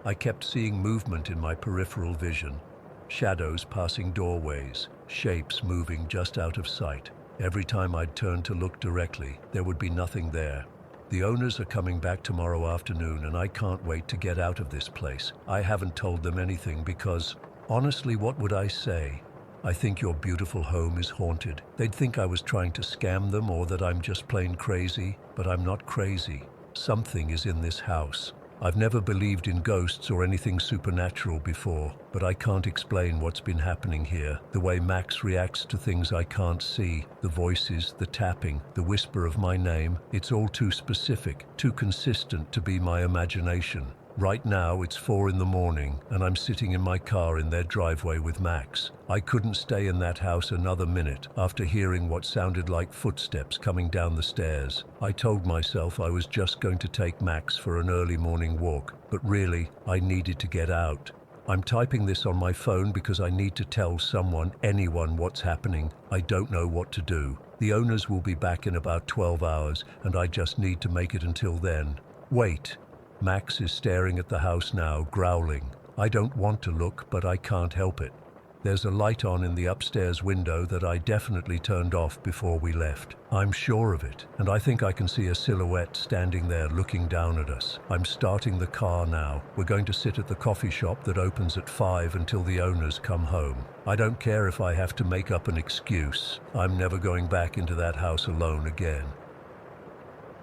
I kept seeing movement in my peripheral vision, shadows passing doorways, shapes moving just out of sight. Every time I'd turn to look directly, there would be nothing there. The owners are coming back tomorrow afternoon, and I can't wait to get out of this place. I haven't told them anything because, honestly, what would I say? I think your beautiful home is haunted. They'd think I was trying to scam them or that I'm just plain crazy, but I'm not crazy. Something is in this house. I've never believed in ghosts or anything supernatural before, but I can't explain what's been happening here. The way Max reacts to things I can't see, the voices, the tapping, the whisper of my name, it's all too specific, too consistent to be my imagination. Right now it's 4 in the morning, and I'm sitting in my car in their driveway with Max. I couldn't stay in that house another minute after hearing what sounded like footsteps coming down the stairs. I told myself I was just going to take Max for an early morning walk, but really, I needed to get out. I'm typing this on my phone because I need to tell someone, anyone, what's happening. I don't know what to do. The owners will be back in about 12 hours, and I just need to make it until then. Wait. Max is staring at the house now, growling. I don't want to look, but I can't help it. There's a light on in the upstairs window that I definitely turned off before we left. I'm sure of it, and I think I can see a silhouette standing there looking down at us. I'm starting the car now. We're going to sit at the coffee shop that opens at 5 until the owners come home. I don't care if I have to make up an excuse. I'm never going back into that house alone again.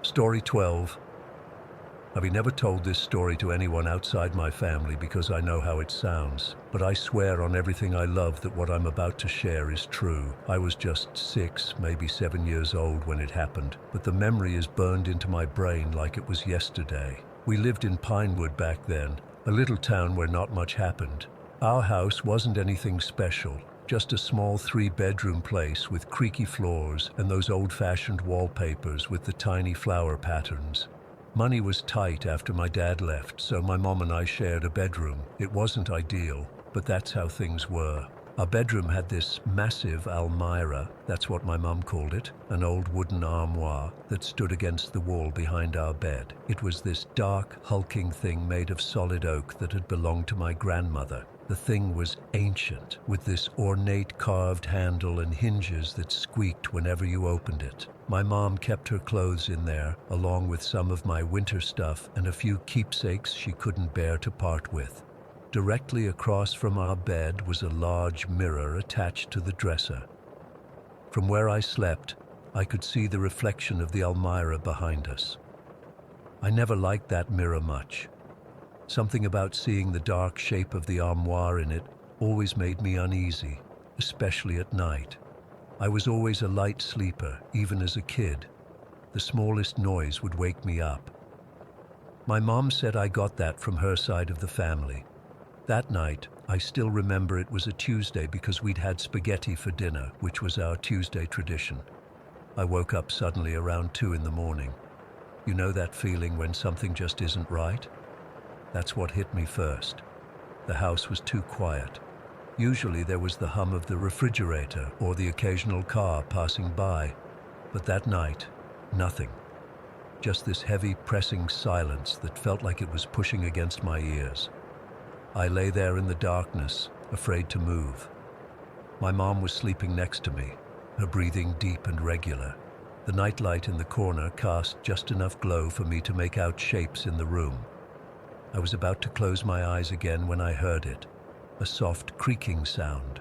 Story 12. I've never told this story to anyone outside my family because I know how it sounds, but I swear on everything I love that what I'm about to share is true. I was just 6, maybe 7 years old when it happened, but the memory is burned into my brain like it was yesterday. We lived in Pinewood back then, a little town where not much happened. Our house wasn't anything special, just a small 3-bedroom place with creaky floors and those old-fashioned wallpapers with the tiny flower patterns. Money was tight after my dad left, so my mom and I shared a bedroom. It wasn't ideal, but that's how things were. Our bedroom had this massive almirah, that's what my mom called it, an old wooden armoire that stood against the wall behind our bed. It was this dark, hulking thing made of solid oak that had belonged to my grandmother. The thing was ancient, with this ornate carved handle and hinges that squeaked whenever you opened it. My mom kept her clothes in there, along with some of my winter stuff and a few keepsakes she couldn't bear to part with. Directly across from our bed was a large mirror attached to the dresser. From where I slept, I could see the reflection of the Almira behind us. I never liked that mirror much. Something about seeing the dark shape of the armoire in it always made me uneasy, especially at night. I was always a light sleeper, even as a kid. The smallest noise would wake me up. My mom said I got that from her side of the family. That night, I still remember it was a Tuesday because we'd had spaghetti for dinner, which was our Tuesday tradition. I woke up suddenly around 2 in the morning. You know that feeling when something just isn't right? That's what hit me first. The house was too quiet. Usually there was the hum of the refrigerator or the occasional car passing by, but that night, nothing. Just this heavy, pressing silence that felt like it was pushing against my ears. I lay there in the darkness, afraid to move. My mom was sleeping next to me, her breathing deep and regular. The nightlight in the corner cast just enough glow for me to make out shapes in the room. I was about to close my eyes again when I heard it, a soft creaking sound.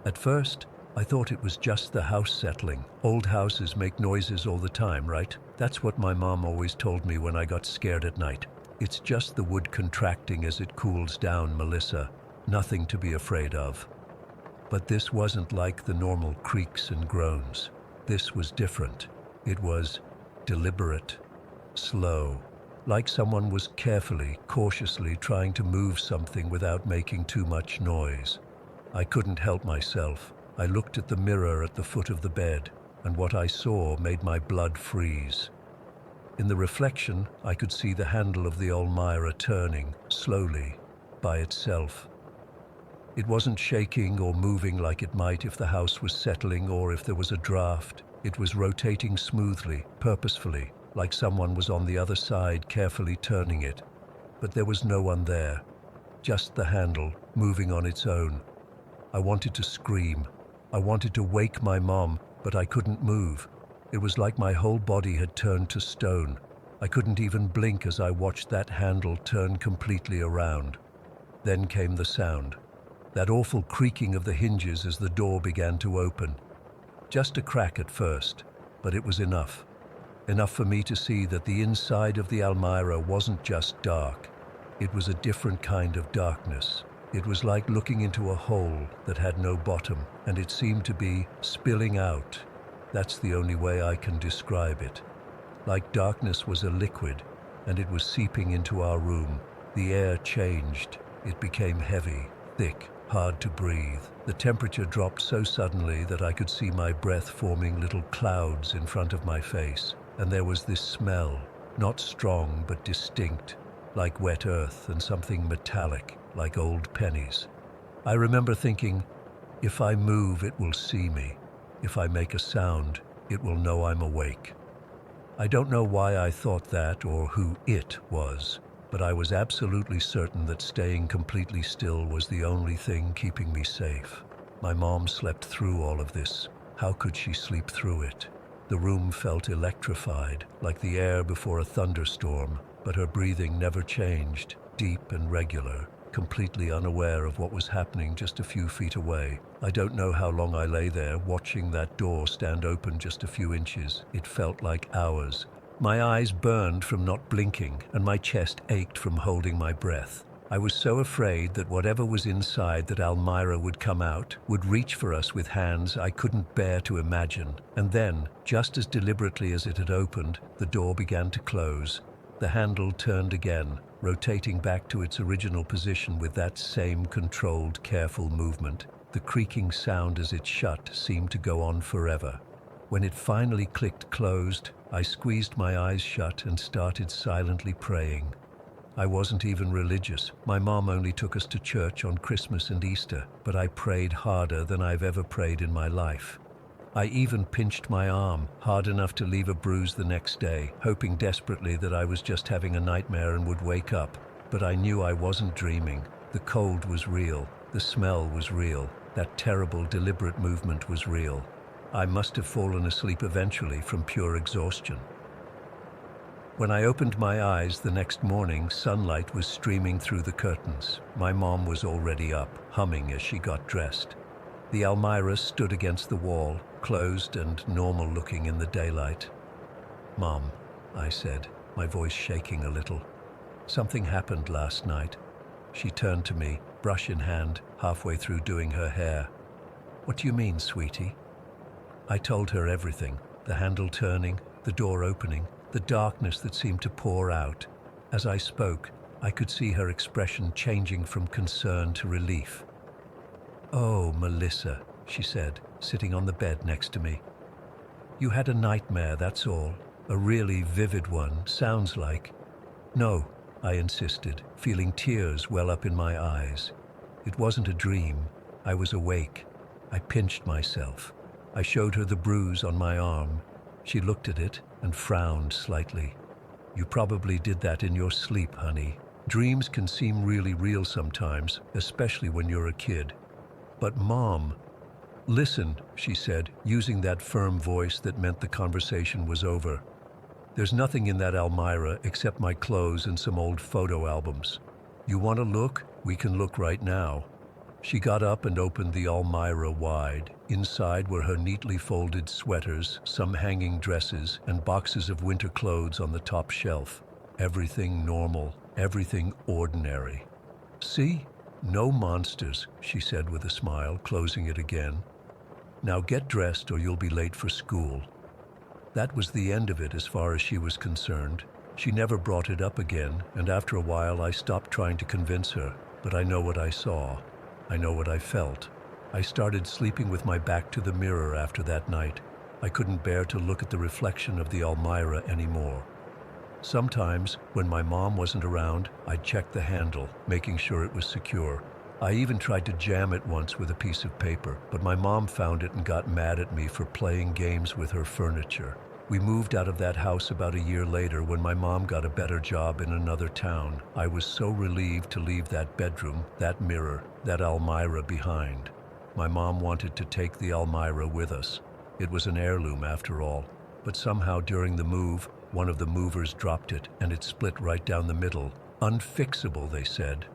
At first, I thought it was just the house settling. Old houses make noises all the time, right? That's what my mom always told me when I got scared at night. It's just the wood contracting as it cools down, Melissa. Nothing to be afraid of. But this wasn't like the normal creaks and groans. This was different. It was deliberate, slow. Like someone was carefully, cautiously trying to move something without making too much noise. I couldn't help myself. I looked at the mirror at the foot of the bed, and what I saw made my blood freeze. In the reflection, I could see the handle of the Almira turning, slowly, by itself. It wasn't shaking or moving like it might if the house was settling or if there was a draft. It was rotating smoothly, purposefully, like someone was on the other side carefully turning it. But there was no one there, just the handle, moving on its own. I wanted to scream. I wanted to wake my mom, but I couldn't move. It was like my whole body had turned to stone. I couldn't even blink as I watched that handle turn completely around. Then came the sound. That awful creaking of the hinges as the door began to open. Just a crack at first, but it was enough. Enough for me to see that the inside of the Almira wasn't just dark. It was a different kind of darkness. It was like looking into a hole that had no bottom, and it seemed to be spilling out. That's the only way I can describe it. Like darkness was a liquid, and it was seeping into our room. The air changed. It became heavy, thick, hard to breathe. The temperature dropped so suddenly that I could see my breath forming little clouds in front of my face. And there was this smell, not strong but distinct, like wet earth and something metallic, like old pennies. I remember thinking, if I move, it will see me. If I make a sound, it will know I'm awake. I don't know why I thought that or who it was, but I was absolutely certain that staying completely still was the only thing keeping me safe. My mom slept through all of this. How could she sleep through it? The room felt electrified, like the air before a thunderstorm, but her breathing never changed, deep and regular, completely unaware of what was happening just a few feet away. I don't know how long I lay there, watching that door stand open just a few inches. It felt like hours. My eyes burned from not blinking, and my chest ached from holding my breath. I was so afraid that whatever was inside that Almira would come out, would reach for us with hands I couldn't bear to imagine. And then, just as deliberately as it had opened, the door began to close. The handle turned again, rotating back to its original position with that same controlled, careful movement. The creaking sound as it shut seemed to go on forever. When it finally clicked closed, I squeezed my eyes shut and started silently praying. I wasn't even religious. My mom only took us to church on Christmas and Easter, but I prayed harder than I've ever prayed in my life. I even pinched my arm, hard enough to leave a bruise the next day, hoping desperately that I was just having a nightmare and would wake up. But I knew I wasn't dreaming. The cold was real. The smell was real. That terrible, deliberate movement was real. I must have fallen asleep eventually from pure exhaustion. When I opened my eyes the next morning, sunlight was streaming through the curtains. My mom was already up, humming as she got dressed. The Almira stood against the wall, closed and normal looking in the daylight. "Mom," I said, my voice shaking a little. "Something happened last night." She turned to me, brush in hand, halfway through doing her hair. "What do you mean, sweetie?" I told her everything, the handle turning, the door opening, the darkness that seemed to pour out. As I spoke, I could see her expression changing from concern to relief. "Oh, Melissa," she said, sitting on the bed next to me. "You had a nightmare, that's all. A really vivid one, sounds like." "No," I insisted, feeling tears well up in my eyes. "It wasn't a dream. I was awake." I pinched myself. I showed her the bruise on my arm. She looked at it and frowned slightly. "You probably did that in your sleep, honey. Dreams can seem really real sometimes, especially when you're a kid." "But Mom..." "Listen," she said, using that firm voice that meant the conversation was over. "There's nothing in that Almira except my clothes and some old photo albums. You want to look? We can look right now." She got up and opened the Almira wide. Inside were her neatly folded sweaters, some hanging dresses, and boxes of winter clothes on the top shelf. Everything normal, everything ordinary. "See? No monsters," she said with a smile, closing it again. "Now get dressed or you'll be late for school." That was the end of it as far as she was concerned. She never brought it up again, and after a while I stopped trying to convince her. But I know what I saw. I know what I felt. I started sleeping with my back to the mirror after that night. I couldn't bear to look at the reflection of the Almira anymore. Sometimes, when my mom wasn't around, I'd check the handle, making sure it was secure. I even tried to jam it once with a piece of paper, but my mom found it and got mad at me for playing games with her furniture. We moved out of that house about a year later when my mom got a better job in another town. I was so relieved to leave that bedroom, that mirror, that Almira behind. My mom wanted to take the Almira with us. It was an heirloom after all, but somehow during the move, one of the movers dropped it and it split right down the middle. Unfixable, they said.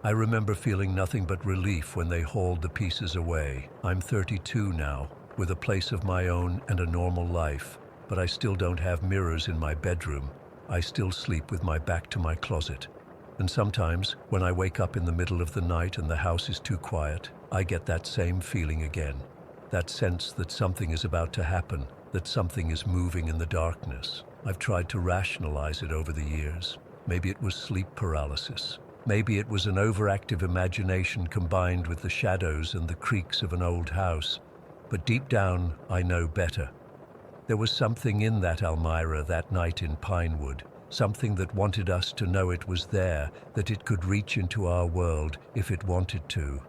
I remember feeling nothing but relief when they hauled the pieces away. I'm 32 now, with a place of my own and a normal life, but I still don't have mirrors in my bedroom. I still sleep with my back to my closet. And sometimes, when I wake up in the middle of the night and the house is too quiet, I get that same feeling again. That sense that something is about to happen, that something is moving in the darkness. I've tried to rationalize it over the years. Maybe it was sleep paralysis. Maybe it was an overactive imagination combined with the shadows and the creaks of an old house. But deep down, I know better. There was something in that Almira that night in Pinewood, something that wanted us to know it was there, that it could reach into our world if it wanted to.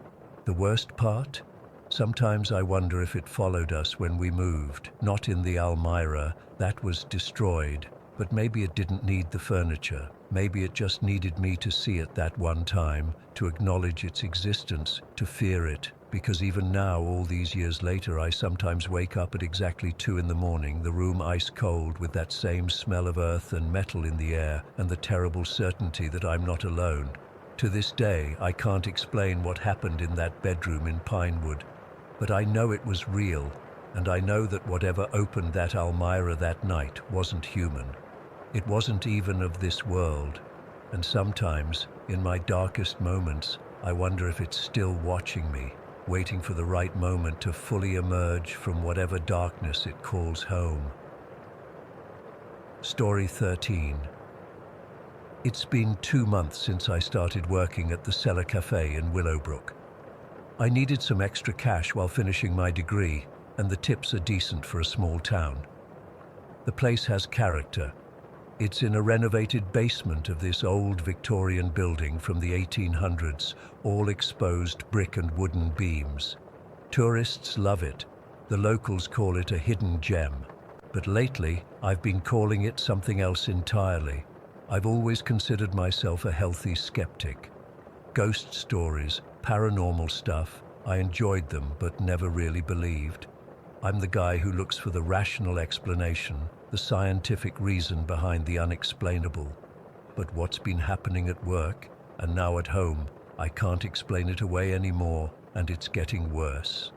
The worst part? Sometimes I wonder if it followed us when we moved, not in the Almira, that was destroyed, but maybe it didn't need the furniture. Maybe it just needed me to see it that one time, to acknowledge its existence, to fear it, because even now, all these years later, I sometimes wake up at exactly 2 in the morning, the room ice cold with that same smell of earth and metal in the air, and the terrible certainty that I'm not alone. To this day, I can't explain what happened in that bedroom in Pinewood, but I know it was real, and I know that whatever opened that Almira that night wasn't human. It wasn't even of this world, and sometimes, in my darkest moments, I wonder if it's still watching me, waiting for the right moment to fully emerge from whatever darkness it calls home. Story 13. It's been 2 months since I started working at the Cellar Cafe in Willowbrook. I needed some extra cash while finishing my degree, and the tips are decent for a small town. The place has character. It's in a renovated basement of this old Victorian building from the 1800s, all exposed brick and wooden beams. Tourists love it. The locals call it a hidden gem. But lately, I've been calling it something else entirely. I've always considered myself a healthy skeptic. Ghost stories, paranormal stuff. I enjoyed them but never really believed. I'm the guy who looks for the rational explanation, the scientific reason behind the unexplainable. But what's been happening at work, and now at home, I can't explain it away anymore, and it's getting worse.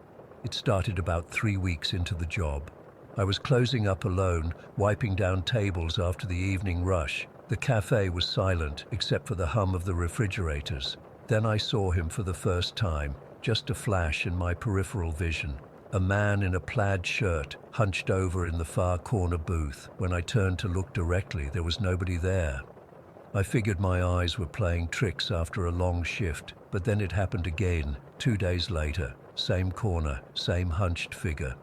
It started about 3 weeks into the job. I was closing up alone, wiping down tables after the evening rush. The cafe was silent, except for the hum of the refrigerators. Then I saw him for the first time, just a flash in my peripheral vision. A man in a plaid shirt, hunched over in the far corner booth. When I turned to look directly, there was nobody there. I figured my eyes were playing tricks after a long shift, but then it happened again, 2 days later. Same corner, same hunched figure.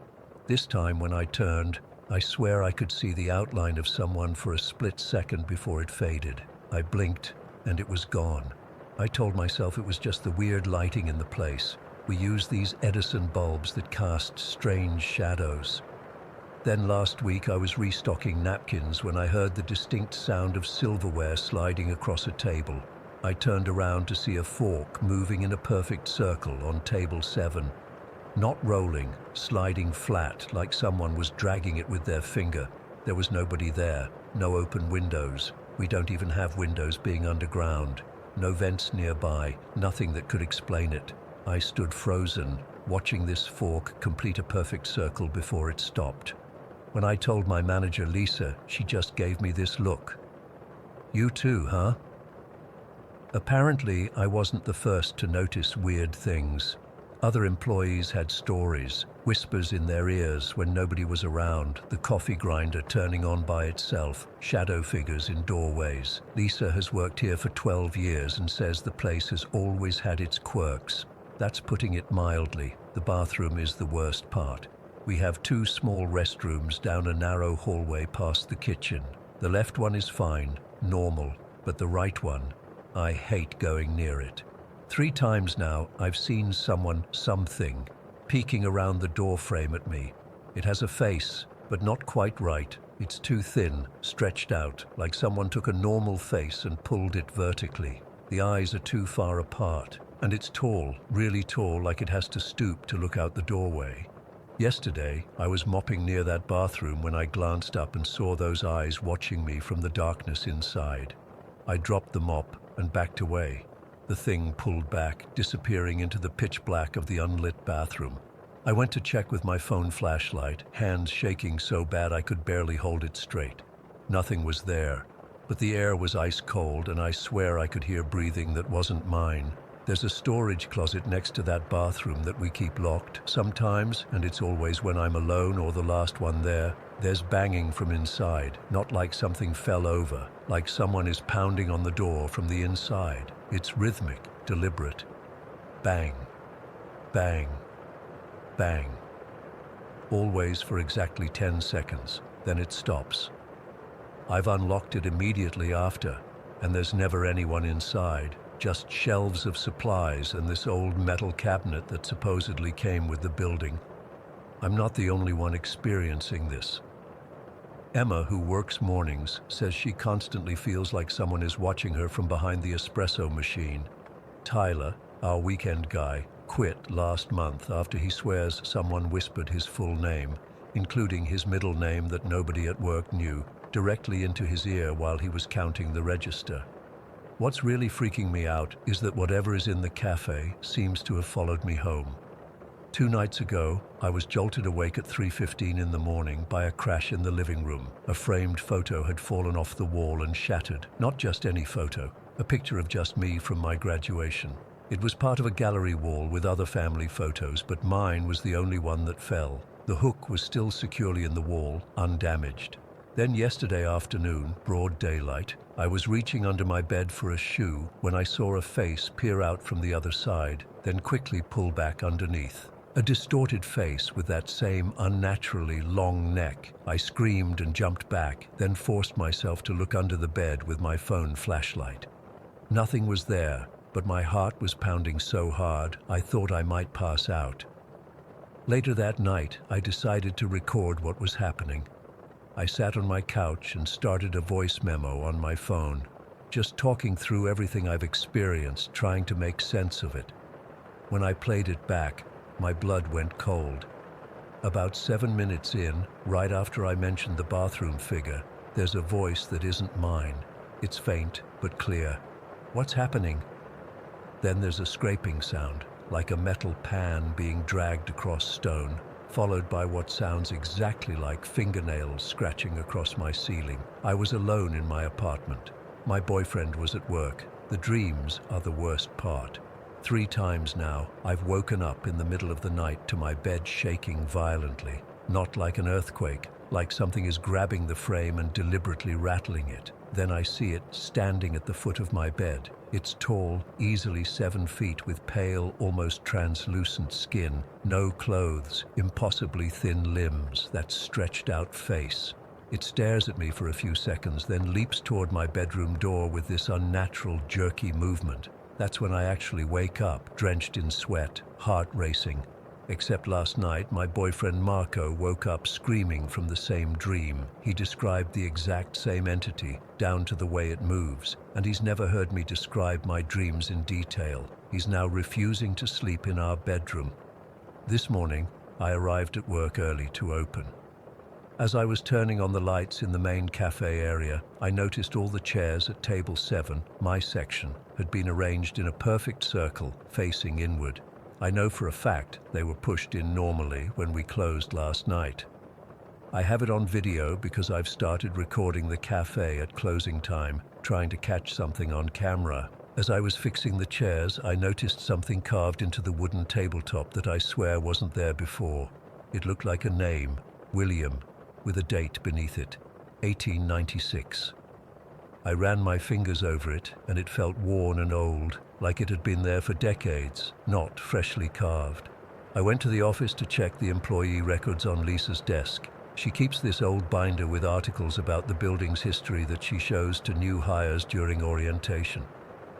This time when I turned, I swear I could see the outline of someone for a split second before it faded. I blinked, and it was gone. I told myself it was just the weird lighting in the place. We use these Edison bulbs that cast strange shadows. Then last week I was restocking napkins when I heard the distinct sound of silverware sliding across a table. I turned around to see a fork moving in a perfect circle on table 7. Not rolling, sliding flat like someone was dragging it with their finger. There was nobody there, no open windows. We don't even have windows being underground. No vents nearby, nothing that could explain it. I stood frozen, watching this fork complete a perfect circle before it stopped. When I told my manager Lisa, she just gave me this look. You too, huh? Apparently, I wasn't the first to notice weird things. Other employees had stories, whispers in their ears when nobody was around, the coffee grinder turning on by itself, shadow figures in doorways. Lisa has worked here for 12 years and says the place has always had its quirks. That's putting it mildly. The bathroom is the worst part. We have 2 small restrooms down a narrow hallway past the kitchen. The left one is fine, normal, but the right one, I hate going near it. 3 times now, I've seen something, peeking around the door frame at me. It has a face, but not quite right. It's too thin, stretched out, like someone took a normal face and pulled it vertically. The eyes are too far apart, and it's tall, really tall, like it has to stoop to look out the doorway. Yesterday, I was mopping near that bathroom when I glanced up and saw those eyes watching me from the darkness inside. I dropped the mop and backed away. The thing pulled back, disappearing into the pitch black of the unlit bathroom. I went to check with my phone flashlight, hands shaking so bad I could barely hold it straight. Nothing was there, but the air was ice cold and I swear I could hear breathing that wasn't mine. There's a storage closet next to that bathroom that we keep locked sometimes, and it's always when I'm alone or the last one there. There's banging from inside, not like something fell over, like someone is pounding on the door from the inside. It's rhythmic, deliberate. Bang, bang, bang. Always for exactly 10 seconds, then it stops. I've unlocked it immediately after, and there's never anyone inside. Just shelves of supplies and this old metal cabinet that supposedly came with the building. I'm not the only one experiencing this. Emma, who works mornings, says she constantly feels like someone is watching her from behind the espresso machine. Tyler, our weekend guy, quit last month after he swears someone whispered his full name, including his middle name that nobody at work knew, directly into his ear while he was counting the register. What's really freaking me out is that whatever is in the cafe seems to have followed me home. 2 nights ago, I was jolted awake at 3:15 in the morning by a crash in the living room. A framed photo had fallen off the wall and shattered. Not just any photo, a picture of just me from my graduation. It was part of a gallery wall with other family photos, but mine was the only one that fell. The hook was still securely in the wall, undamaged. Then yesterday afternoon, broad daylight, I was reaching under my bed for a shoe when I saw a face peer out from the other side, then quickly pull back underneath. A distorted face with that same unnaturally long neck. I screamed and jumped back, then forced myself to look under the bed with my phone flashlight. Nothing was there, but my heart was pounding so hard I thought I might pass out. Later that night, I decided to record what was happening. I sat on my couch and started a voice memo on my phone. just talking through everything I've experienced, trying to make sense of it. When I played it back, my blood went cold. About 7 minutes in, right after I mentioned the bathroom figure, there's a voice that isn't mine. It's faint, but clear. "What's happening?" Then there's a scraping sound, like a metal pan being dragged across stone, followed by what sounds exactly like fingernails scratching across my ceiling. I was alone in my apartment. My boyfriend was at work. The dreams are the worst part. 3 times now, I've woken up in the middle of the night to my bed shaking violently. Not like an earthquake, like something is grabbing the frame and deliberately rattling it. Then I see it standing at the foot of my bed. It's tall, easily 7 feet, with pale, almost translucent skin, no clothes, impossibly thin limbs, that stretched out face. It stares at me for a few seconds, then leaps toward my bedroom door with this unnatural, jerky movement. That's when I actually wake up, drenched in sweat, heart racing. Except last night, my boyfriend Marco woke up screaming from the same dream. He described the exact same entity, down to the way it moves, and he's never heard me describe my dreams in detail. He's now refusing to sleep in our bedroom. This morning, I arrived at work early to open. As I was turning on the lights in the main cafe area, I noticed all the chairs at table 7, my section, had been arranged in a perfect circle, facing inward. I know for a fact they were pushed in normally when we closed last night. I have it on video because I've started recording the cafe at closing time, trying to catch something on camera. As I was fixing the chairs, I noticed something carved into the wooden tabletop that I swear wasn't there before. It looked like a name, William, with a date beneath it, 1896. I ran my fingers over it, and it felt worn and old, like it had been there for decades, not freshly carved. I went to the office to check the employee records on Lisa's desk. She keeps this old binder with articles about the building's history that she shows to new hires during orientation.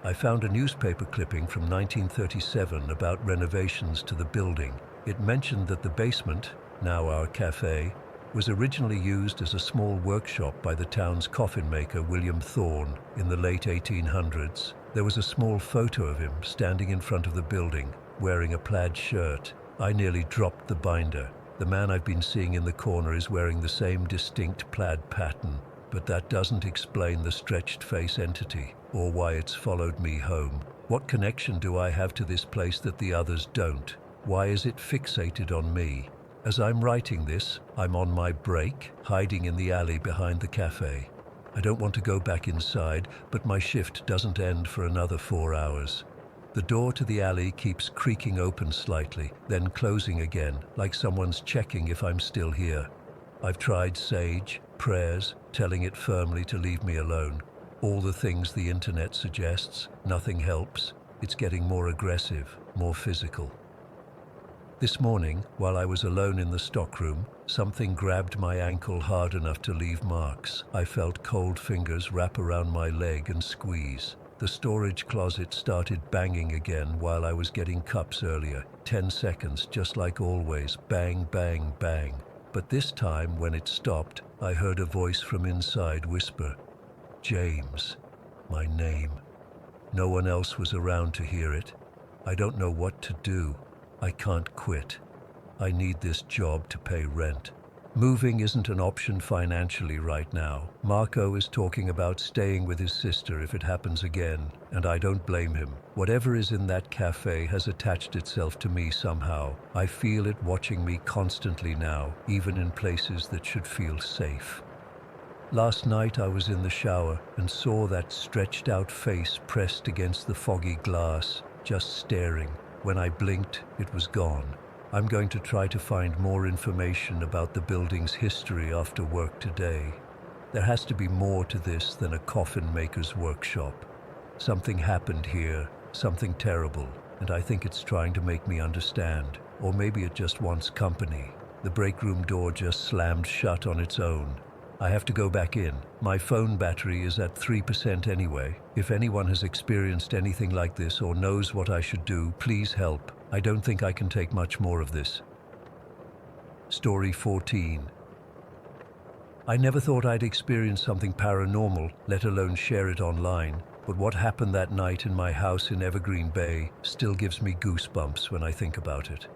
I found a newspaper clipping from 1937 about renovations to the building. It mentioned that the basement, now our cafe, was originally used as a small workshop by the town's coffin maker William Thorne in the late 1800s. There was a small photo of him standing in front of the building, wearing a plaid shirt. I nearly dropped the binder. The man I've been seeing in the corner is wearing the same distinct plaid pattern, but that doesn't explain the stretched face entity, or why it's followed me home. What connection do I have to this place that the others don't? Why is it fixated on me? As I'm writing this, I'm on my break, hiding in the alley behind the cafe. I don't want to go back inside, but my shift doesn't end for another 4 hours. The door to the alley keeps creaking open slightly, then closing again, like someone's checking if I'm still here. I've tried sage, prayers, telling it firmly to leave me alone. All the things the internet suggests, nothing helps. It's getting more aggressive, more physical. This morning, while I was alone in the stockroom, something grabbed my ankle hard enough to leave marks. I felt cold fingers wrap around my leg and squeeze. The storage closet started banging again while I was getting cups earlier. 10 seconds, just like always, bang, bang, bang. But this time, when it stopped, I heard a voice from inside whisper, "James," my name. No one else was around to hear it. I don't know what to do. I can't quit. I need this job to pay rent. Moving isn't an option financially right now. Marco is talking about staying with his sister if it happens again, and I don't blame him. Whatever is in that cafe has attached itself to me somehow. I feel it watching me constantly now, even in places that should feel safe. Last night I was in the shower and saw that stretched out face pressed against the foggy glass, just staring. When I blinked, it was gone. I'm going to try to find more information about the building's history after work today. There has to be more to this than a coffin maker's workshop. Something happened here, something terrible, and I think it's trying to make me understand. Or maybe it just wants company. The break room door just slammed shut on its own. I have to go back in. My phone battery is at 3% anyway. If anyone has experienced anything like this or knows what I should do, please help. I don't think I can take much more of this. Story 14. I never thought I'd experience something paranormal, let alone share it online. But what happened that night in my house in Evergreen Bay still gives me goosebumps when I think about it.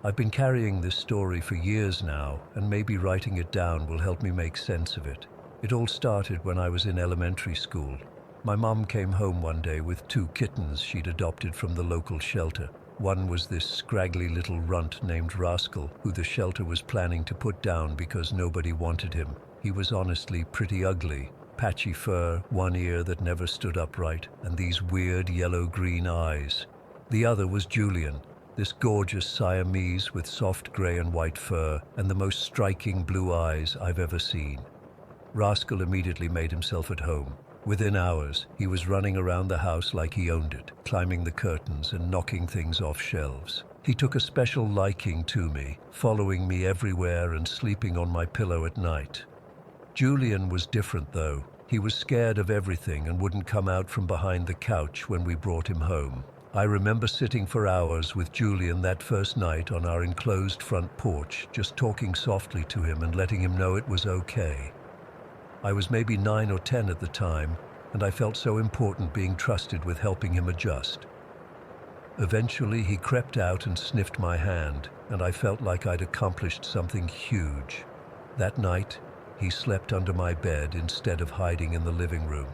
I've been carrying this story for years now, and maybe writing it down will help me make sense of it. It all started when I was in elementary school. My mom came home one day with two kittens she'd adopted from the local shelter. One was this scraggly little runt named Rascal, who the shelter was planning to put down because nobody wanted him. He was honestly pretty ugly. Patchy fur, one ear that never stood upright, and these weird yellow-green eyes. The other was Julian, this gorgeous Siamese with soft gray and white fur and the most striking blue eyes I've ever seen. Rascal immediately made himself at home. Within hours, he was running around the house like he owned it, climbing the curtains and knocking things off shelves. He took a special liking to me, following me everywhere and sleeping on my pillow at night. Julian was different, though. He was scared of everything and wouldn't come out from behind the couch when we brought him home. I remember sitting for hours with Julian that first night on our enclosed front porch, just talking softly to him and letting him know it was okay. I was maybe 9 or 10 at the time, and I felt so important being trusted with helping him adjust. Eventually, he crept out and sniffed my hand, and I felt like I'd accomplished something huge. That night, he slept under my bed instead of hiding in the living room.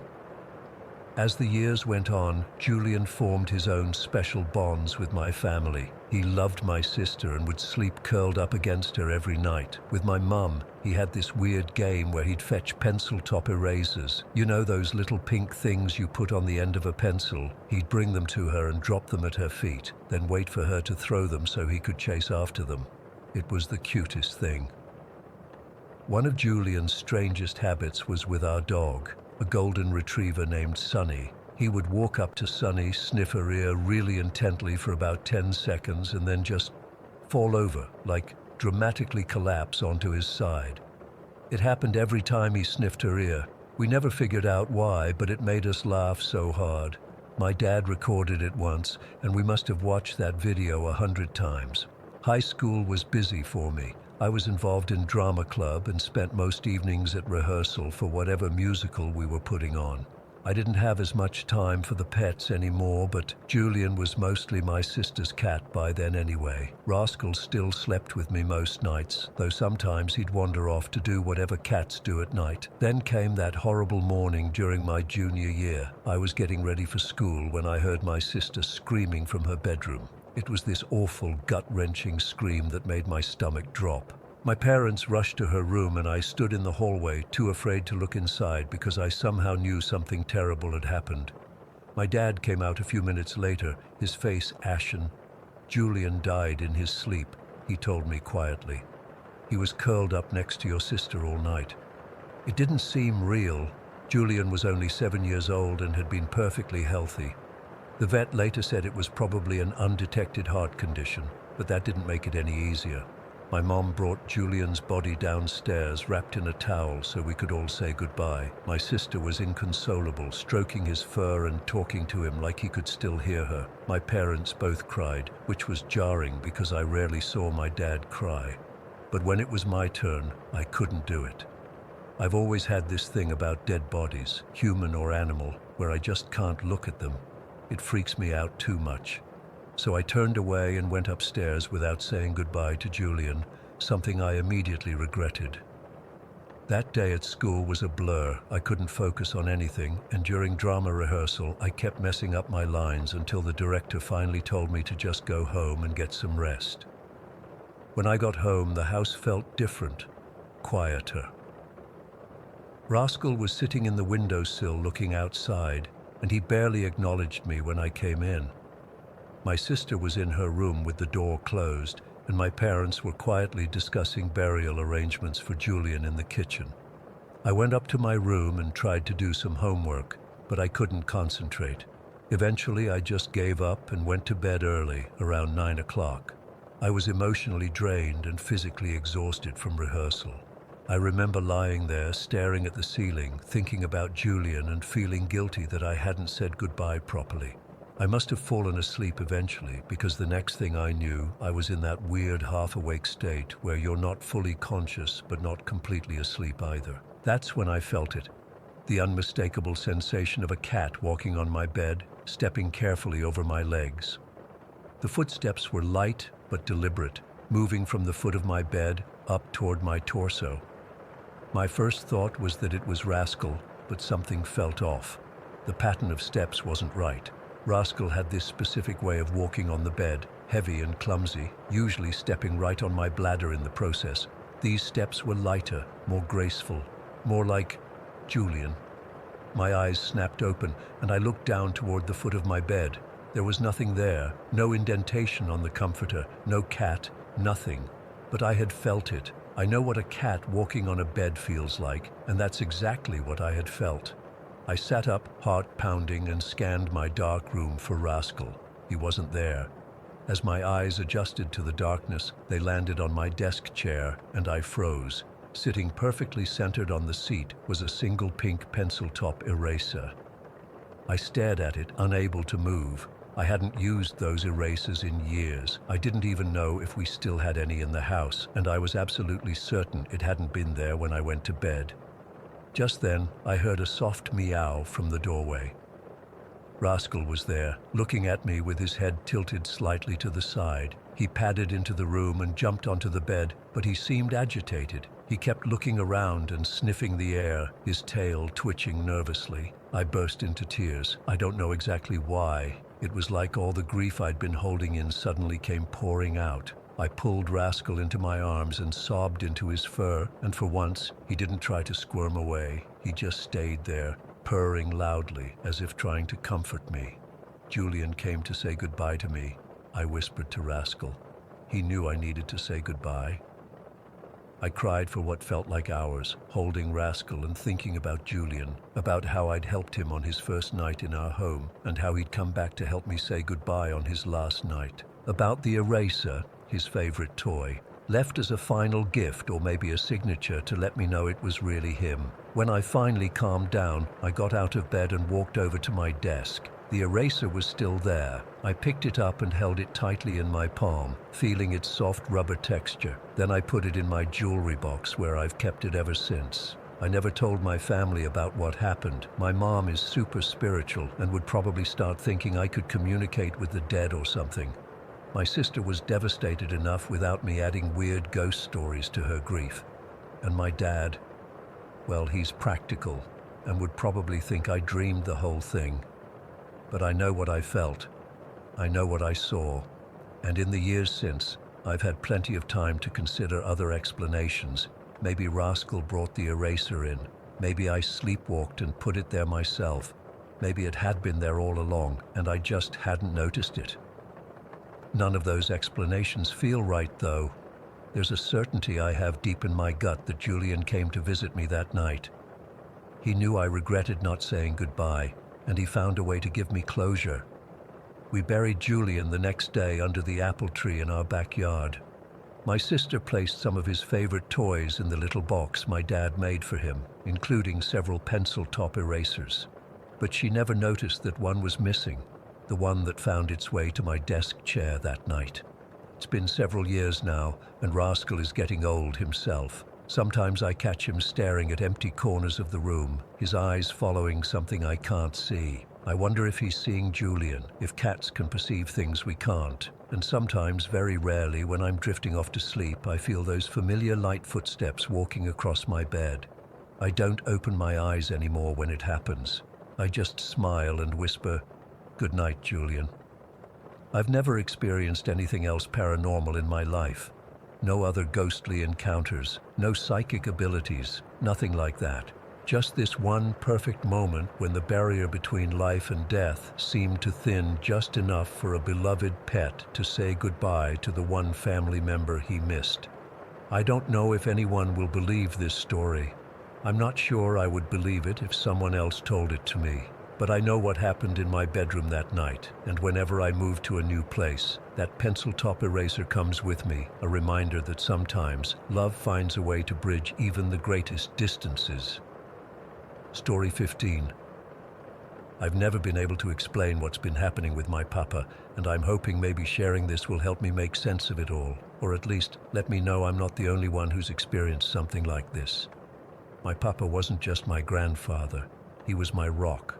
As the years went on, Julian formed his own special bonds with my family. He loved my sister and would sleep curled up against her every night. With my mum, he had this weird game where he'd fetch pencil-top erasers. You know those little pink things you put on the end of a pencil? He'd bring them to her and drop them at her feet, then wait for her to throw them so he could chase after them. It was the cutest thing. One of Julian's strangest habits was with our dog, a golden retriever named Sunny. He would walk up to Sunny, sniff her ear really intently for about 10 seconds, and then just fall over, like dramatically collapse onto his side. It happened every time he sniffed her ear. We never figured out why, but it made us laugh so hard. My dad recorded it once, and we must have watched that video 100 times. High school was busy for me. I was involved in drama club and spent most evenings at rehearsal for whatever musical we were putting on. I didn't have as much time for the pets anymore, but Julian was mostly my sister's cat by then anyway. Rascal still slept with me most nights, though sometimes he'd wander off to do whatever cats do at night. Then came that horrible morning during my junior year. I was getting ready for school when I heard my sister screaming from her bedroom. It was this awful, gut-wrenching scream that made my stomach drop. My parents rushed to her room and I stood in the hallway, too afraid to look inside because I somehow knew something terrible had happened. My dad came out a few minutes later, his face ashen. Julian died in his sleep, he told me quietly. He was curled up next to your sister all night. It didn't seem real. Julian was only 7 years old and had been perfectly healthy. The vet later said it was probably an undetected heart condition, but that didn't make it any easier. My mom brought Julian's body downstairs, wrapped in a towel so we could all say goodbye. My sister was inconsolable, stroking his fur and talking to him like he could still hear her. My parents both cried, which was jarring because I rarely saw my dad cry. But when it was my turn, I couldn't do it. I've always had this thing about dead bodies, human or animal, where I just can't look at them. It freaks me out too much. So I turned away and went upstairs without saying goodbye to Julian, something I immediately regretted. That day at school was a blur. I couldn't focus on anything, and during drama rehearsal, I kept messing up my lines until the director finally told me to just go home and get some rest. When I got home, the house felt different, quieter. Rascal was sitting in the windowsill looking outside, and he barely acknowledged me when I came in. My sister was in her room with the door closed, and my parents were quietly discussing burial arrangements for Julian in the kitchen. I went up to my room and tried to do some homework, but I couldn't concentrate. Eventually, I just gave up and went to bed early, around 9 o'clock. I was emotionally drained and physically exhausted from rehearsal. I remember lying there, staring at the ceiling, thinking about Julian and feeling guilty that I hadn't said goodbye properly. I must have fallen asleep eventually, because the next thing I knew, I was in that weird half-awake state where you're not fully conscious but not completely asleep either. That's when I felt it. the unmistakable sensation of a cat walking on my bed, stepping carefully over my legs. The footsteps were light but deliberate, moving from the foot of my bed up toward my torso. My first thought was that it was Rascal, but something felt off. The pattern of steps wasn't right. Rascal had this specific way of walking on the bed, heavy and clumsy, usually stepping right on my bladder in the process. These steps were lighter, more graceful, more like Julian. My eyes snapped open, and I looked down toward the foot of my bed. There was nothing there, no indentation on the comforter, no cat, nothing. But I had felt it. I know what a cat walking on a bed feels like, and that's exactly what I had felt. I sat up, heart pounding, and scanned my dark room for Rascal. He wasn't there. As my eyes adjusted to the darkness, they landed on my desk chair, and I froze. Sitting perfectly centered on the seat was a single pink pencil-top eraser. I stared at it, unable to move. I hadn't used those erasers in years. I didn't even know if we still had any in the house, and I was absolutely certain it hadn't been there when I went to bed. Just then, I heard a soft meow from the doorway. Rascal was there, looking at me with his head tilted slightly to the side. He padded into the room and jumped onto the bed, but he seemed agitated. He kept looking around and sniffing the air, his tail twitching nervously. I burst into tears. I don't know exactly why. It was like all the grief I'd been holding in suddenly came pouring out. I pulled Rascal into my arms and sobbed into his fur, and for once, he didn't try to squirm away. He just stayed there, purring loudly, as if trying to comfort me. Julian came to say goodbye to me. I whispered to Rascal. He knew I needed to say goodbye. I cried for what felt like hours, holding Rascal and thinking about Julian, about how I'd helped him on his first night in our home, and how he'd come back to help me say goodbye on his last night. About the eraser, his favorite toy, left as a final gift or maybe a signature to let me know it was really him. When I finally calmed down, I got out of bed and walked over to my desk. The eraser was still there. I picked it up and held it tightly in my palm, feeling its soft rubber texture. Then I put it in my jewelry box where I've kept it ever since. I never told my family about what happened. My mom is super spiritual and would probably start thinking I could communicate with the dead or something. My sister was devastated enough without me adding weird ghost stories to her grief. And my dad, well, he's practical and would probably think I dreamed the whole thing. But I know what I felt. I know what I saw. And in the years since, I've had plenty of time to consider other explanations. Maybe Rascal brought the eraser in. Maybe I sleepwalked and put it there myself. Maybe it had been there all along, and I just hadn't noticed it. None of those explanations feel right, though. There's a certainty I have deep in my gut that Julian came to visit me that night. He knew I regretted not saying goodbye, and he found a way to give me closure. We buried Julian the next day under the apple tree in our backyard. My sister placed some of his favorite toys in the little box my dad made for him, including several pencil-top erasers. But she never noticed that one was missing, the one that found its way to my desk chair that night. It's been several years now, and Rascal is getting old himself. Sometimes I catch him staring at empty corners of the room, his eyes following something I can't see. I wonder if he's seeing Julian, if cats can perceive things we can't. And sometimes, very rarely, when I'm drifting off to sleep, I feel those familiar light footsteps walking across my bed. I don't open my eyes anymore when it happens. I just smile and whisper, "Good night, Julian." I've never experienced anything else paranormal in my life. No other ghostly encounters, no psychic abilities, nothing like that. Just this one perfect moment when the barrier between life and death seemed to thin just enough for a beloved pet to say goodbye to the one family member he missed. I don't know if anyone will believe this story. I'm not sure I would believe it if someone else told it to me. But I know what happened in my bedroom that night, and whenever I move to a new place, that pencil-top eraser comes with me, a reminder that sometimes love finds a way to bridge even the greatest distances. Story 15. I've never been able to explain what's been happening with my papa, and I'm hoping maybe sharing this will help me make sense of it all, or at least let me know I'm not the only one who's experienced something like this. My papa wasn't just my grandfather. He was my rock.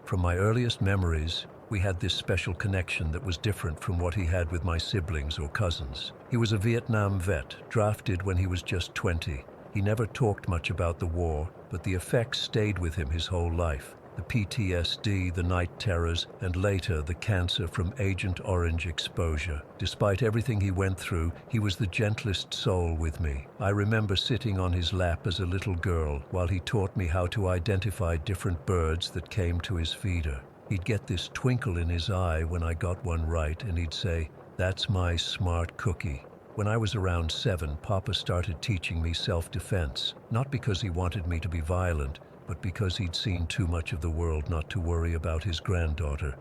From my earliest memories, we had this special connection that was different from what he had with my siblings or cousins. He was a Vietnam vet, drafted when he was just 20. He never talked much about the war, but the effects stayed with him his whole life. The PTSD, the night terrors, and later the cancer from Agent Orange exposure. Despite everything he went through, he was the gentlest soul with me. I remember sitting on his lap as a little girl while he taught me how to identify different birds that came to his feeder. He'd get this twinkle in his eye when I got one right, and he'd say, "That's my smart cookie." When I was around 7, Papa started teaching me self-defense, not because he wanted me to be violent, but because he'd seen too much of the world not to worry about his granddaughter.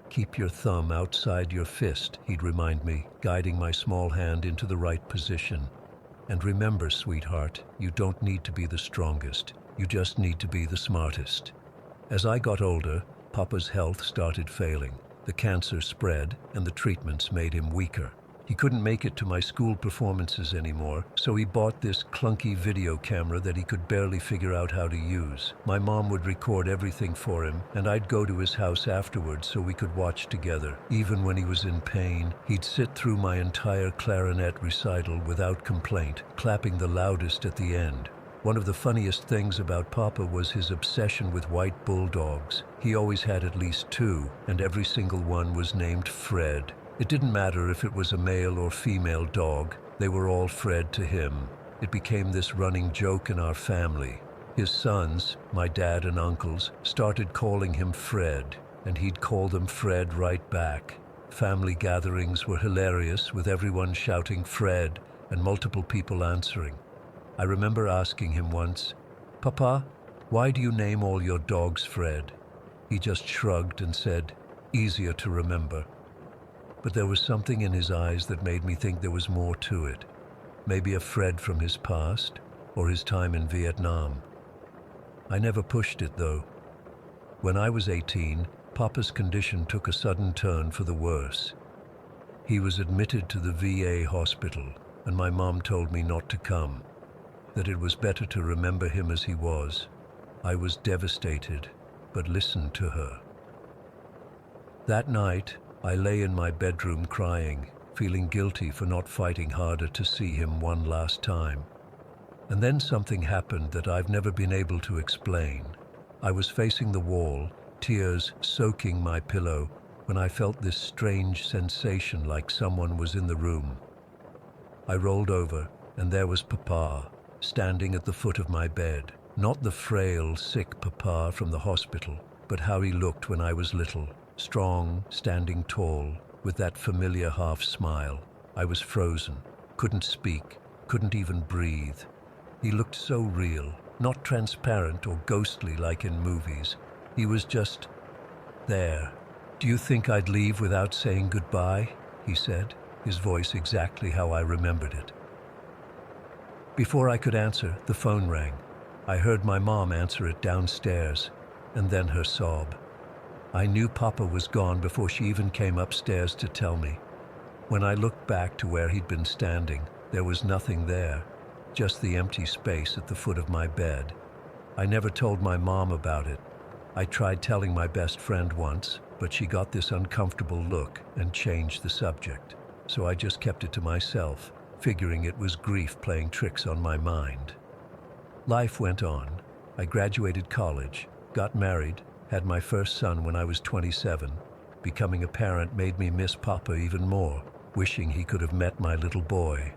"Keep your thumb outside your fist," he'd remind me, guiding my small hand into the right position. "And remember, sweetheart, you don't need to be the strongest. You just need to be the smartest." As I got older, Papa's health started failing. The cancer spread, and the treatments made him weaker. He couldn't make it to my school performances anymore, so he bought this clunky video camera that he could barely figure out how to use. My mom would record everything for him, and I'd go to his house afterwards so we could watch together. Even when he was in pain, he'd sit through my entire clarinet recital without complaint, clapping the loudest at the end. One of the funniest things about Papa was his obsession with white bulldogs. He always had at least 2, and every single one was named Fred. It didn't matter if it was a male or female dog, they were all Fred to him. It became this running joke in our family. His sons, my dad and uncles, started calling him Fred, and he'd call them Fred right back. Family gatherings were hilarious, with everyone shouting Fred and multiple people answering. I remember asking him once, "Papa, why do you name all your dogs Fred?" He just shrugged and said, "Easier to remember." But there was something in his eyes that made me think there was more to it. Maybe a Fred from his past, or his time in Vietnam. I never pushed it, though. When I was 18, Papa's condition took a sudden turn for the worse. He was admitted to the VA hospital, and my mom told me not to come, that it was better to remember him as he was. I was devastated, but listened to her. That night, I lay in my bedroom crying, feeling guilty for not fighting harder to see him one last time. And then something happened that I've never been able to explain. I was facing the wall, tears soaking my pillow, when I felt this strange sensation like someone was in the room. I rolled over, and there was Papa, standing at the foot of my bed. Not the frail, sick Papa from the hospital, but how he looked when I was little. Strong, standing tall, with that familiar half smile. I was frozen, couldn't speak, couldn't even breathe. He looked so real, not transparent or ghostly like in movies. He was just there. "Do you think I'd leave without saying goodbye?" he said, his voice exactly how I remembered it. Before I could answer, the phone rang. I heard my mom answer it downstairs, and then her sob. I knew Papa was gone before she even came upstairs to tell me. When I looked back to where he'd been standing, there was nothing there, just the empty space at the foot of my bed. I never told my mom about it. I tried telling my best friend once, but she got this uncomfortable look and changed the subject. So I just kept it to myself, figuring it was grief playing tricks on my mind. Life went on. I graduated college, got married, had my first son when I was 27. Becoming a parent made me miss Papa even more, wishing he could have met my little boy.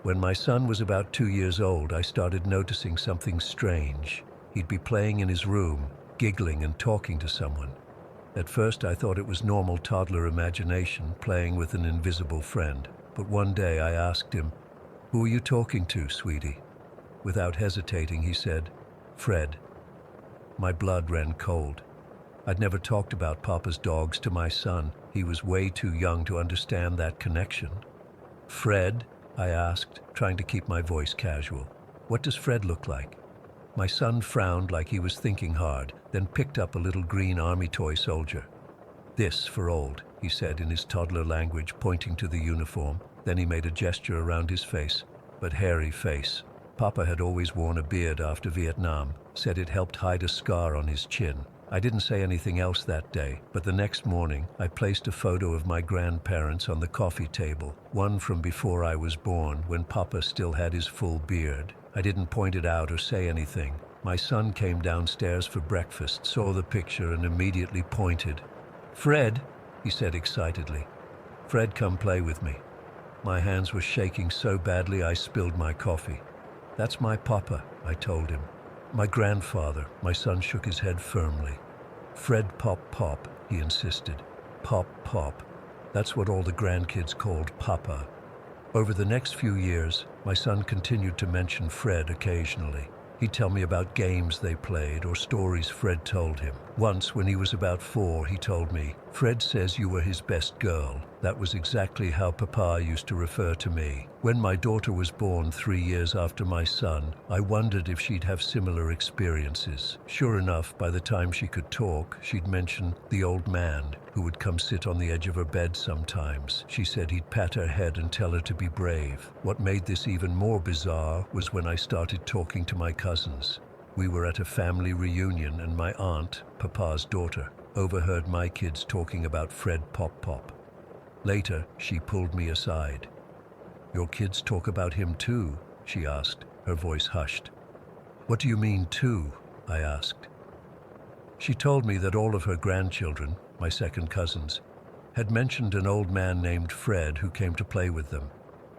When my son was about 2 years old, I started noticing something strange. He'd be playing in his room, giggling and talking to someone. At first I thought it was normal toddler imagination, playing with an invisible friend. But one day I asked him, "Who are you talking to, sweetie?" Without hesitating, he said, "Fred." My blood ran cold. I'd never talked about Papa's dogs to my son. He was way too young to understand that connection. "Fred?" I asked, trying to keep my voice casual. "What does Fred look like?" My son frowned like he was thinking hard, then picked up a little green army toy soldier. "This for old," he said in his toddler language, pointing to the uniform. Then he made a gesture around his face, but hairy face. Papa had always worn a beard after Vietnam, said it helped hide a scar on his chin. I didn't say anything else that day, but the next morning I placed a photo of my grandparents on the coffee table, one from before I was born when Papa still had his full beard. I didn't point it out or say anything. My son came downstairs for breakfast, saw the picture and immediately pointed. "Fred," he said excitedly. "Fred, come play with me." My hands were shaking so badly I spilled my coffee. "That's my papa," I told him. "My grandfather." My son shook his head firmly. "Fred Pop Pop," he insisted. "Pop Pop. That's what all the grandkids called Papa." Over the next few years, my son continued to mention Fred occasionally. He'd tell me about games they played or stories Fred told him. Once, when he was about 4, he told me, "Fred says you were his best girl." That was exactly how Papa used to refer to me. When my daughter was born 3 years after my son, I wondered if she'd have similar experiences. Sure enough, by the time she could talk, she'd mention the old man who would come sit on the edge of her bed sometimes. She said he'd pat her head and tell her to be brave. What made this even more bizarre was when I started talking to my cousins. We were at a family reunion and my aunt, Papa's daughter, overheard my kids talking about Fred Pop Pop. Later, she pulled me aside. "Your kids talk about him too?" she asked, her voice hushed. "What do you mean too?" I asked. She told me that all of her grandchildren, my second cousins, had mentioned an old man named Fred who came to play with them.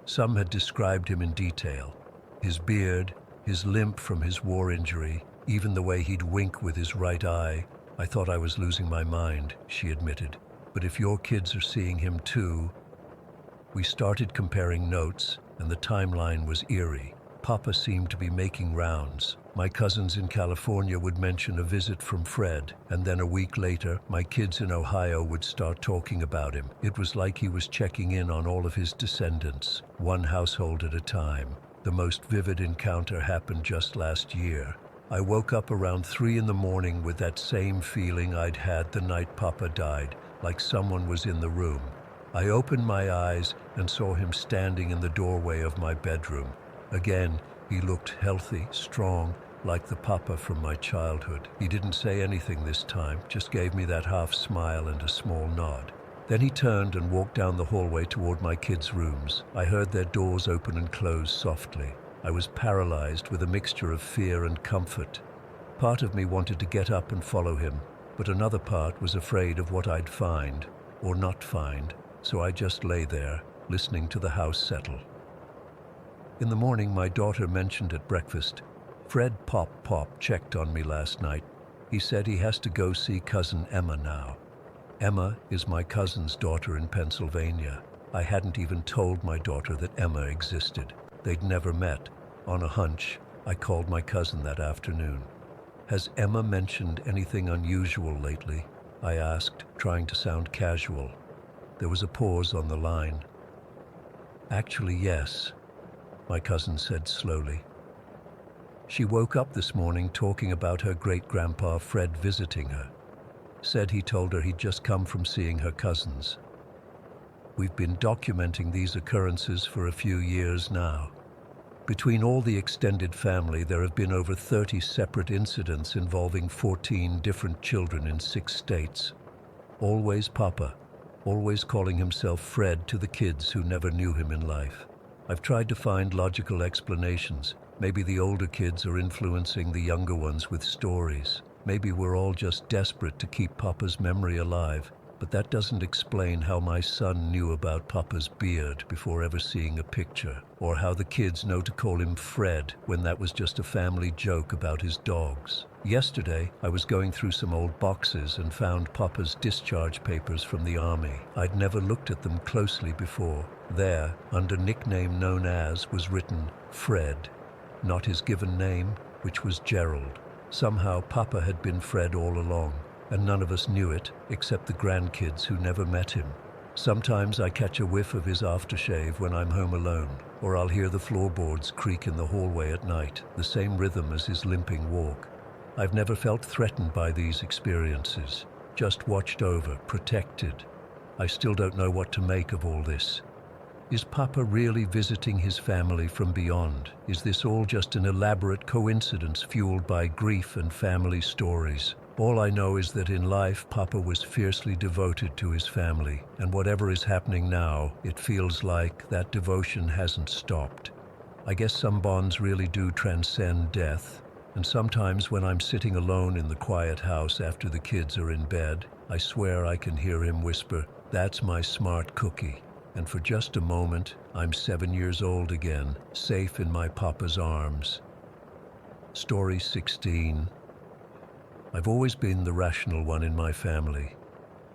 Some had described him in detail. His beard, his limp from his war injury, even the way he'd wink with his right eye. "I thought I was losing my mind," she admitted. "But if your kids are seeing him too..." We started comparing notes, and the timeline was eerie. Papa seemed to be making rounds. My cousins in California would mention a visit from Fred, and then a week later, my kids in Ohio would start talking about him. It was like he was checking in on all of his descendants, one household at a time. The most vivid encounter happened just last year. I woke up around 3 in the morning with that same feeling I'd had the night Papa died, like someone was in the room. I opened my eyes and saw him standing in the doorway of my bedroom. Again, he looked healthy, strong, like the Papa from my childhood. He didn't say anything this time, just gave me that half smile and a small nod. Then he turned and walked down the hallway toward my kids' rooms. I heard their doors open and close softly. I was paralyzed with a mixture of fear and comfort. Part of me wanted to get up and follow him, but another part was afraid of what I'd find, or not find, so I just lay there, listening to the house settle. In the morning, my daughter mentioned at breakfast, "Fred Pop Pop checked on me last night. He said he has to go see cousin Emma now." Emma is my cousin's daughter in Pennsylvania. I hadn't even told my daughter that Emma existed. They'd never met. On a hunch, I called my cousin that afternoon. "Has Emma mentioned anything unusual lately?" I asked, trying to sound casual. There was a pause on the line. "Actually, yes," my cousin said slowly. "She woke up this morning talking about her great-grandpa Fred visiting her. Said he told her he'd just come from seeing her cousins. We've been documenting these occurrences for a few years now. Between all the extended family, there have been over 30 separate incidents involving 14 different children in 6 states. Always Papa, always calling himself Fred to the kids who never knew him in life. I've tried to find logical explanations. Maybe the older kids are influencing the younger ones with stories. Maybe we're all just desperate to keep Papa's memory alive, but that doesn't explain how my son knew about Papa's beard before ever seeing a picture, or how the kids know to call him Fred when that was just a family joke about his dogs. Yesterday, I was going through some old boxes and found Papa's discharge papers from the army. I'd never looked at them closely before. There, under nickname known as, was written Fred, not his given name, which was Gerald. Somehow Papa had been Fred all along, and none of us knew it, except the grandkids who never met him. Sometimes I catch a whiff of his aftershave when I'm home alone, or I'll hear the floorboards creak in the hallway at night, the same rhythm as his limping walk. I've never felt threatened by these experiences, just watched over, protected. I still don't know what to make of all this. Is Papa really visiting his family from beyond? Is this all just an elaborate coincidence fueled by grief and family stories? All I know is that in life, Papa was fiercely devoted to his family, and whatever is happening now, it feels like that devotion hasn't stopped. I guess some bonds really do transcend death, and sometimes when I'm sitting alone in the quiet house after the kids are in bed, I swear I can hear him whisper, "That's my smart cookie." And for just a moment, I'm 7 years old again, safe in my Papa's arms. Story 16. I've always been the rational one in my family.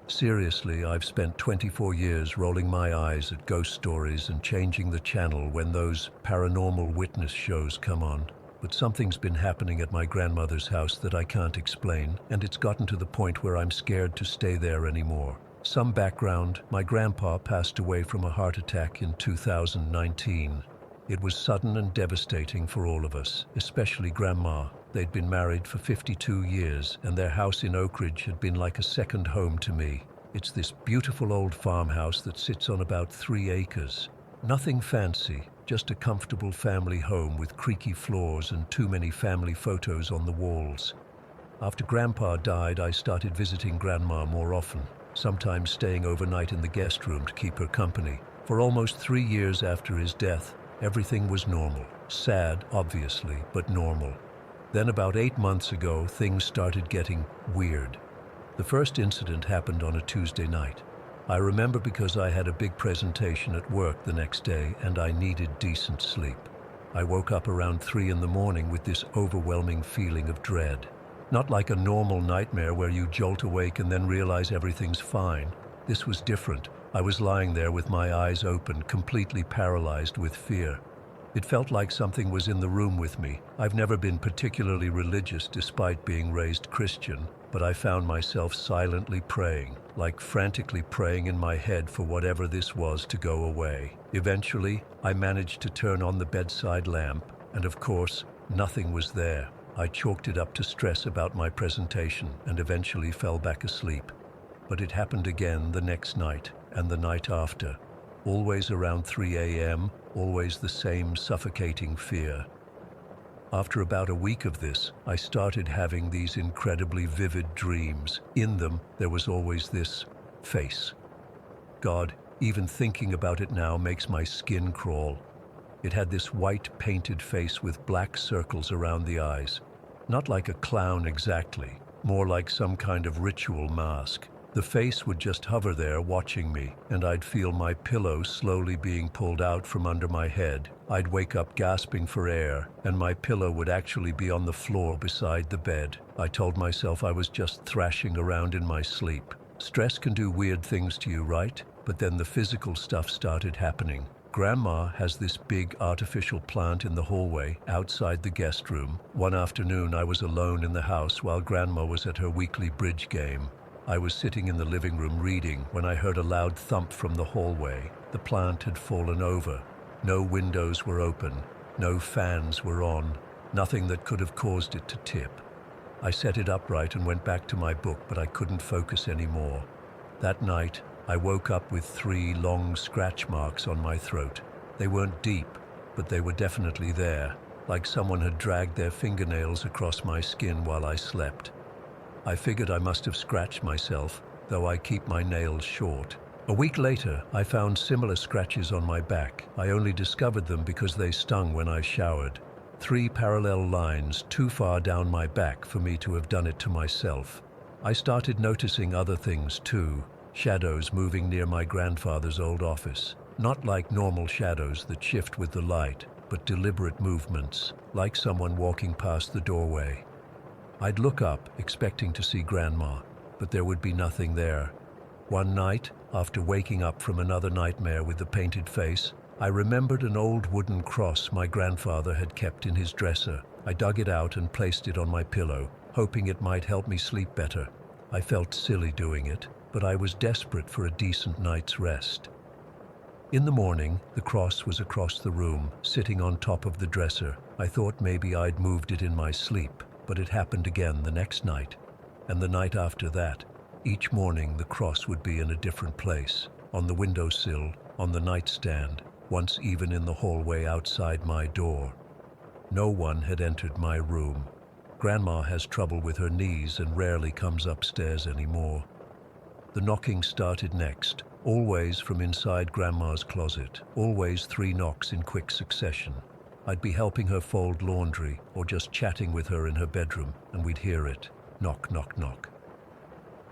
Seriously, I've spent 24 years rolling my eyes at ghost stories and changing the channel when those paranormal witness shows come on. But something's been happening at my grandmother's house that I can't explain, and it's gotten to the point where I'm scared to stay there anymore. Some background: my grandpa passed away from a heart attack in 2019. It was sudden and devastating for all of us, especially Grandma. They'd been married for 52 years, and their house in Oak Ridge had been like a second home to me. It's this beautiful old farmhouse that sits on about 3 acres. Nothing fancy, just a comfortable family home with creaky floors and too many family photos on the walls. After Grandpa died, I started visiting Grandma more often, sometimes staying overnight in the guest room to keep her company. For almost 3 years after his death, everything was normal. Sad, obviously, but normal. Then about 8 months ago, things started getting weird. The first incident happened on a Tuesday night. I remember because I had a big presentation at work the next day and I needed decent sleep. I woke up around 3 in the morning with this overwhelming feeling of dread. Not like a normal nightmare where you jolt awake and then realize everything's fine. This was different. I was lying there with my eyes open, completely paralyzed with fear. It felt like something was in the room with me. I've never been particularly religious despite being raised Christian, but I found myself silently praying, like frantically praying in my head for whatever this was to go away. Eventually, I managed to turn on the bedside lamp, and of course, nothing was there. I chalked it up to stress about my presentation and eventually fell back asleep. But it happened again the next night and the night after. Always around 3 a.m., always the same suffocating fear. After about a week of this, I started having these incredibly vivid dreams. In them, there was always this face. God, even thinking about it now makes my skin crawl. It had this white painted face with black circles around the eyes. Not like a clown exactly, more like some kind of ritual mask. The face would just hover there watching me, and I'd feel my pillow slowly being pulled out from under my head. I'd wake up gasping for air, and my pillow would actually be on the floor beside the bed. I told myself I was just thrashing around in my sleep. Stress can do weird things to you, right? But then the physical stuff started happening. Grandma has this big artificial plant in the hallway outside the guest room. One afternoon I was alone in the house while Grandma was at her weekly bridge game. I was sitting in the living room reading when I heard a loud thump from the hallway. The plant had fallen over. No windows were open. No fans were on. Nothing that could have caused it to tip. I set it upright and went back to my book, but I couldn't focus anymore. That night, I woke up with 3 long scratch marks on my throat. They weren't deep, but they were definitely there, like someone had dragged their fingernails across my skin while I slept. I figured I must have scratched myself, though I keep my nails short. A week later, I found similar scratches on my back. I only discovered them because they stung when I showered. 3 parallel lines too far down my back for me to have done it to myself. I started noticing other things too. Shadows moving near my grandfather's old office. Not like normal shadows that shift with the light, but deliberate movements, like someone walking past the doorway. I'd look up, expecting to see Grandma, but there would be nothing there. One night, after waking up from another nightmare with the painted face, I remembered an old wooden cross my grandfather had kept in his dresser. I dug it out and placed it on my pillow, hoping it might help me sleep better. I felt silly doing it, but I was desperate for a decent night's rest. In the morning, the cross was across the room, sitting on top of the dresser. I thought maybe I'd moved it in my sleep, but it happened again the next night, and the night after that. Each morning, the cross would be in a different place, on the windowsill, on the nightstand, once even in the hallway outside my door. No one had entered my room. Grandma has trouble with her knees and rarely comes upstairs anymore. The knocking started next, always from inside Grandma's closet, always 3 knocks in quick succession. I'd be helping her fold laundry or just chatting with her in her bedroom, and we'd hear it. Knock, knock, knock.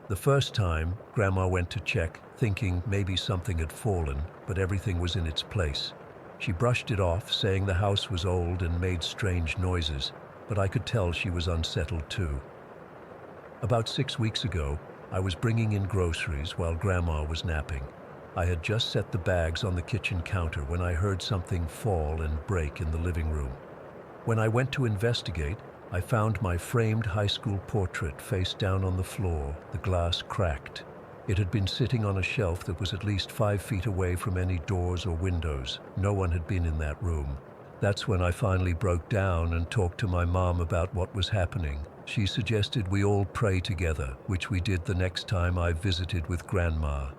The first time, Grandma went to check, thinking maybe something had fallen, but everything was in its place. She brushed it off, saying the house was old and made strange noises, but I could tell she was unsettled too. About 6 weeks ago, I was bringing in groceries while Grandma was napping. I had just set the bags on the kitchen counter when I heard something fall and break in the living room. When I went to investigate, I found my framed high school portrait face down on the floor, the glass cracked. It had been sitting on a shelf that was at least 5 feet away from any doors or windows. No one had been in that room. That's when I finally broke down and talked to my mom about what was happening. She suggested we all pray together, which we did the next time I visited with Grandma.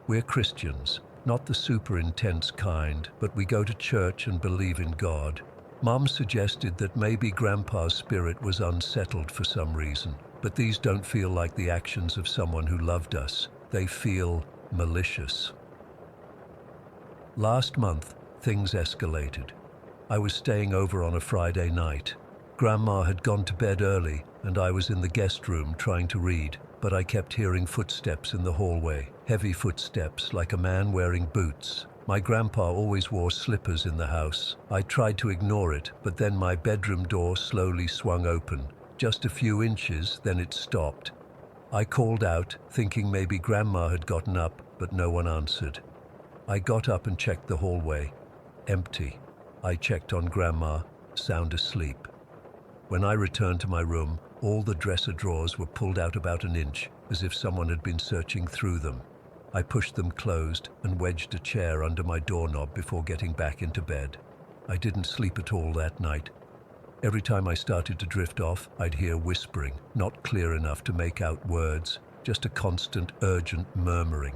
We're Christians, not the super intense kind, but we go to church and believe in God. Mom suggested that maybe Grandpa's spirit was unsettled for some reason, but these don't feel like the actions of someone who loved us. They feel malicious. Last month, things escalated. I was staying over on a Friday night. Grandma had gone to bed early, and I was in the guest room trying to read, but I kept hearing footsteps in the hallway, heavy footsteps like a man wearing boots. My grandpa always wore slippers in the house. I tried to ignore it, but then my bedroom door slowly swung open. Just a few inches, then it stopped. I called out, thinking maybe Grandma had gotten up, but no one answered. I got up and checked the hallway. Empty. I checked on Grandma, sound asleep. When I returned to my room, all the dresser drawers were pulled out about an inch, as if someone had been searching through them. I pushed them closed and wedged a chair under my doorknob before getting back into bed. I didn't sleep at all that night. Every time I started to drift off, I'd hear whispering, not clear enough to make out words, just a constant, urgent murmuring.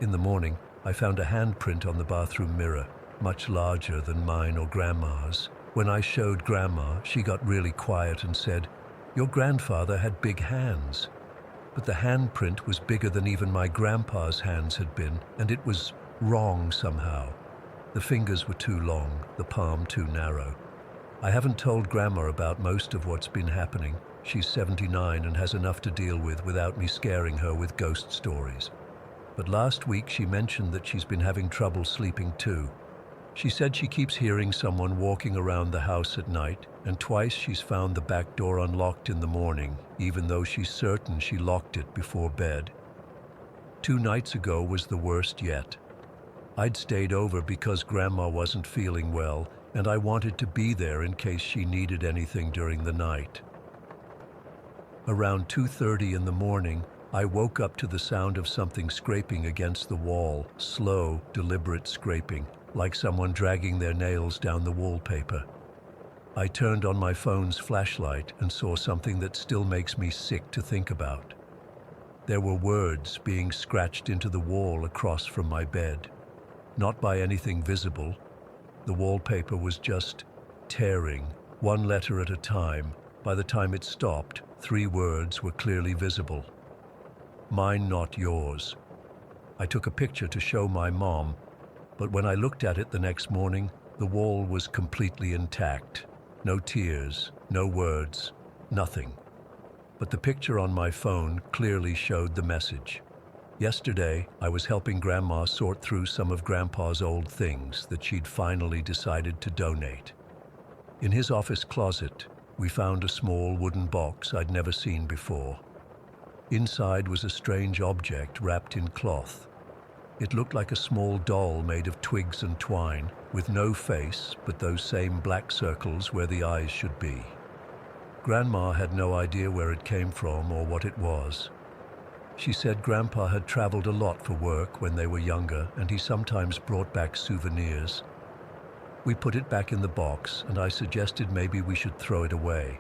In the morning, I found a handprint on the bathroom mirror, much larger than mine or Grandma's. When I showed Grandma, she got really quiet and said, "Your grandfather had big hands." But the handprint was bigger than even my grandpa's hands had been, and it was wrong somehow. The fingers were too long, the palm too narrow. I haven't told Grandma about most of what's been happening. She's 79 and has enough to deal with without me scaring her with ghost stories. But last week she mentioned that she's been having trouble sleeping too. She said she keeps hearing someone walking around the house at night, and twice she's found the back door unlocked in the morning, even though she's certain she locked it before bed. 2 nights ago was the worst yet. I'd stayed over because Grandma wasn't feeling well, and I wanted to be there in case she needed anything during the night. Around 2:30 in the morning, I woke up to the sound of something scraping against the wall, slow, deliberate scraping, like someone dragging their nails down the wallpaper. I turned on my phone's flashlight and saw something that still makes me sick to think about. There were words being scratched into the wall across from my bed. Not by anything visible. The wallpaper was just tearing, 1 letter at a time. By the time it stopped, 3 words were clearly visible. Mine, not yours. I took a picture to show my mom, but when I looked at it the next morning, the wall was completely intact. No tears, no words, nothing. But the picture on my phone clearly showed the message. Yesterday, I was helping Grandma sort through some of Grandpa's old things that she'd finally decided to donate. In his office closet, we found a small wooden box I'd never seen before. Inside was a strange object wrapped in cloth. It looked like a small doll made of twigs and twine, with no face but those same black circles where the eyes should be. Grandma had no idea where it came from or what it was. She said Grandpa had traveled a lot for work when they were younger, and he sometimes brought back souvenirs. We put it back in the box, and I suggested maybe we should throw it away.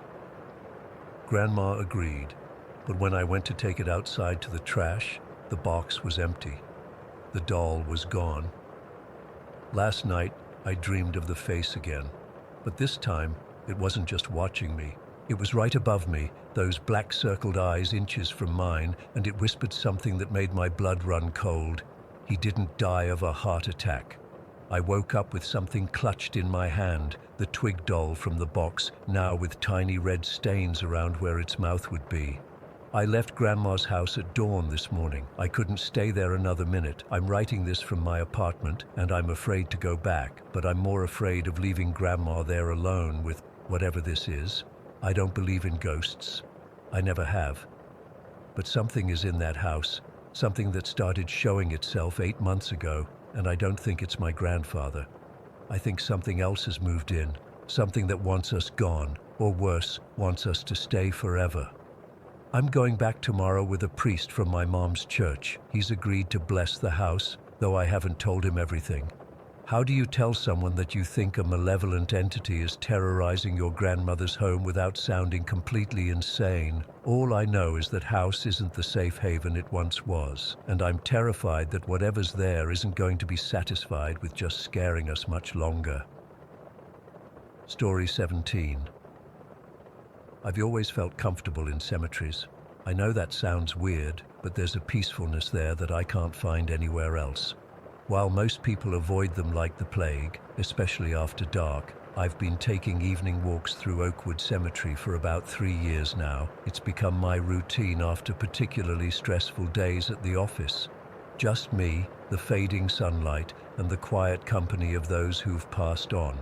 Grandma agreed, but when I went to take it outside to the trash, the box was empty. The doll was gone. Last night, I dreamed of the face again. But this time, it wasn't just watching me. It was right above me, those black circled eyes inches from mine, and it whispered something that made my blood run cold. He didn't die of a heart attack. I woke up with something clutched in my hand, the twig doll from the box, now with tiny red stains around where its mouth would be. I left Grandma's house at dawn this morning. I couldn't stay there another minute. I'm writing this from my apartment, and I'm afraid to go back, but I'm more afraid of leaving Grandma there alone with whatever this is. I don't believe in ghosts. I never have. But something is in that house, something that started showing itself 8 months ago, and I don't think it's my grandfather. I think something else has moved in, something that wants us gone, or worse, wants us to stay forever. I'm going back tomorrow with a priest from my mom's church. He's agreed to bless the house, though I haven't told him everything. How do you tell someone that you think a malevolent entity is terrorizing your grandmother's home without sounding completely insane? All I know is that house isn't the safe haven it once was, and I'm terrified that whatever's there isn't going to be satisfied with just scaring us much longer. Story 17. I've always felt comfortable in cemeteries. I know that sounds weird, but there's a peacefulness there that I can't find anywhere else. While most people avoid them like the plague, especially after dark, I've been taking evening walks through Oakwood Cemetery for about 3 years now. It's become my routine after particularly stressful days at the office. Just me, the fading sunlight, and the quiet company of those who've passed on.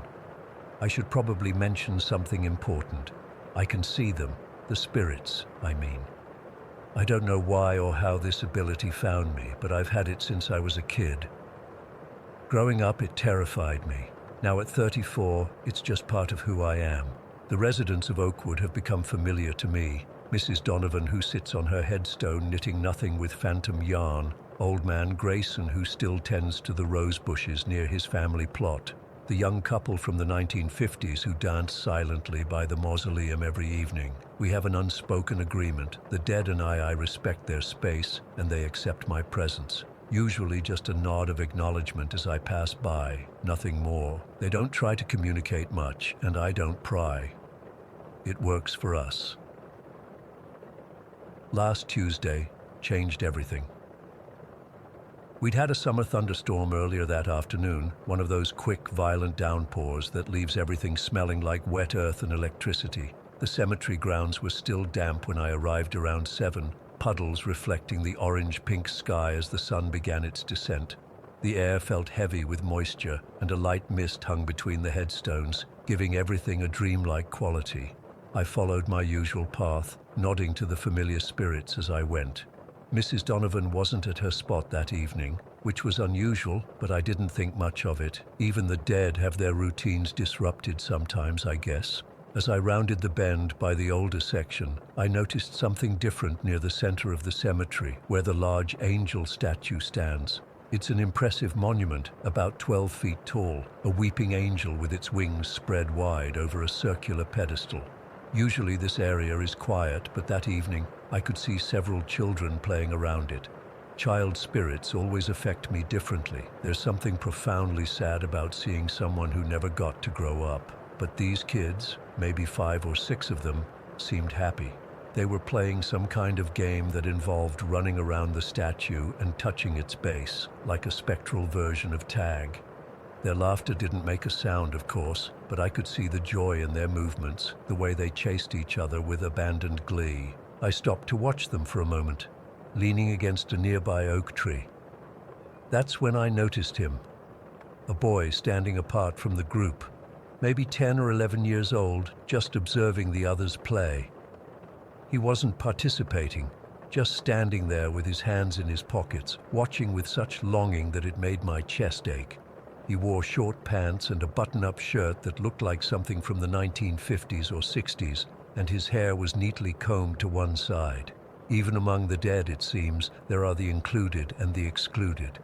I should probably mention something important. I can see them, the spirits, I mean. I don't know why or how this ability found me, but I've had it since I was a kid. Growing up, it terrified me. Now at 34, it's just part of who I am. The residents of Oakwood have become familiar to me. Mrs. Donovan, who sits on her headstone knitting nothing with phantom yarn. Old man Grayson, who still tends to the rose bushes near his family plot. The young couple from the 1950s who dance silently by the mausoleum every evening. We have an unspoken agreement. The dead and I respect their space, and they accept my presence. Usually just a nod of acknowledgement as I pass by, nothing more. They don't try to communicate much, and I don't pry. It works for us. Last Tuesday changed everything. We'd had a summer thunderstorm earlier that afternoon, one of those quick, violent downpours that leaves everything smelling like wet earth and electricity. The cemetery grounds were still damp when I arrived around 7, puddles reflecting the orange-pink sky as the sun began its descent. The air felt heavy with moisture, and a light mist hung between the headstones, giving everything a dreamlike quality. I followed my usual path, nodding to the familiar spirits as I went. Mrs. Donovan wasn't at her spot that evening, which was unusual, but I didn't think much of it. Even the dead have their routines disrupted sometimes, I guess. As I rounded the bend by the older section, I noticed something different near the center of the cemetery, where the large angel statue stands. It's an impressive monument, about 12 feet tall, a weeping angel with its wings spread wide over a circular pedestal. Usually this area is quiet, but that evening I could see several children playing around it. Child spirits always affect me differently. There's something profoundly sad about seeing someone who never got to grow up. But these kids, maybe 5 or 6 of them, seemed happy. They were playing some kind of game that involved running around the statue and touching its base, like a spectral version of tag. Their laughter didn't make a sound, of course, but I could see the joy in their movements, the way they chased each other with abandoned glee. I stopped to watch them for a moment, leaning against a nearby oak tree. That's when I noticed him, a boy standing apart from the group, maybe 10 or 11 years old, just observing the others play. He wasn't participating, just standing there with his hands in his pockets, watching with such longing that it made my chest ache. He wore short pants and a button-up shirt that looked like something from the 1950s or 60s, and his hair was neatly combed to one side. Even among the dead, it seems, there are the included and the excluded.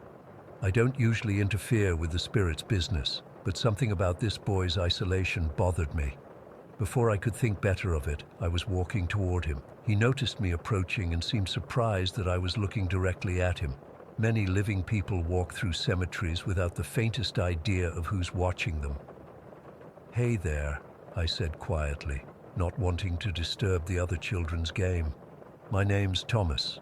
I don't usually interfere with the spirit's business, but something about this boy's isolation bothered me. Before I could think better of it, I was walking toward him. He noticed me approaching and seemed surprised that I was looking directly at him. Many living people walk through cemeteries without the faintest idea of who's watching them. "Hey there," I said quietly, not wanting to disturb the other children's game. "My name's Thomas."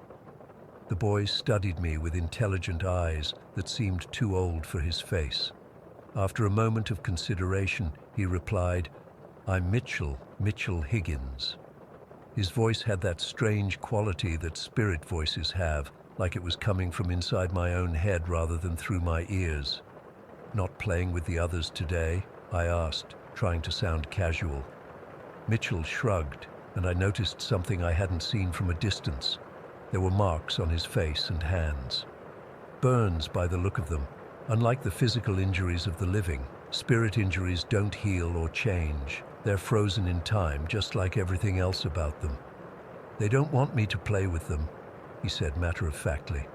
The boy studied me with intelligent eyes that seemed too old for his face. After a moment of consideration, he replied, "I'm Mitchell Higgins." His voice had that strange quality that spirit voices have, like it was coming from inside my own head rather than through my ears. "Not playing with the others today?" I asked, trying to sound casual. Mitchell shrugged, and I noticed something I hadn't seen from a distance. There were marks on his face and hands. Burns by the look of them. Unlike the physical injuries of the living, spirit injuries don't heal or change. They're frozen in time, just like everything else about them. "They don't want me to play with them," he said matter-of-factly.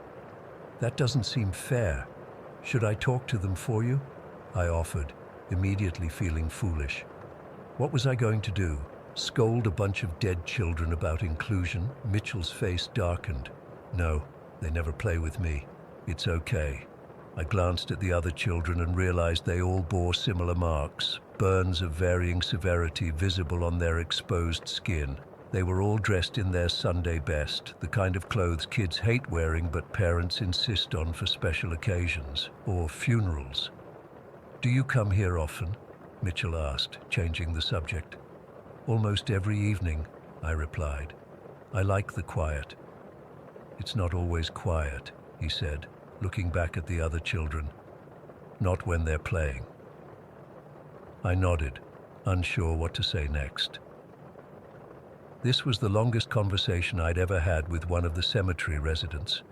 "That doesn't seem fair. Should I talk to them for you?" I offered, immediately feeling foolish. What was I going to do? Scold a bunch of dead children about inclusion? Mitchell's face darkened. "No, they never play with me. It's okay." I glanced at the other children and realized they all bore similar marks, burns of varying severity visible on their exposed skin. They were all dressed in their Sunday best, the kind of clothes kids hate wearing but parents insist on for special occasions, or funerals. "Do you come here often?" Mitchell asked, changing the subject. "Almost every evening," I replied. "I like the quiet." "It's not always quiet," he said, looking back at the other children. "Not when they're playing." I nodded, unsure what to say next. This was the longest conversation I'd ever had with one of the cemetery residents.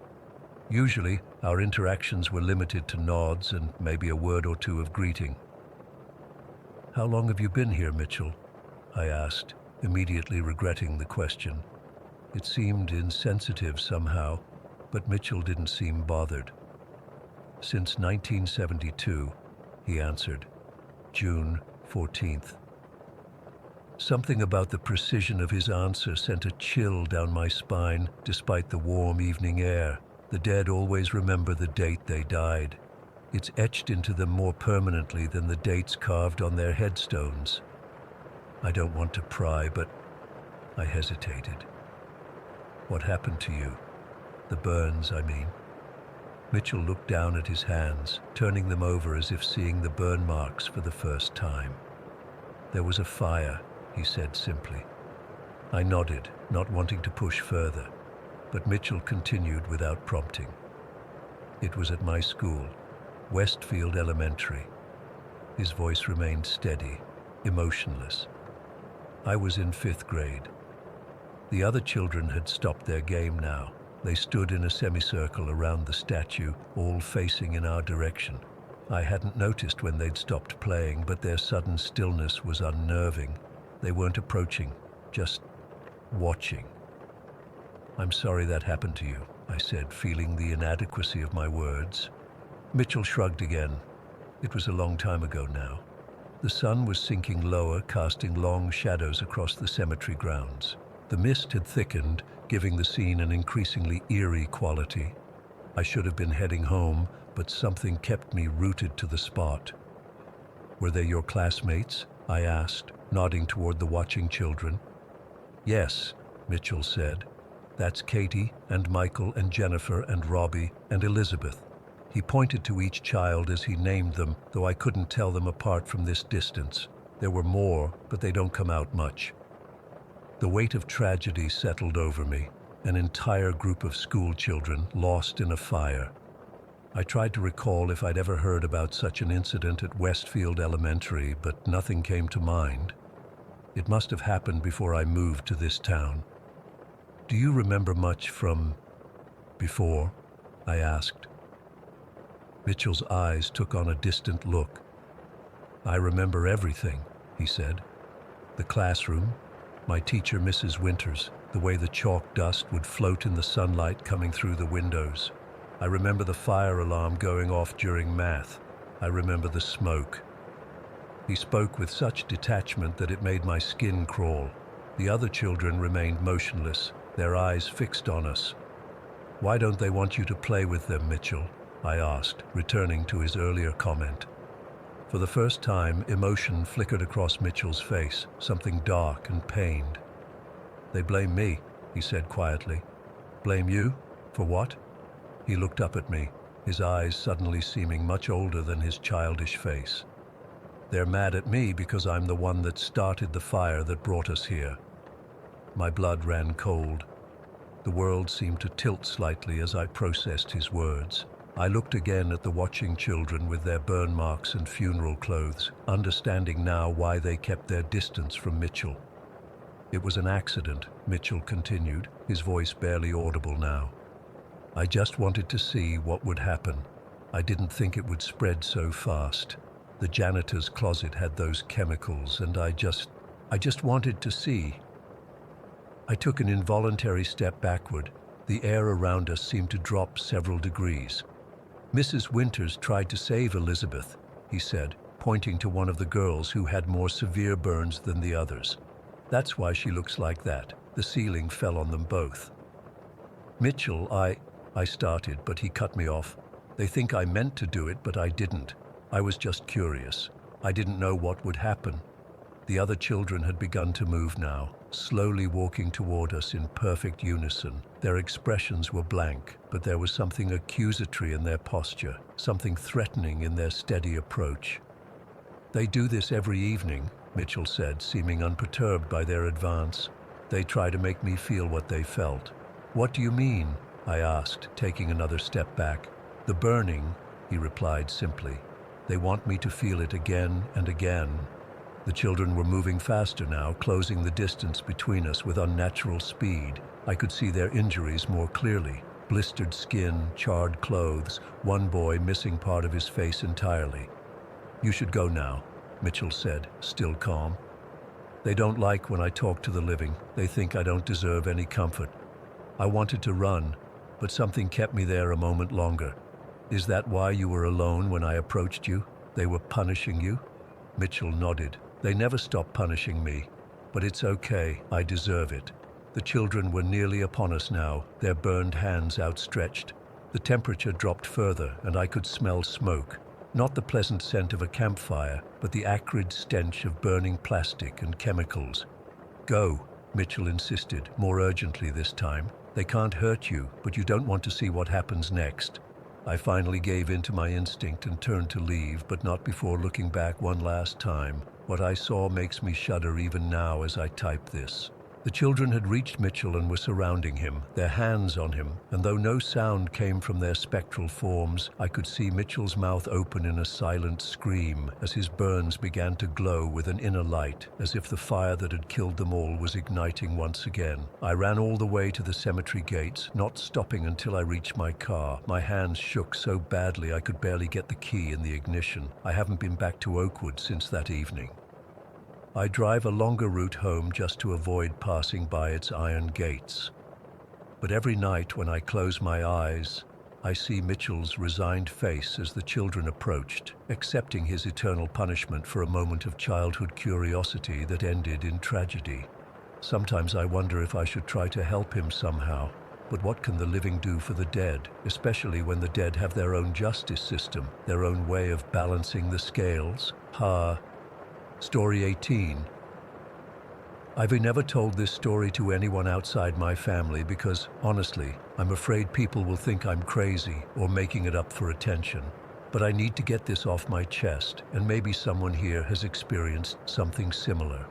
Usually, our interactions were limited to nods and maybe a word or two of greeting. "How long have you been here, Mitchell?" I asked, immediately regretting the question. It seemed insensitive somehow, but Mitchell didn't seem bothered. "Since 1972, he answered. "June 14th. Something about the precision of his answer sent a chill down my spine, despite the warm evening air. The dead always remember the date they died. It's etched into them more permanently than the dates carved on their headstones. I don't want to pry, but I hesitated. "What happened to you? The burns, I mean." Mitchell looked down at his hands, turning them over as if seeing the burn marks for the first time. "There was a fire," he said simply. I nodded, not wanting to push further, but Mitchell continued without prompting. "It was at my school, Westfield Elementary." His voice remained steady, emotionless. "I was in 5th grade. The other children had stopped their game now. They stood in a semicircle around the statue, all facing in our direction. I hadn't noticed when they'd stopped playing, but their sudden stillness was unnerving. They weren't approaching, just watching. "I'm sorry that happened to you," I said, feeling the inadequacy of my words. Mitchell shrugged again. It was a long time ago now. The sun was sinking lower, casting long shadows across the cemetery grounds. The mist had thickened, giving the scene an increasingly eerie quality. I should have been heading home, but something kept me rooted to the spot. "Were they your classmates?" I asked, nodding toward the watching children. "Yes," Mitchell said. "That's Katie and Michael and Jennifer and Robbie and Elizabeth." He pointed to each child as he named them, though I couldn't tell them apart from this distance. There were more, but they don't come out much. The weight of tragedy settled over me, an entire group of school children lost in a fire. I tried to recall if I'd ever heard about such an incident at Westfield Elementary, but nothing came to mind. It must have happened before I moved to this town. "Do you remember much from before?" I asked. Mitchell's eyes took on a distant look. "I remember everything," he said. "The classroom, my teacher Mrs. Winters, the way the chalk dust would float in the sunlight coming through the windows. I remember the fire alarm going off during math. I remember the smoke." He spoke with such detachment that it made my skin crawl. The other children remained motionless, their eyes fixed on us. Why don't they want you to play with them, Mitchell? I asked, returning to his earlier comment. For the first time, emotion flickered across Mitchell's face, something dark and pained. They blame me, he said quietly. Blame you? For what? He looked up at me, his eyes suddenly seeming much older than his childish face. They're mad at me because I'm the one that started the fire that brought us here. My blood ran cold. The world seemed to tilt slightly as I processed his words. I looked again at the watching children with their burn marks and funeral clothes, understanding now why they kept their distance from Mitchell. It was an accident, Mitchell continued, his voice barely audible now. I just wanted to see what would happen. I didn't think it would spread so fast. The janitor's closet had those chemicals, and I just wanted to see. I took an involuntary step backward. The air around us seemed to drop several degrees. Mrs. Winters tried to save Elizabeth, he said, pointing to one of the girls who had more severe burns than the others. That's why she looks like that. The ceiling fell on them both. Mitchell, I started, but he cut me off. They think I meant to do it, but I didn't. I was just curious. I didn't know what would happen. The other children had begun to move now, slowly walking toward us in perfect unison. Their expressions were blank, but there was something accusatory in their posture, something threatening in their steady approach. They do this every evening, Mitchell said, seeming unperturbed by their advance. They try to make me feel what they felt. What do you mean? I asked, taking another step back. The burning, he replied simply. They want me to feel it again and again. The children were moving faster now, closing the distance between us with unnatural speed. I could see their injuries more clearly. Blistered skin, charred clothes, one boy missing part of his face entirely. You should go now, Mitchell said, still calm. They don't like when I talk to the living. They think I don't deserve any comfort. I wanted to run, but something kept me there a moment longer. Is that why you were alone when I approached you? They were punishing you? Mitchell nodded. They never stop punishing me, but it's okay, I deserve it. The children were nearly upon us now, their burned hands outstretched. The temperature dropped further, and I could smell smoke. Not the pleasant scent of a campfire, but the acrid stench of burning plastic and chemicals. Go, Mitchell insisted, more urgently this time. They can't hurt you, but you don't want to see what happens next. I finally gave in to my instinct and turned to leave, but not before looking back one last time. What I saw makes me shudder even now as I type this. The children had reached Mitchell and were surrounding him, their hands on him, and though no sound came from their spectral forms, I could see Mitchell's mouth open in a silent scream as his burns began to glow with an inner light, as if the fire that had killed them all was igniting once again. I ran all the way to the cemetery gates, not stopping until I reached my car. My hands shook so badly I could barely get the key in the ignition. I haven't been back to Oakwood since that evening. I drive a longer route home just to avoid passing by its iron gates. But every night when I close my eyes, I see Mitchell's resigned face as the children approached, accepting his eternal punishment for a moment of childhood curiosity that ended in tragedy. Sometimes I wonder if I should try to help him somehow. But what can the living do for the dead, especially when the dead have their own justice system, their own way of balancing the scales? Story 18. I've never told this story to anyone outside my family because, honestly, I'm afraid people will think I'm crazy or making it up for attention. But I need to get this off my chest, and maybe someone here has experienced something similar.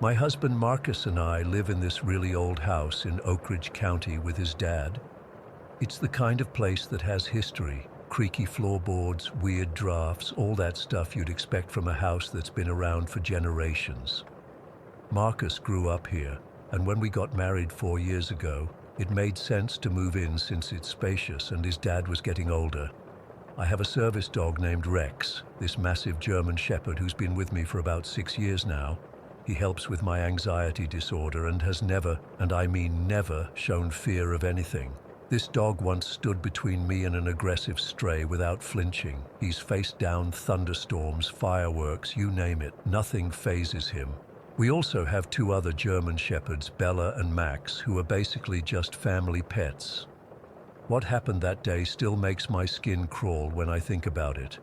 My husband Marcus and I live in this really old house in Oak Ridge County with his dad. It's the kind of place that has history. Creaky floorboards, weird drafts, all that stuff you'd expect from a house that's been around for generations. Marcus grew up here, and when we got married 4 years ago, it made sense to move in since it's spacious and his dad was getting older. I have a service dog named Rex, this massive German shepherd who's been with me for about 6 years now. He helps with my anxiety disorder and has never, and I mean never, shown fear of anything. This dog once stood between me and an aggressive stray without flinching. He's faced down thunderstorms, fireworks, you name it. Nothing phases him. We also have two other German shepherds, Bella and Max, who are basically just family pets. What happened that day still makes my skin crawl when I think about it.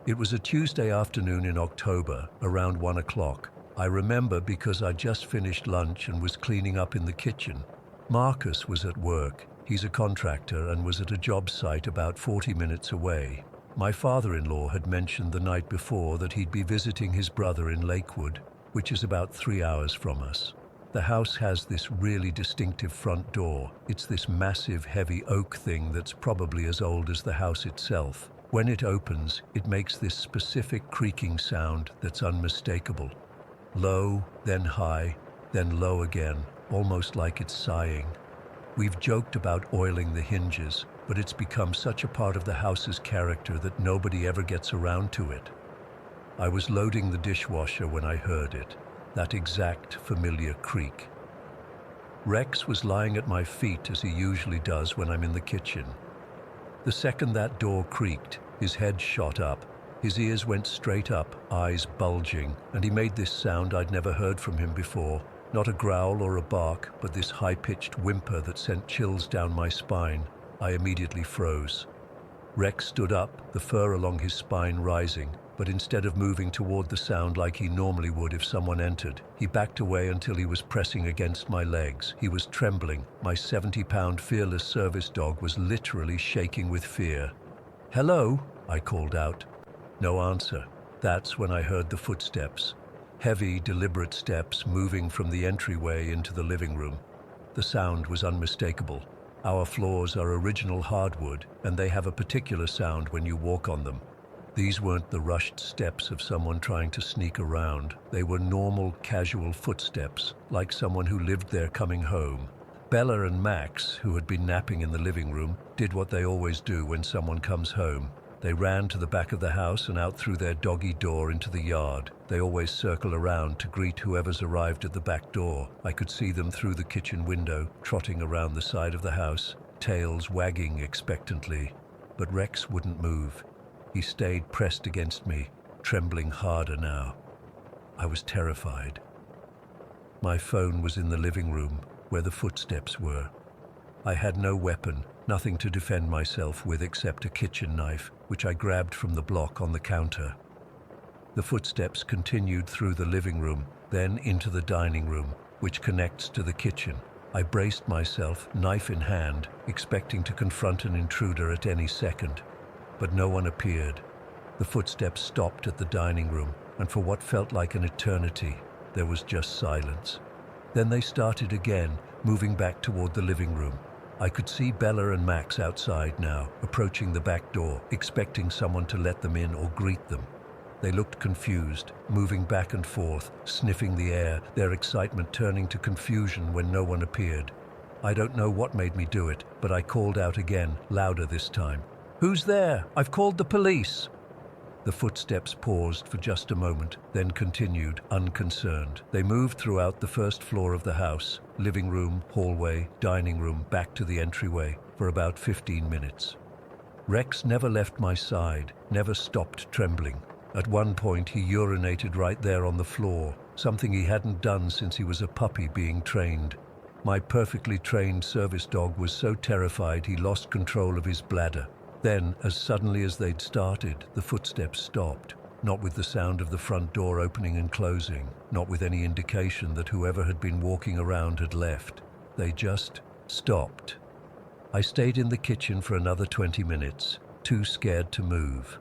It was a Tuesday afternoon in October, around 1 o'clock. I remember because I just finished lunch and was cleaning up in the kitchen. Marcus was at work. He's a contractor and was at a job site about 40 minutes away. My father-in-law had mentioned the night before that he'd be visiting his brother in Lakewood, which is about 3 hours from us. The house has this really distinctive front door. It's this massive, heavy oak thing that's probably as old as the house itself. When it opens, it makes this specific creaking sound that's unmistakable. Low, then high, then low again, almost like it's sighing. We've joked about oiling the hinges, but it's become such a part of the house's character that nobody ever gets around to it. I was loading the dishwasher when I heard it, that exact familiar creak. Rex was lying at my feet as he usually does when I'm in the kitchen. The second that door creaked, his head shot up, his ears went straight up, eyes bulging, and he made this sound I'd never heard from him before. Not a growl or a bark, but this high-pitched whimper that sent chills down my spine. I immediately froze. Rex stood up, the fur along his spine rising, but instead of moving toward the sound like he normally would if someone entered, he backed away until he was pressing against my legs. He was trembling. My 70-pound fearless service dog was literally shaking with fear. "Hello?" I called out. No answer. That's when I heard the footsteps. Heavy, deliberate steps moving from the entryway into the living room. The sound was unmistakable. Our floors are original hardwood, and they have a particular sound when you walk on them. These weren't the rushed steps of someone trying to sneak around. They were normal, casual footsteps, like someone who lived there coming home. Bella and Max, who had been napping in the living room, did what they always do when someone comes home. They ran to the back of the house and out through their doggy door into the yard. They always circle around to greet whoever's arrived at the back door. I could see them through the kitchen window, trotting around the side of the house, tails wagging expectantly. But Rex wouldn't move. He stayed pressed against me, trembling harder now. I was terrified. My phone was in the living room, where the footsteps were. I had no weapon, nothing to defend myself with except a kitchen knife, which I grabbed from the block on the counter. The footsteps continued through the living room, then into the dining room, which connects to the kitchen. I braced myself, knife in hand, expecting to confront an intruder at any second. But no one appeared. The footsteps stopped at the dining room, and for what felt like an eternity, there was just silence. Then they started again, moving back toward the living room. I could see Bella and Max outside now, approaching the back door, expecting someone to let them in or greet them. They looked confused, moving back and forth, sniffing the air, their excitement turning to confusion when no one appeared. I don't know what made me do it, but I called out again, louder this time. "Who's there? I've called the police!" The footsteps paused for just a moment, then continued, unconcerned. They moved throughout the first floor of the house, living room, hallway, dining room, back to the entryway, for about 15 minutes. Rex never left my side, never stopped trembling. At one point, he urinated right there on the floor, something he hadn't done since he was a puppy being trained. My perfectly trained service dog was so terrified he lost control of his bladder. Then, as suddenly as they'd started, the footsteps stopped, not with the sound of the front door opening and closing, not with any indication that whoever had been walking around had left. They just stopped. I stayed in the kitchen for another 20 minutes, too scared to move.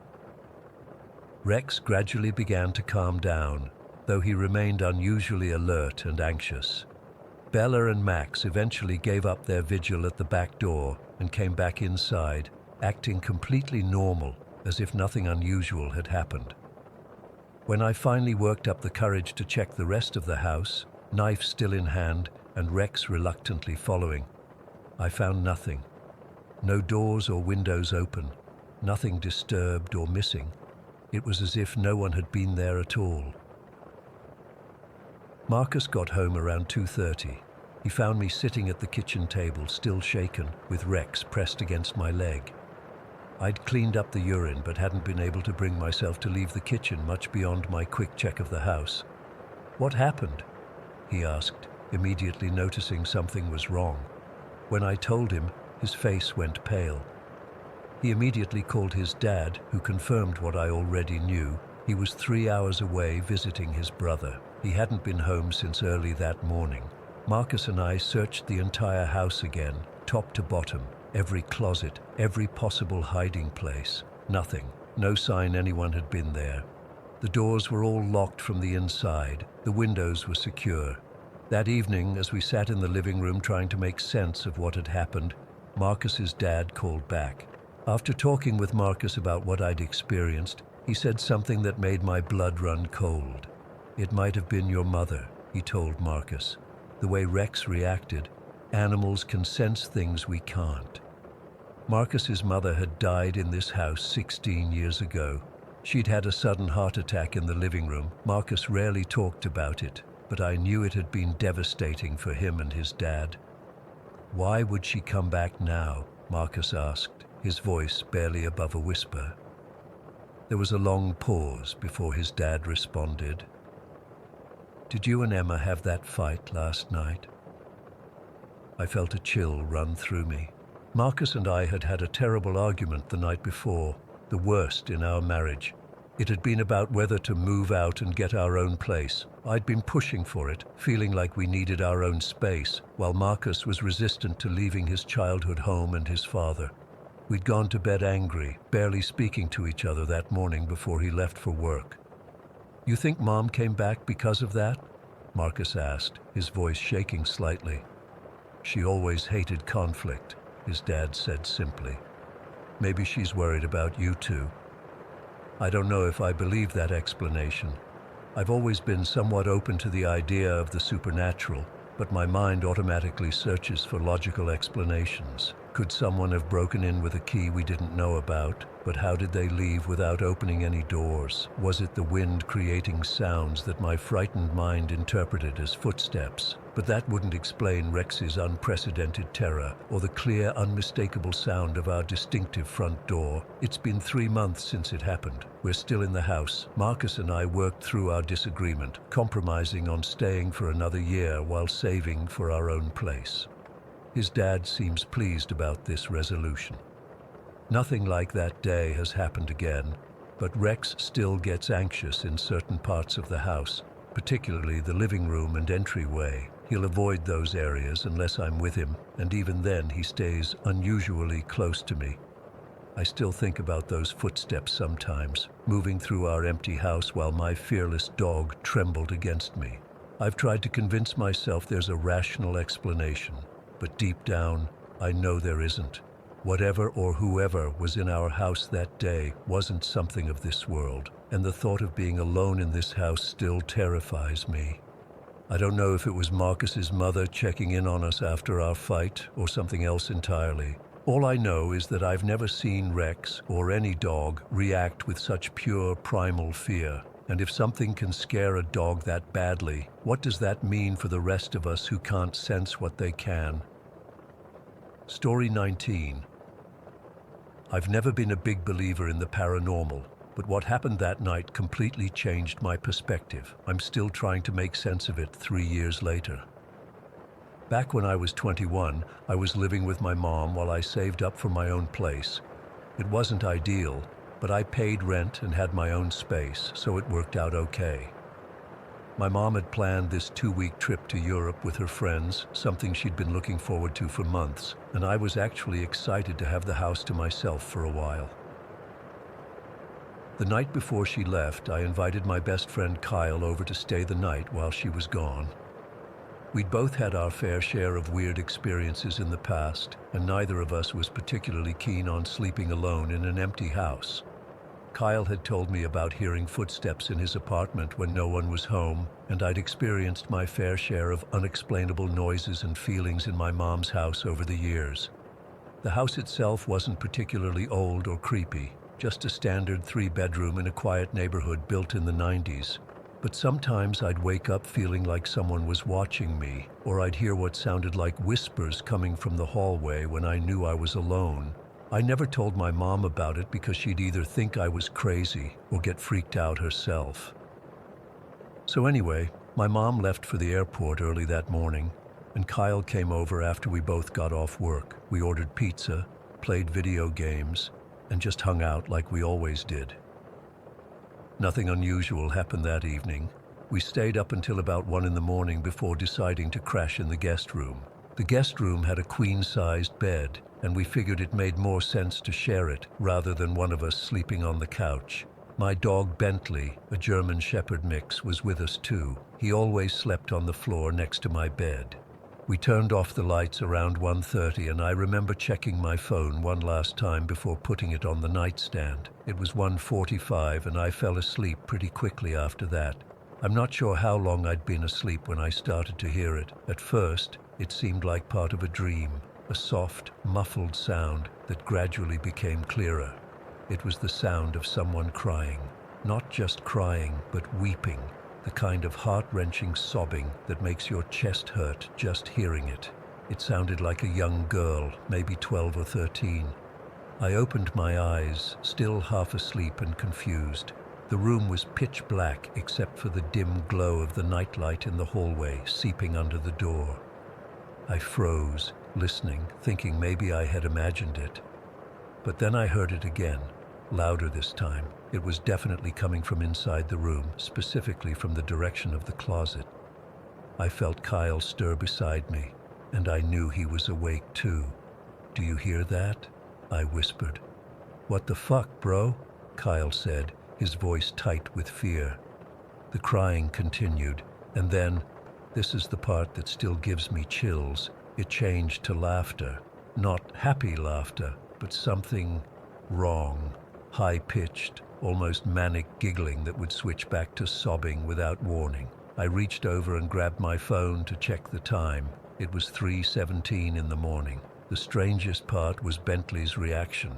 Rex gradually began to calm down, though he remained unusually alert and anxious. Bella and Max eventually gave up their vigil at the back door and came back inside, acting completely normal, as if nothing unusual had happened. When I finally worked up the courage to check the rest of the house, knife still in hand and Rex reluctantly following, I found nothing. No doors or windows open, nothing disturbed or missing. It was as if no one had been there at all. Marcus got home around 2:30. He found me sitting at the kitchen table, still shaken, with Rex pressed against my leg. I'd cleaned up the urine but hadn't been able to bring myself to leave the kitchen much beyond my quick check of the house. "What happened?" he asked, immediately noticing something was wrong. When I told him, his face went pale. He immediately called his dad, who confirmed what I already knew. He was 3 hours away visiting his brother. He hadn't been home since early that morning. Marcus and I searched the entire house again, top to bottom, every closet, every possible hiding place. Nothing. No sign anyone had been there. The doors were all locked from the inside. The windows were secure. That evening, as we sat in the living room trying to make sense of what had happened, Marcus's dad called back. After talking with Marcus about what I'd experienced, he said something that made my blood run cold. "It might have been your mother," he told Marcus. "The way Rex reacted, animals can sense things we can't." Marcus's mother had died in this house 16 years ago. She'd had a sudden heart attack in the living room. Marcus rarely talked about it, but I knew it had been devastating for him and his dad. "Why would she come back now?" Marcus asked, his voice barely above a whisper. There was a long pause before his dad responded. "Did you and Emma have that fight last night?" I felt a chill run through me. Marcus and I had had a terrible argument the night before, the worst in our marriage. It had been about whether to move out and get our own place. I'd been pushing for it, feeling like we needed our own space, while Marcus was resistant to leaving his childhood home and his father. We'd gone to bed angry, barely speaking to each other that morning before he left for work. "You think Mom came back because of that?" Marcus asked, his voice shaking slightly. "She always hated conflict," his dad said simply. "Maybe she's worried about you too." I don't know if I believe that explanation. I've always been somewhat open to the idea of the supernatural, but my mind automatically searches for logical explanations. Could someone have broken in with a key we didn't know about? But how did they leave without opening any doors? Was it the wind creating sounds that my frightened mind interpreted as footsteps? But that wouldn't explain Rex's unprecedented terror, or the clear, unmistakable sound of our distinctive front door. It's been 3 months since it happened. We're still in the house. Marcus and I worked through our disagreement, compromising on staying for another year while saving for our own place. His dad seems pleased about this resolution. Nothing like that day has happened again, but Rex still gets anxious in certain parts of the house, particularly the living room and entryway. He'll avoid those areas unless I'm with him, and even then he stays unusually close to me. I still think about those footsteps sometimes, moving through our empty house while my fearless dog trembled against me. I've tried to convince myself there's a rational explanation, but deep down, I know there isn't. Whatever or whoever was in our house that day wasn't something of this world, and the thought of being alone in this house still terrifies me. I don't know if it was Marcus's mother checking in on us after our fight or something else entirely. All I know is that I've never seen Rex or any dog react with such pure primal fear. And if something can scare a dog that badly, what does that mean for the rest of us who can't sense what they can? Story 19. I've never been a big believer in the paranormal, but what happened that night completely changed my perspective. I'm still trying to make sense of it 3 years later. Back when I was 21, I was living with my mom while I saved up for my own place. It wasn't ideal, but I paid rent and had my own space, so it worked out okay. My mom had planned this 2-week trip to Europe with her friends, something she'd been looking forward to for months, and I was actually excited to have the house to myself for a while. The night before she left, I invited my best friend Kyle over to stay the night while she was gone. We'd both had our fair share of weird experiences in the past, and neither of us was particularly keen on sleeping alone in an empty house. Kyle had told me about hearing footsteps in his apartment when no one was home, and I'd experienced my fair share of unexplainable noises and feelings in my mom's house over the years. The house itself wasn't particularly old or creepy, just a standard 3-bedroom in a quiet neighborhood built in the 90s. But sometimes I'd wake up feeling like someone was watching me, or I'd hear what sounded like whispers coming from the hallway when I knew I was alone. I never told my mom about it because she'd either think I was crazy or get freaked out herself. So anyway, My mom left for the airport early that morning, and Kyle came over after we both got off work. We ordered pizza, played video games, and just hung out like we always did. Nothing unusual happened that evening. We stayed up until about 1 in the morning before deciding to crash in the guest room. The guest room had a queen-sized bed, and we figured it made more sense to share it rather than one of us sleeping on the couch. My dog Bentley, a German Shepherd mix, was with us too. He always slept on the floor next to my bed. We turned off the lights around 1:30, and I remember checking my phone one last time before putting it on the nightstand. It was 1:45, and I fell asleep pretty quickly after that. I'm not sure how long I'd been asleep when I started to hear it. At first, it seemed like part of a dream, a soft, muffled sound that gradually became clearer. It was the sound of someone crying. Not just crying, but weeping. The kind of heart-wrenching sobbing that makes your chest hurt just hearing it. It sounded like a young girl, maybe 12 or 13. I opened my eyes, still half asleep and confused. The room was pitch black except for the dim glow of the nightlight in the hallway seeping under the door. I froze, listening, thinking maybe I had imagined it. But then I heard it again, louder this time. It was definitely coming from inside the room, specifically from the direction of the closet. I felt Kyle stir beside me, and I knew he was awake too. "Do you hear that?" I whispered. "What the fuck, bro?" Kyle said, his voice tight with fear. The crying continued, and then, this is the part that still gives me chills, it changed to laughter. Not happy laughter, but something wrong. High-pitched, almost manic giggling that would switch back to sobbing without warning. I reached over and grabbed my phone to check the time. It was 3:17 in the morning. The strangest part was Bentley's reaction.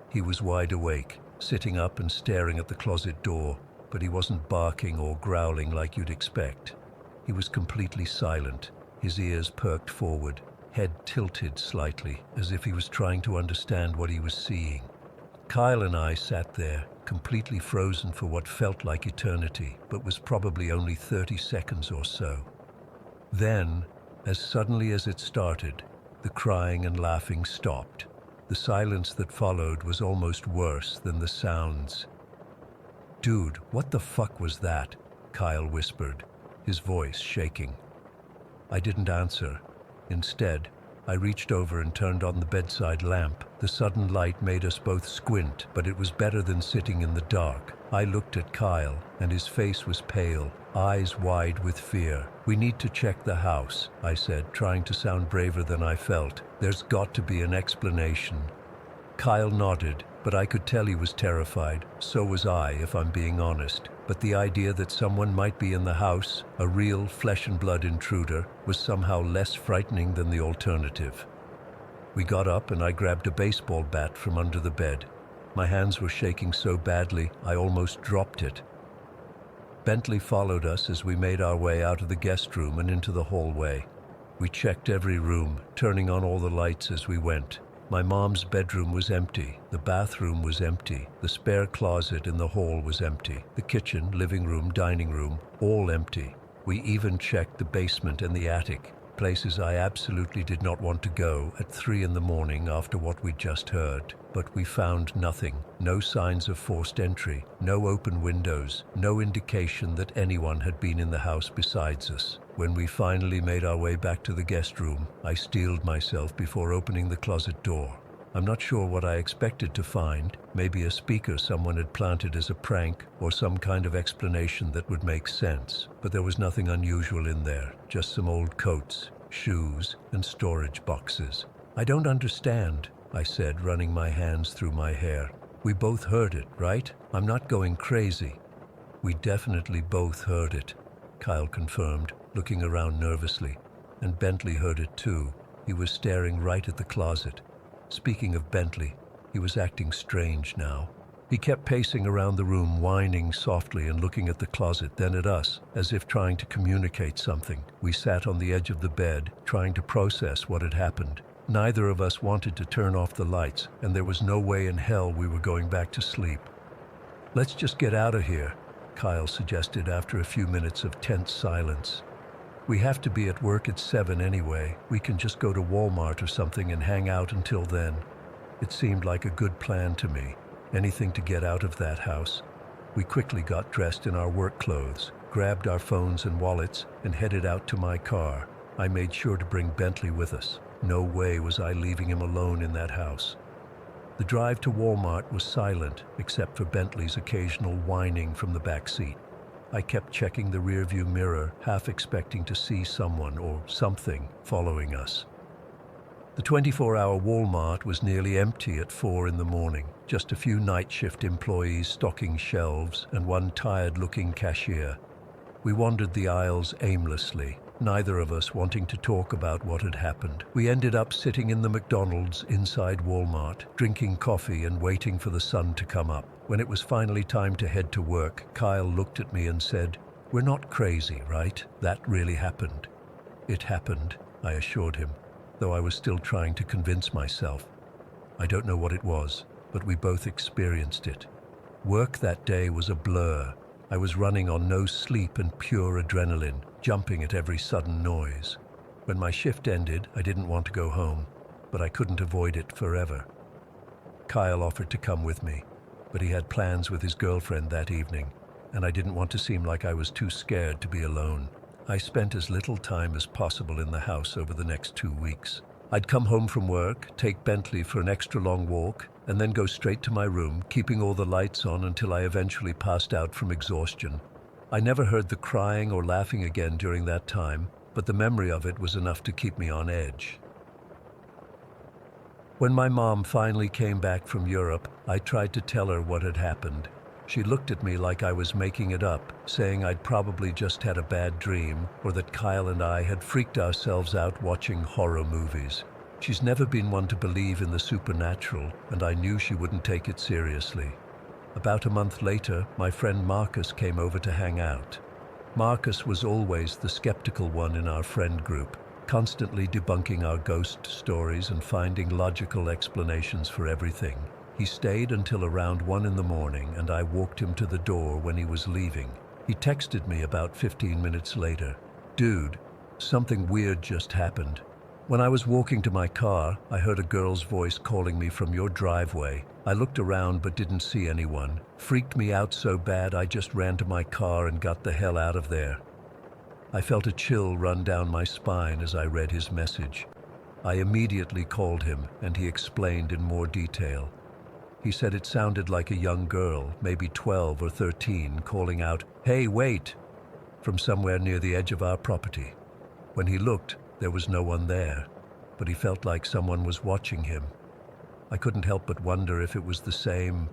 He was wide awake, sitting up and staring at the closet door, but he wasn't barking or growling like you'd expect. He was completely silent, his ears perked forward, head tilted slightly, as if he was trying to understand what he was seeing. Kyle and I sat there, completely frozen for what felt like eternity, but was probably only 30 seconds or so. Then, as suddenly as it started, the crying and laughing stopped. The silence that followed was almost worse than the sounds. "Dude, what the fuck was that?" Kyle whispered, his voice shaking. I didn't answer. Instead, I reached over and turned on the bedside lamp. The sudden light made us both squint, but it was better than sitting in the dark. I looked at Kyle, and his face was pale, eyes wide with fear. "We need to check the house," I said, trying to sound braver than I felt. "There's got to be an explanation." Kyle nodded, but I could tell he was terrified. So was I, if I'm being honest. But the idea that someone might be in the house, a real flesh and blood intruder, was somehow less frightening than the alternative. We got up and I grabbed a baseball bat from under the bed. My hands were shaking so badly, I almost dropped it. Bentley followed us as we made our way out of the guest room and into the hallway. We checked every room, turning on all the lights as we went. My mom's bedroom was empty, the bathroom was empty, the spare closet in the hall was empty, the kitchen, living room, dining room, all empty. We even checked the basement and the attic, places I absolutely did not want to go at 3 in the morning after what we'd just heard. But we found nothing, no signs of forced entry, no open windows, no indication that anyone had been in the house besides us. When we finally made our way back to the guest room, I steeled myself before opening the closet door. I'm not sure what I expected to find, maybe a speaker someone had planted as a prank or some kind of explanation that would make sense. But there was nothing unusual in there, just some old coats, shoes, and storage boxes. "I don't understand," I said, running my hands through my hair. "We both heard it, right? I'm not going crazy." "We definitely both heard it," Kyle confirmed, looking around nervously. "And Bentley heard it too. He was staring right at the closet." Speaking of Bentley, he was acting strange now. He kept pacing around the room, whining softly and looking at the closet, then at us, as if trying to communicate something. We sat on the edge of the bed, trying to process what had happened. Neither of us wanted to turn off the lights, and there was no way in hell we were going back to sleep. "Let's just get out of here," Kyle suggested after a few minutes of tense silence. "We have to be at work at 7 anyway. We can just go to Walmart or something and hang out until then." It seemed like a good plan to me. Anything to get out of that house. We quickly got dressed in our work clothes, grabbed our phones and wallets, and headed out to my car. I made sure to bring Bentley with us. No way was I leaving him alone in that house. The drive to Walmart was silent, except for Bentley's occasional whining from the back seat. I kept checking the rearview mirror, half expecting to see someone or something following us. The 24-hour Walmart was nearly empty at 4 in the morning. Just a few night shift employees stocking shelves and one tired-looking cashier. We wandered the aisles aimlessly, neither of us wanting to talk about what had happened. We ended up sitting in the McDonald's inside Walmart, drinking coffee and waiting for the sun to come up. When it was finally time to head to work, Kyle looked at me and said, "We're not crazy, right? That really happened." "It happened," I assured him, though I was still trying to convince myself. I don't know what it was, but we both experienced it. Work that day was a blur. I was running on no sleep and pure adrenaline, jumping at every sudden noise. When my shift ended, I didn't want to go home, but I couldn't avoid it forever. Kyle offered to come with me, but he had plans with his girlfriend that evening, and I didn't want to seem like I was too scared to be alone. I spent as little time as possible in the house over the next 2 weeks. I'd come home from work, take Bentley for an extra long walk, and then go straight to my room, keeping all the lights on until I eventually passed out from exhaustion. I never heard the crying or laughing again during that time, but the memory of it was enough to keep me on edge. When my mom finally came back from Europe, I tried to tell her what had happened. She looked at me like I was making it up, saying I'd probably just had a bad dream, or that Kyle and I had freaked ourselves out watching horror movies. She's never been one to believe in the supernatural, and I knew she wouldn't take it seriously. About a month later, my friend Marcus came over to hang out. Marcus was always the skeptical one in our friend group, constantly debunking our ghost stories and finding logical explanations for everything. He stayed until around 1 in the morning, and I walked him to the door when he was leaving. He texted me about 15 minutes later. "Dude, something weird just happened. When I was walking to my car, I heard a girl's voice calling me from your driveway. I looked around but didn't see anyone. Freaked me out so bad I just ran to my car and got the hell out of there." I felt a chill run down my spine as I read his message. I immediately called him, and he explained in more detail. He said it sounded like a young girl, maybe 12 or 13, calling out, "Hey, wait!" from somewhere near the edge of our property. When he looked, there was no one there, but he felt like someone was watching him. I couldn't help but wonder if it was the same,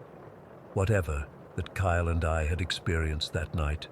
whatever, that Kyle and I had experienced that night.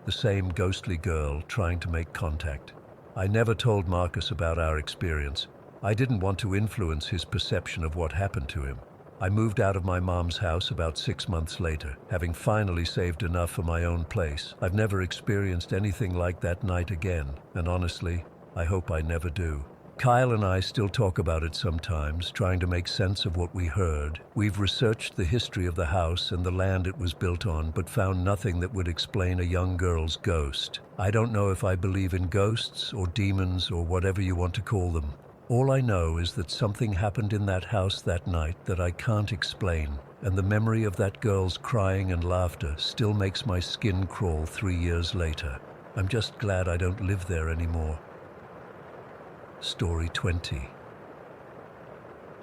The same ghostly girl trying to make contact. I never told Marcus about our experience. I didn't want to influence his perception of what happened to him. I moved out of my mom's house about 6 months later, having finally saved enough for my own place. I've never experienced anything like that night again, and honestly, I hope I never do. Kyle and I still talk about it sometimes, trying to make sense of what we heard. We've researched the history of the house and the land it was built on, but found nothing that would explain a young girl's ghost. I don't know if I believe in ghosts or demons or whatever you want to call them. All I know is that something happened in that house that night that I can't explain, and the memory of that girl's crying and laughter still makes my skin crawl 3 years later. I'm just glad I don't live there anymore. Story 20.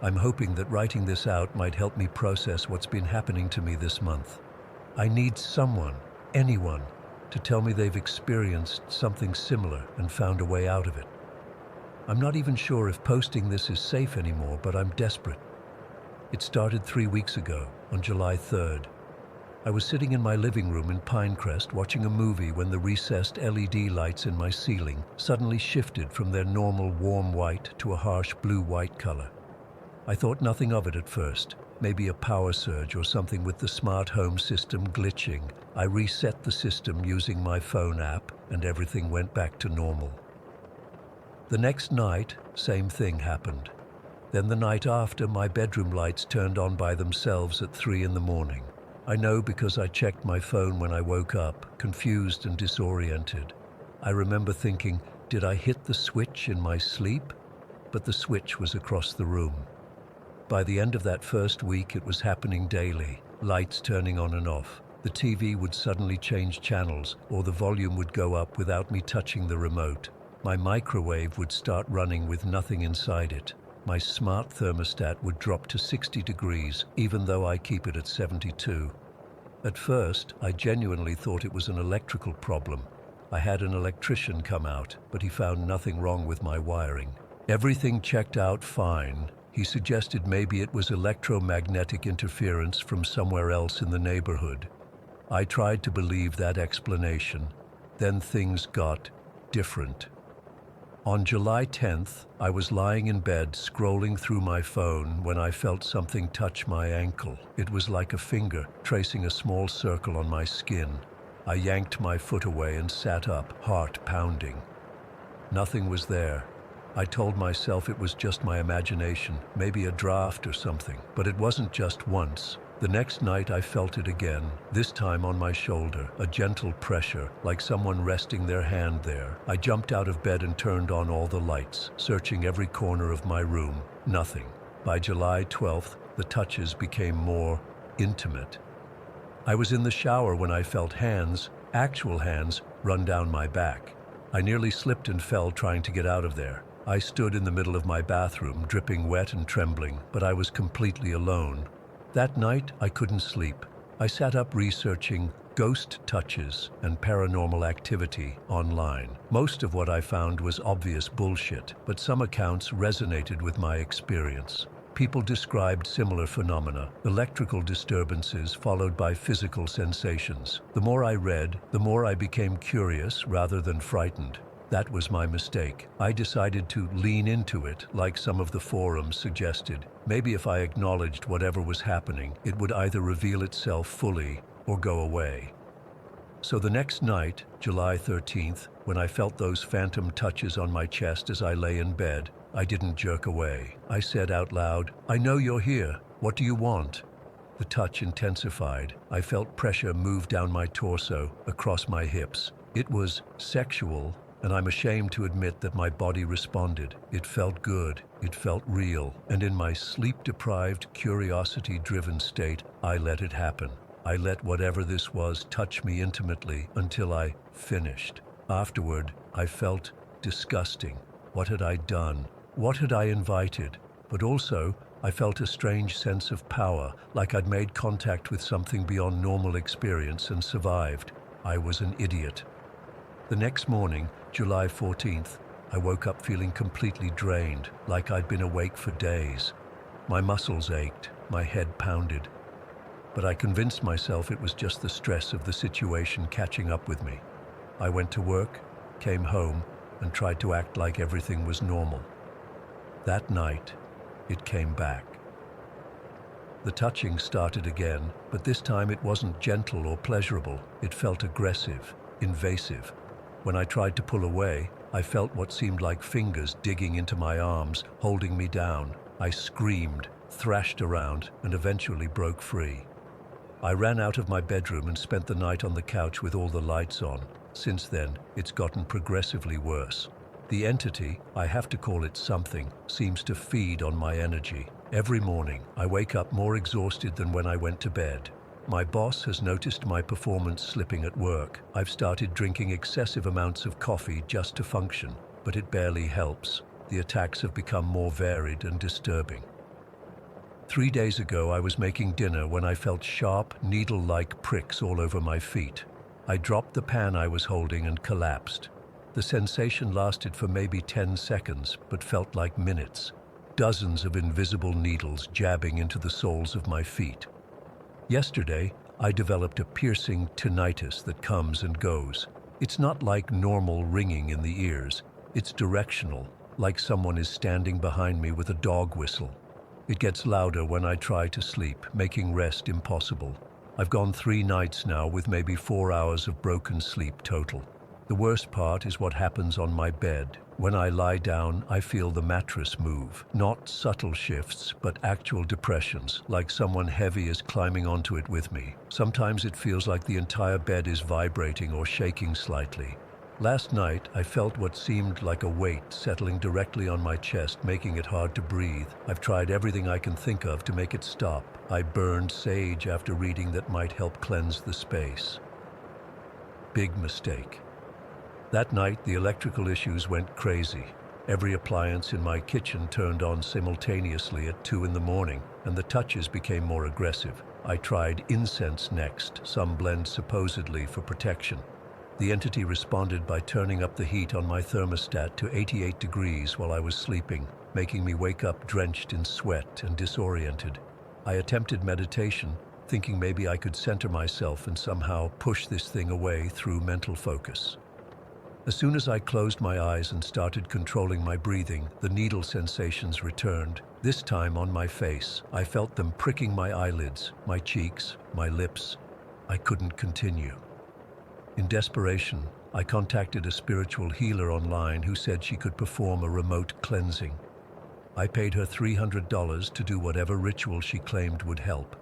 I'm hoping that writing this out might help me process what's been happening to me this month. I need someone, anyone, to tell me they've experienced something similar and found a way out of it. I'm not even sure if posting this is safe anymore, but I'm desperate. It started 3 weeks ago, on July 3rd. I was sitting in my living room in Pinecrest watching a movie when the recessed LED lights in my ceiling suddenly shifted from their normal warm white to a harsh blue-white color. I thought nothing of it at first, maybe a power surge or something with the smart home system glitching. I reset the system using my phone app, and everything went back to normal. The next night, same thing happened. Then the night after, my bedroom lights turned on by themselves at 3 in the morning. I know because I checked my phone when I woke up, confused and disoriented. I remember thinking, did I hit the switch in my sleep? But the switch was across the room. By the end of that first week, it was happening daily. Lights turning on and off. The TV would suddenly change channels, or the volume would go up without me touching the remote. My microwave would start running with nothing inside it. My smart thermostat would drop to 60 degrees, even though I keep it at 72. At first, I genuinely thought it was an electrical problem. I had an electrician come out, but he found nothing wrong with my wiring. Everything checked out fine. He suggested maybe it was electromagnetic interference from somewhere else in the neighborhood. I tried to believe that explanation. Then things got different. On July 10th, I was lying in bed scrolling through my phone when I felt something touch my ankle. It was like a finger tracing a small circle on my skin. I yanked my foot away and sat up, heart pounding. Nothing was there. I told myself it was just my imagination, maybe a draft or something. But it wasn't just once. The next night I felt it again, this time on my shoulder, a gentle pressure, like someone resting their hand there. I jumped out of bed and turned on all the lights, searching every corner of my room. Nothing. By July 12th, the touches became more intimate. I was in the shower when I felt hands, actual hands, run down my back. I nearly slipped and fell trying to get out of there. I stood in the middle of my bathroom, dripping wet and trembling, but I was completely alone. That night, I couldn't sleep. I sat up researching ghost touches and paranormal activity online. Most of what I found was obvious bullshit, but some accounts resonated with my experience. People described similar phenomena, electrical disturbances followed by physical sensations. The more I read, the more I became curious rather than frightened. That was my mistake. I decided to lean into it, like some of the forums suggested. Maybe if I acknowledged whatever was happening, it would either reveal itself fully or go away. So the next night, July 13th, when I felt those phantom touches on my chest as I lay in bed, I didn't jerk away. I said out loud, "I know you're here. What do you want?" The touch intensified. I felt pressure move down my torso, across my hips. It was sexual, and I'm ashamed to admit that my body responded. It felt good, it felt real, and in my sleep-deprived, curiosity-driven state, I let it happen. I let whatever this was touch me intimately until I finished. Afterward, I felt disgusting. What had I done? What had I invited? But also, I felt a strange sense of power, like I'd made contact with something beyond normal experience and survived. I was an idiot. The next morning, July 14th, I woke up feeling completely drained, like I'd been awake for days. My muscles ached, my head pounded. But I convinced myself it was just the stress of the situation catching up with me. I went to work, came home, and tried to act like everything was normal. That night, it came back. The touching started again, but this time it wasn't gentle or pleasurable. It felt aggressive, invasive. When I tried to pull away, I felt what seemed like fingers digging into my arms, holding me down. I screamed, thrashed around, and eventually broke free. I ran out of my bedroom and spent the night on the couch with all the lights on. Since then, it's gotten progressively worse. The entity, I have to call it something, seems to feed on my energy. Every morning, I wake up more exhausted than when I went to bed. My boss has noticed my performance slipping at work. I've started drinking excessive amounts of coffee just to function, but it barely helps. The attacks have become more varied and disturbing. 3 days ago, I was making dinner when I felt sharp, needle-like pricks all over my feet. I dropped the pan I was holding and collapsed. The sensation lasted for maybe 10 seconds, but felt like minutes. Dozens of invisible needles jabbing into the soles of my feet. Yesterday, I developed a piercing tinnitus that comes and goes. It's not like normal ringing in the ears. It's directional, like someone is standing behind me with a dog whistle. It gets louder when I try to sleep, making rest impossible. I've gone 3 nights now with maybe 4 hours of broken sleep total. The worst part is what happens on my bed. When I lie down, I feel the mattress move. Not subtle shifts, but actual depressions, like someone heavy is climbing onto it with me. Sometimes it feels like the entire bed is vibrating or shaking slightly. Last night, I felt what seemed like a weight settling directly on my chest, making it hard to breathe. I've tried everything I can think of to make it stop. I burned sage after reading that might help cleanse the space. Big mistake. That night, the electrical issues went crazy. Every appliance in my kitchen turned on simultaneously at 2 in the morning, and the touches became more aggressive. I tried incense next, some blend supposedly for protection. The entity responded by turning up the heat on my thermostat to 88 degrees while I was sleeping, making me wake up drenched in sweat and disoriented. I attempted meditation, thinking maybe I could center myself and somehow push this thing away through mental focus. As soon as I closed my eyes and started controlling my breathing, the needle sensations returned, this time on my face. I felt them pricking my eyelids, my cheeks, my lips. I couldn't continue. In desperation, I contacted a spiritual healer online who said she could perform a remote cleansing. I paid her $300 to do whatever ritual she claimed would help.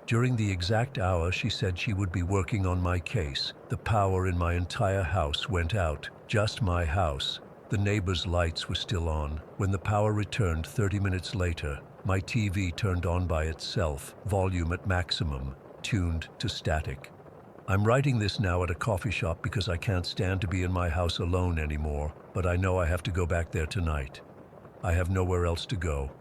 During the exact hour she said she would be working on my case, the power in my entire house went out. Just my house. The neighbors' lights were still on. When the power returned 30 minutes later, my TV turned on by itself, volume at maximum, tuned to static. I'm writing this now at a coffee shop because I can't stand to be in my house alone anymore, but I know I have to go back there tonight. I have nowhere else to go.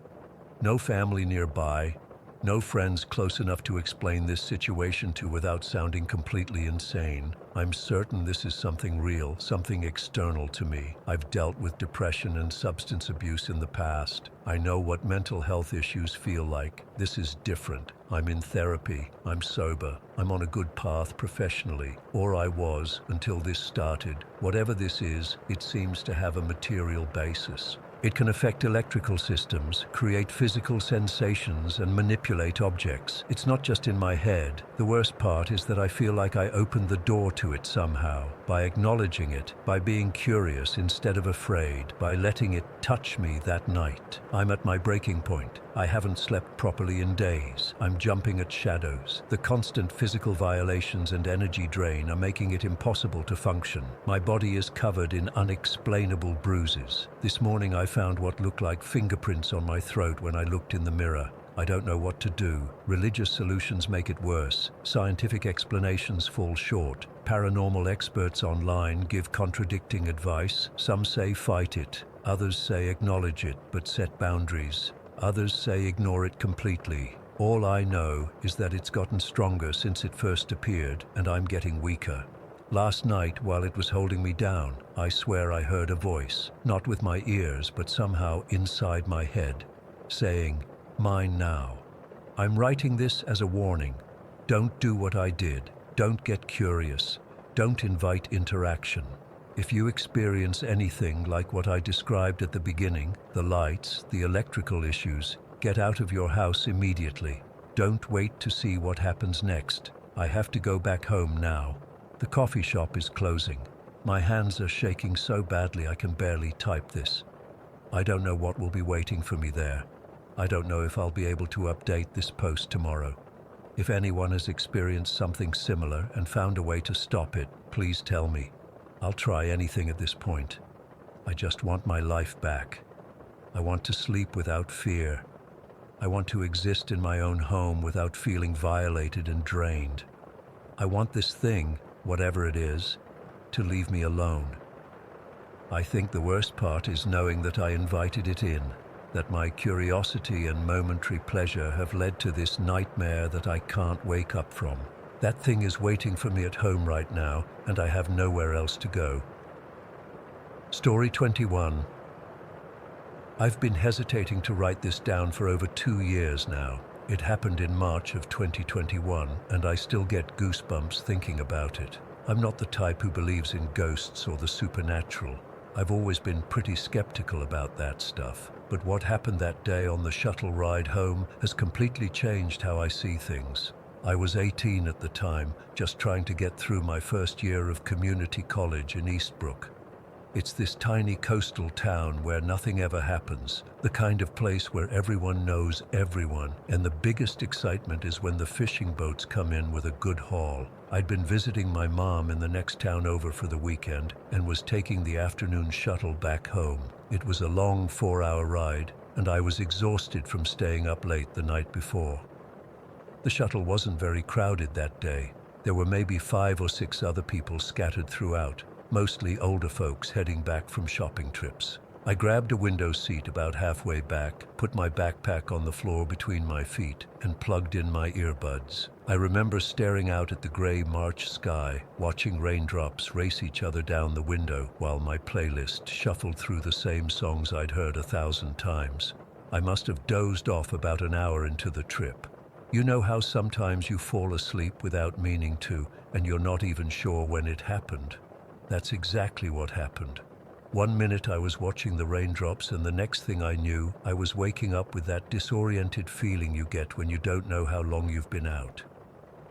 No family nearby. No friends close enough to explain this situation to without sounding completely insane. I'm certain this is something real, something external to me. I've dealt with depression and substance abuse in the past. I know what mental health issues feel like. This is different. I'm in therapy. I'm sober. I'm on a good path professionally. Or I was until this started. Whatever this is, it seems to have a material basis. It can affect electrical systems, create physical sensations, and manipulate objects. It's not just in my head. The worst part is that I feel like I opened the door to it somehow, by acknowledging it, by being curious instead of afraid, by letting it touch me that night. I'm at my breaking point. I haven't slept properly in days. I'm jumping at shadows. The constant physical violations and energy drain are making it impossible to function. My body is covered in unexplainable bruises. This morning I found what looked like fingerprints on my throat when I looked in the mirror. I don't know what to do. Religious solutions make it worse. Scientific explanations fall short. Paranormal experts online give contradicting advice. Some say fight it. Others say acknowledge it, but set boundaries. Others say ignore it completely. All I know is that it's gotten stronger since it first appeared, and I'm getting weaker. Last night, while it was holding me down, I swear I heard a voice, not with my ears, but somehow inside my head, saying, "Mine now." I'm writing this as a warning. Don't do what I did. Don't get curious. Don't invite interaction. If you experience anything like what I described at the beginning, the lights, the electrical issues, get out of your house immediately. Don't wait to see what happens next. I have to go back home now. The coffee shop is closing. My hands are shaking so badly I can barely type this. I don't know what will be waiting for me there. I don't know if I'll be able to update this post tomorrow. If anyone has experienced something similar and found a way to stop it, please tell me. I'll try anything at this point. I just want my life back. I want to sleep without fear. I want to exist in my own home without feeling violated and drained. I want this thing, whatever it is, to leave me alone. I think the worst part is knowing that I invited it in, that my curiosity and momentary pleasure have led to this nightmare that I can't wake up from. That thing is waiting for me at home right now, and I have nowhere else to go. Story 21. I've been hesitating to write this down for over 2 years now. It happened in March of 2021, and I still get goosebumps thinking about it. I'm not the type who believes in ghosts or the supernatural. I've always been pretty skeptical about that stuff. But what happened that day on the shuttle ride home has completely changed how I see things. I was 18 at the time, just trying to get through my first year of community college in Eastbrook. It's this tiny coastal town where nothing ever happens, the kind of place where everyone knows everyone, and the biggest excitement is when the fishing boats come in with a good haul. I'd been visiting my mom in the next town over for the weekend and was taking the afternoon shuttle back home. It was a long 4-hour ride, and I was exhausted from staying up late the night before. The shuttle wasn't very crowded that day. There were maybe 5 or 6 other people scattered throughout, mostly older folks heading back from shopping trips. I grabbed a window seat about halfway back, put my backpack on the floor between my feet, and plugged in my earbuds. I remember staring out at the gray March sky, watching raindrops race each other down the window while my playlist shuffled through the same songs I'd heard 1,000 times. I must have dozed off about an hour into the trip. You know how sometimes you fall asleep without meaning to, and you're not even sure when it happened? That's exactly what happened. One minute I was watching the raindrops, and the next thing I knew, I was waking up with that disoriented feeling you get when you don't know how long you've been out.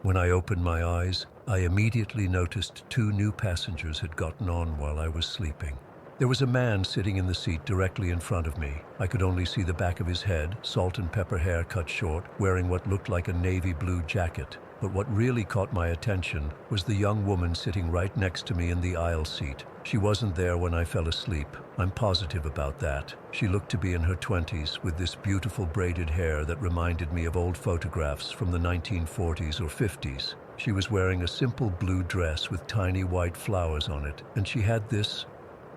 When I opened my eyes, I immediately noticed 2 new passengers had gotten on while I was sleeping. There was a man sitting in the seat directly in front of me. I could only see the back of his head, salt and pepper hair cut short, wearing what looked like a navy blue jacket. But what really caught my attention was the young woman sitting right next to me in the aisle seat. She wasn't there when I fell asleep. I'm positive about that. She looked to be in her 20s with this beautiful braided hair that reminded me of old photographs from the 1940s or 50s. She was wearing a simple blue dress with tiny white flowers on it, and she had this,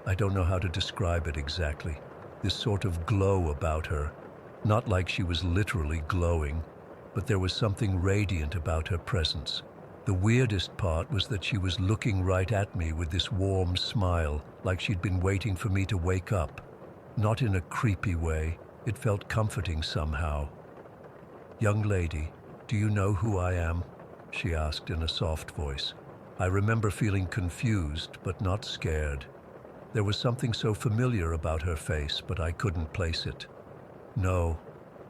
I don't know how to describe it exactly, this sort of glow about her. Not like she was literally glowing, but there was something radiant about her presence. The weirdest part was that she was looking right at me with this warm smile, like she'd been waiting for me to wake up. Not in a creepy way, it felt comforting somehow. "Young lady, do you know who I am?" she asked in a soft voice. I remember feeling confused, but not scared. There was something so familiar about her face, but I couldn't place it. "No,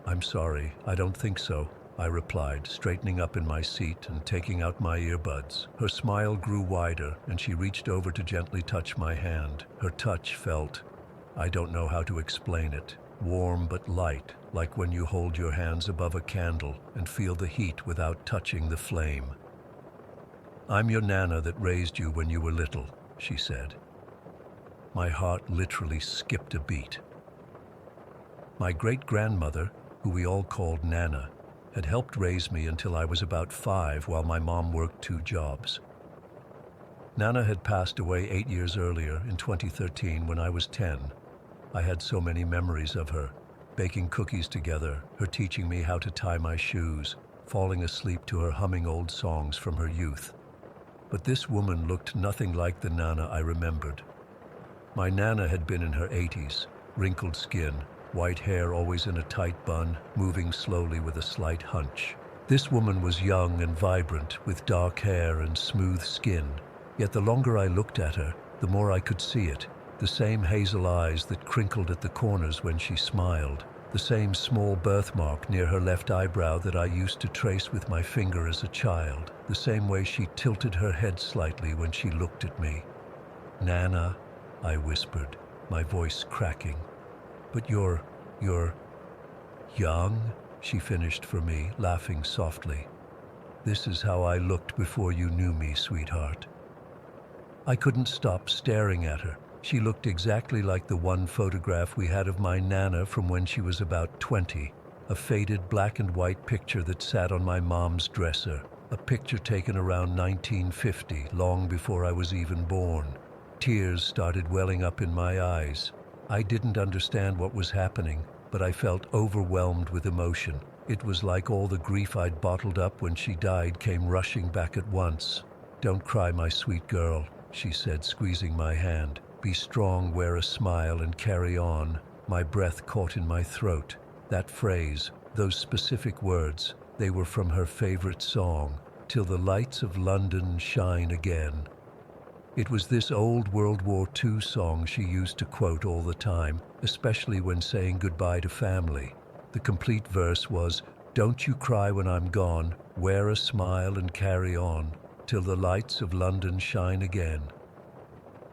I'm sorry, I don't think so," I replied, straightening up in my seat and taking out my earbuds. Her smile grew wider, and she reached over to gently touch my hand. Her touch felt, I don't know how to explain it, warm but light, like when you hold your hands above a candle and feel the heat without touching the flame. "I'm your Nana that raised you when you were little," she said. My heart literally skipped a beat. My great-grandmother, who we all called Nana, had helped raise me until I was about 5 while my mom worked 2 jobs. Nana had passed away 8 years earlier in 2013 when I was 10. I had so many memories of her, baking cookies together, her teaching me how to tie my shoes, falling asleep to her humming old songs from her youth. But this woman looked nothing like the Nana I remembered. My Nana had been in her 80s, wrinkled skin, white hair always in a tight bun, moving slowly with a slight hunch. This woman was young and vibrant, with dark hair and smooth skin. Yet the longer I looked at her, the more I could see it. The same hazel eyes that crinkled at the corners when she smiled. The same small birthmark near her left eyebrow that I used to trace with my finger as a child. The same way she tilted her head slightly when she looked at me. "Nana," I whispered, my voice cracking. "But you're young," she finished for me, laughing softly. "This is how I looked before you knew me, sweetheart." I couldn't stop staring at her. She looked exactly like the one photograph we had of my Nana from when she was about 20, a faded black and white picture that sat on my mom's dresser, a picture taken around 1950, long before I was even born. Tears started welling up in my eyes. I didn't understand what was happening, but I felt overwhelmed with emotion. It was like all the grief I'd bottled up when she died came rushing back at once. "Don't cry, my sweet girl," she said, squeezing my hand. "Be strong, wear a smile, and carry on." My breath caught in my throat. That phrase, those specific words, they were from her favorite song, "Till the Lights of London Shine Again." It was this old World War II song she used to quote all the time, especially when saying goodbye to family. The complete verse was, Don't you cry when I'm gone, wear a smile and carry on, till the lights of London shine again.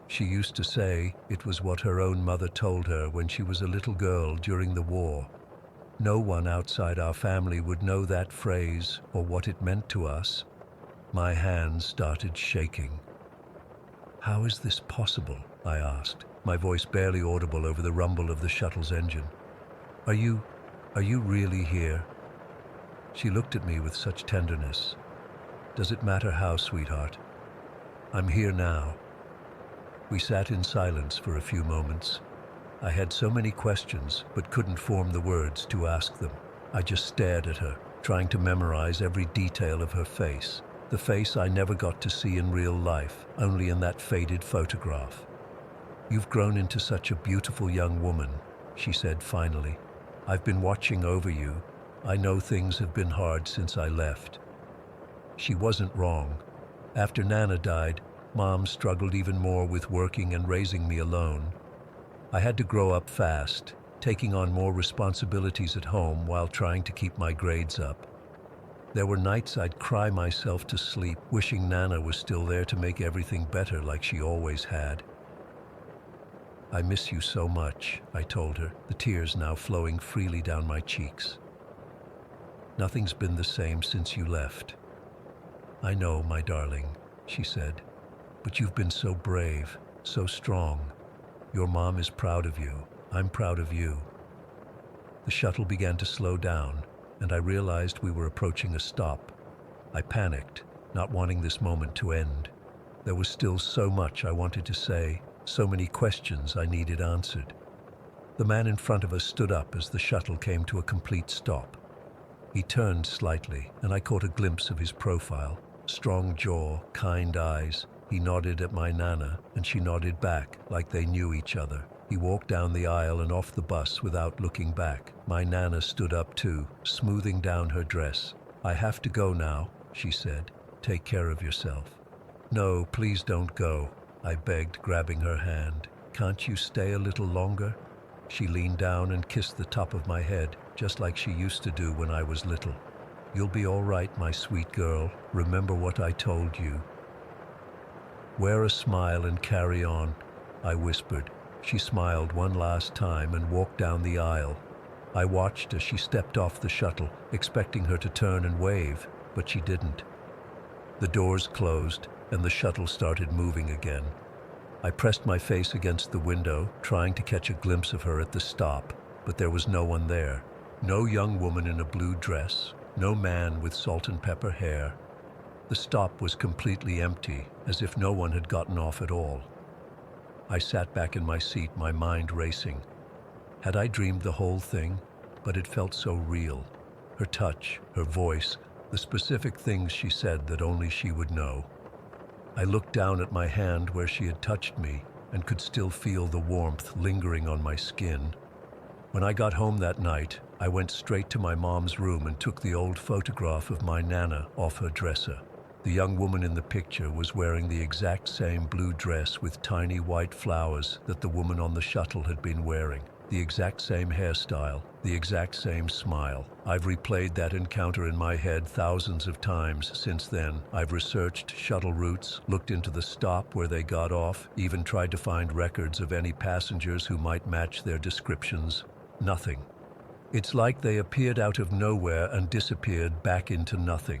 She used to say it was what her own mother told her when she was a little girl during the war. No one outside our family would know that phrase or what it meant to us. My hands started shaking. How is this possible? I asked, my voice barely audible over the rumble of the shuttle's engine. Are you really here? She looked at me with such tenderness. Does it matter how, sweetheart? I'm here now. We sat in silence for a few moments. I had so many questions, but couldn't form the words to ask them. I just stared at her, trying to memorize every detail of her face. The face I never got to see in real life, only in that faded photograph. You've grown into such a beautiful young woman, she said finally. I've been watching over you. I know things have been hard since I left. She wasn't wrong. After Nana died, Mom struggled even more with working and raising me alone. I had to grow up fast, taking on more responsibilities at home while trying to keep my grades up. There were nights I'd cry myself to sleep, wishing Nana was still there to make everything better like she always had. I miss you so much, I told her, the tears now flowing freely down my cheeks. Nothing's been the same since you left. I know, my darling, she said, but you've been so brave, so strong. Your mom is proud of you. I'm proud of you. The shuttle began to slow down, and I realized we were approaching a stop. I panicked, not wanting this moment to end. There was still so much I wanted to say, so many questions I needed answered. The man in front of us stood up as the shuttle came to a complete stop. He turned slightly, and I caught a glimpse of his profile. Strong jaw, kind eyes. He nodded at my Nana, and she nodded back, like they knew each other. He walked down the aisle and off the bus without looking back. My Nana stood up too, smoothing down her dress. I have to go now, she said. Take care of yourself. No, please don't go, I begged, grabbing her hand. Can't you stay a little longer? She leaned down and kissed the top of my head, just like she used to do when I was little. You'll be all right, my sweet girl. Remember what I told you. Wear a smile and carry on, I whispered. She smiled one last time and walked down the aisle. I watched as she stepped off the shuttle, expecting her to turn and wave, but she didn't. The doors closed, and the shuttle started moving again. I pressed my face against the window, trying to catch a glimpse of her at the stop, but there was no one there. No young woman in a blue dress, no man with salt and pepper hair. The stop was completely empty, as if no one had gotten off at all. I sat back in my seat, my mind racing. Had I dreamed the whole thing? But it felt so real. Her touch, her voice, the specific things she said that only she would know. I looked down at my hand where she had touched me and could still feel the warmth lingering on my skin. When I got home that night, I went straight to my mom's room and took the old photograph of my Nana off her dresser. The young woman in the picture was wearing the exact same blue dress with tiny white flowers that the woman on the shuttle had been wearing. The exact same hairstyle, the exact same smile. I've replayed that encounter in my head thousands of times since then. I've researched shuttle routes, looked into the stop where they got off, even tried to find records of any passengers who might match their descriptions. Nothing. It's like they appeared out of nowhere and disappeared back into nothing.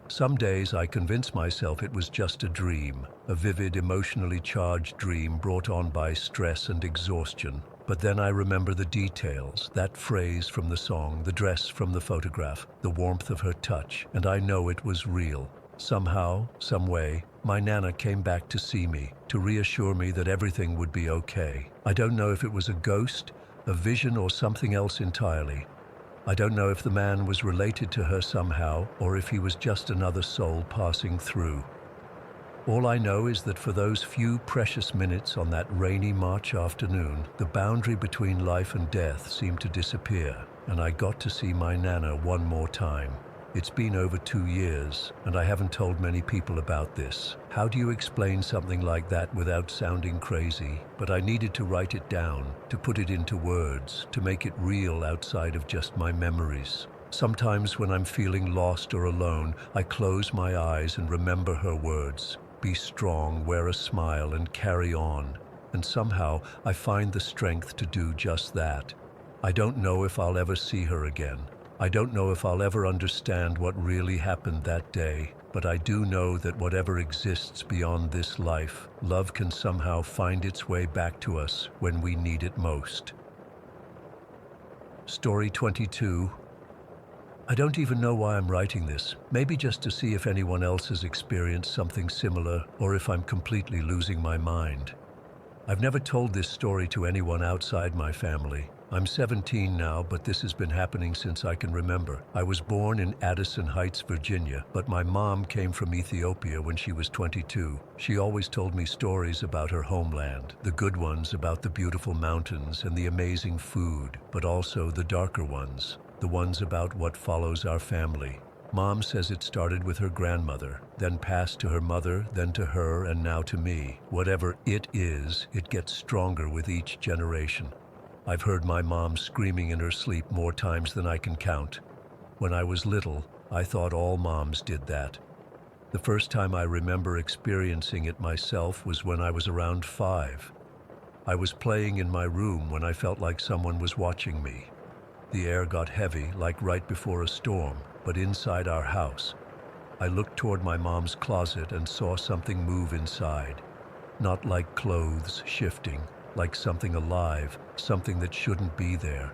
Some days I convince myself it was just a dream, a vivid, emotionally charged dream brought on by stress and exhaustion. But then I remember the details, that phrase from the song, the dress from the photograph, the warmth of her touch, and I know it was real. Somehow, some way, my Nana came back to see me, to reassure me that everything would be okay. I don't know if it was a ghost, a vision, or something else entirely. I don't know if the man was related to her somehow, or if he was just another soul passing through. All I know is that for those few precious minutes on that rainy March afternoon, the boundary between life and death seemed to disappear, and I got to see my Nana one more time. It's been over 2 years, and I haven't told many people about this. How do you explain something like that without sounding crazy? But I needed to write it down, to put it into words, to make it real outside of just my memories. Sometimes when I'm feeling lost or alone, I close my eyes and remember her words. Be strong, wear a smile, and carry on. And somehow I find the strength to do just that. I don't know if I'll ever see her again. I don't know if I'll ever understand what really happened that day, but I do know that whatever exists beyond this life, love can somehow find its way back to us when we need it most. Story 22. I don't even know why I'm writing this, maybe just to see if anyone else has experienced something similar or if I'm completely losing my mind. I've never told this story to anyone outside my family. I'm 17 now, but this has been happening since I can remember. I was born in Addison Heights, Virginia, but my mom came from Ethiopia when she was 22. She always told me stories about her homeland, the good ones about the beautiful mountains and the amazing food, but also the darker ones, the ones about what follows our family. Mom says it started with her grandmother, then passed to her mother, then to her, and now to me. Whatever it is, it gets stronger with each generation. I've heard my mom screaming in her sleep more times than I can count. When I was little, I thought all moms did that. The first time I remember experiencing it myself was when I was around 5. I was playing in my room when I felt like someone was watching me. The air got heavy, like right before a storm, but inside our house. I looked toward my mom's closet and saw something move inside. Not like clothes shifting, like something alive, something that shouldn't be there.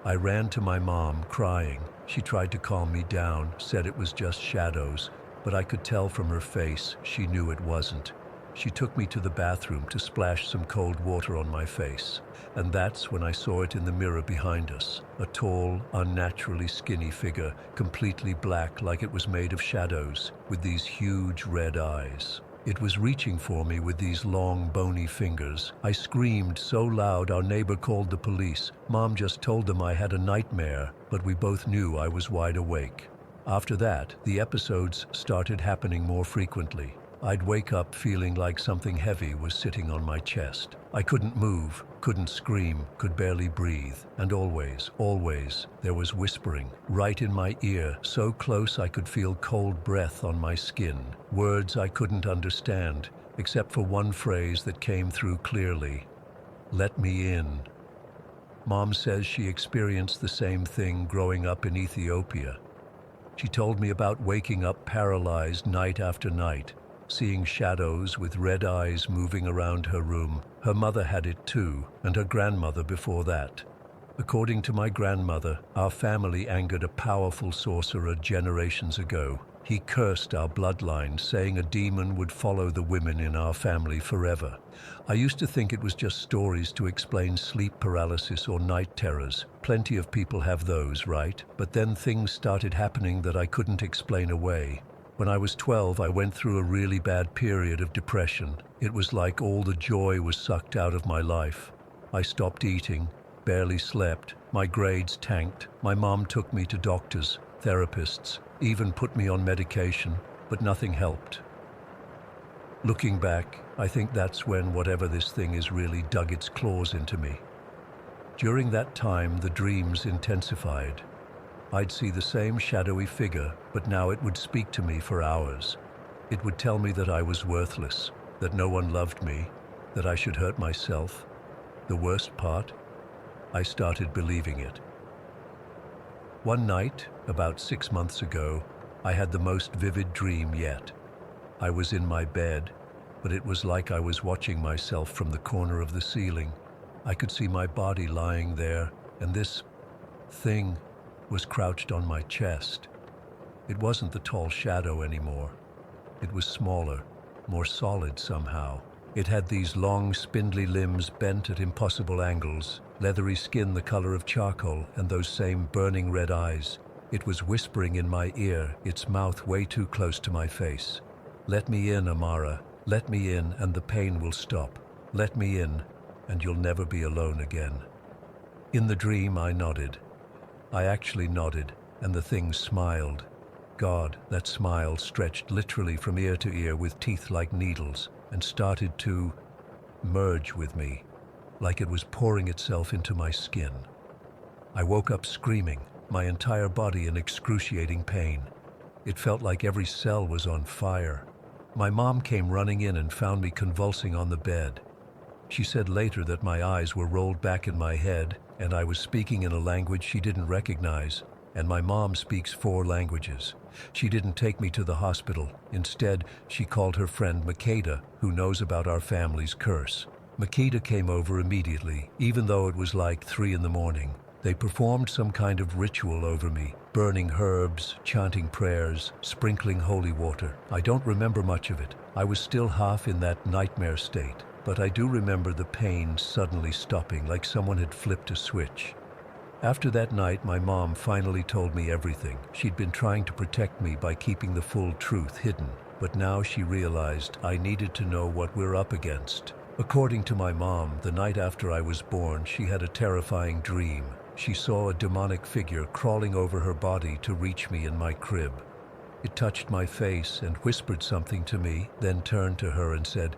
I ran to my mom, crying. She tried to calm me down, said it was just shadows, but I could tell from her face she knew it wasn't. She took me to the bathroom to splash some cold water on my face. And that's when I saw it in the mirror behind us. A tall, unnaturally skinny figure, completely black like it was made of shadows, with these huge red eyes. It was reaching for me with these long, bony fingers. I screamed so loud our neighbor called the police. Mom just told them I had a nightmare, but we both knew I was wide awake. After that, the episodes started happening more frequently. I'd wake up feeling like something heavy was sitting on my chest. I couldn't move, couldn't scream, could barely breathe. And always, there was whispering, right in my ear, so close I could feel cold breath on my skin. Words I couldn't understand, except for one phrase that came through clearly. Let me in. Mom says she experienced the same thing growing up in Ethiopia. She told me about waking up paralyzed night after night, seeing shadows with red eyes moving around her room. Her mother had it too, and her grandmother before that. According to my grandmother, our family angered a powerful sorcerer generations ago. He cursed our bloodline, saying a demon would follow the women in our family forever. I used to think it was just stories to explain sleep paralysis or night terrors. Plenty of people have those, right? But then things started happening that I couldn't explain away. When I was 12, I went through a really bad period of depression. It was like all the joy was sucked out of my life. I stopped eating, barely slept, my grades tanked. My mom took me to doctors, therapists, even put me on medication, but nothing helped. Looking back, I think that's when whatever this thing is really dug its claws into me. During that time, the dreams intensified. I'd see the same shadowy figure, but now it would speak to me for hours. It would tell me that I was worthless, that no one loved me, that I should hurt myself. The worst part? I started believing it. One night, about 6 months ago, I had the most vivid dream yet. I was in my bed, but it was like I was watching myself from the corner of the ceiling. I could see my body lying there, and this thing was crouched on my chest. It wasn't the tall shadow anymore. It was smaller, more solid somehow. It had these long, spindly limbs bent at impossible angles, leathery skin the color of charcoal, and those same burning red eyes. It was whispering in my ear, its mouth way too close to my face. Let me in, Amara. Let me in, and the pain will stop. Let me in, and you'll never be alone again. In the dream, I nodded. I actually nodded, and the thing smiled. God, that smile stretched literally from ear to ear with teeth like needles and started to merge with me, like it was pouring itself into my skin. I woke up screaming. my entire body in excruciating pain. It felt like every cell was on fire. My mom came running in and found me convulsing on the bed. She said later that my eyes were rolled back in my head and I was speaking in a language she didn't recognize, and my mom speaks 4 languages. She didn't take me to the hospital. Instead, she called her friend Makeda, who knows about our family's curse. Makeda came over immediately, even though it was like 3 in the morning. They performed some kind of ritual over me, burning herbs, chanting prayers, sprinkling holy water. I don't remember much of it. I was still half in that nightmare state, but I do remember the pain suddenly stopping, like someone had flipped a switch. After that night, my mom finally told me everything. She'd been trying to protect me by keeping the full truth hidden, but now she realized I needed to know what we're up against. According to my mom, the night after I was born, she had a terrifying dream. She saw a demonic figure crawling over her body to reach me in my crib. It touched my face and whispered something to me, then turned to her and said,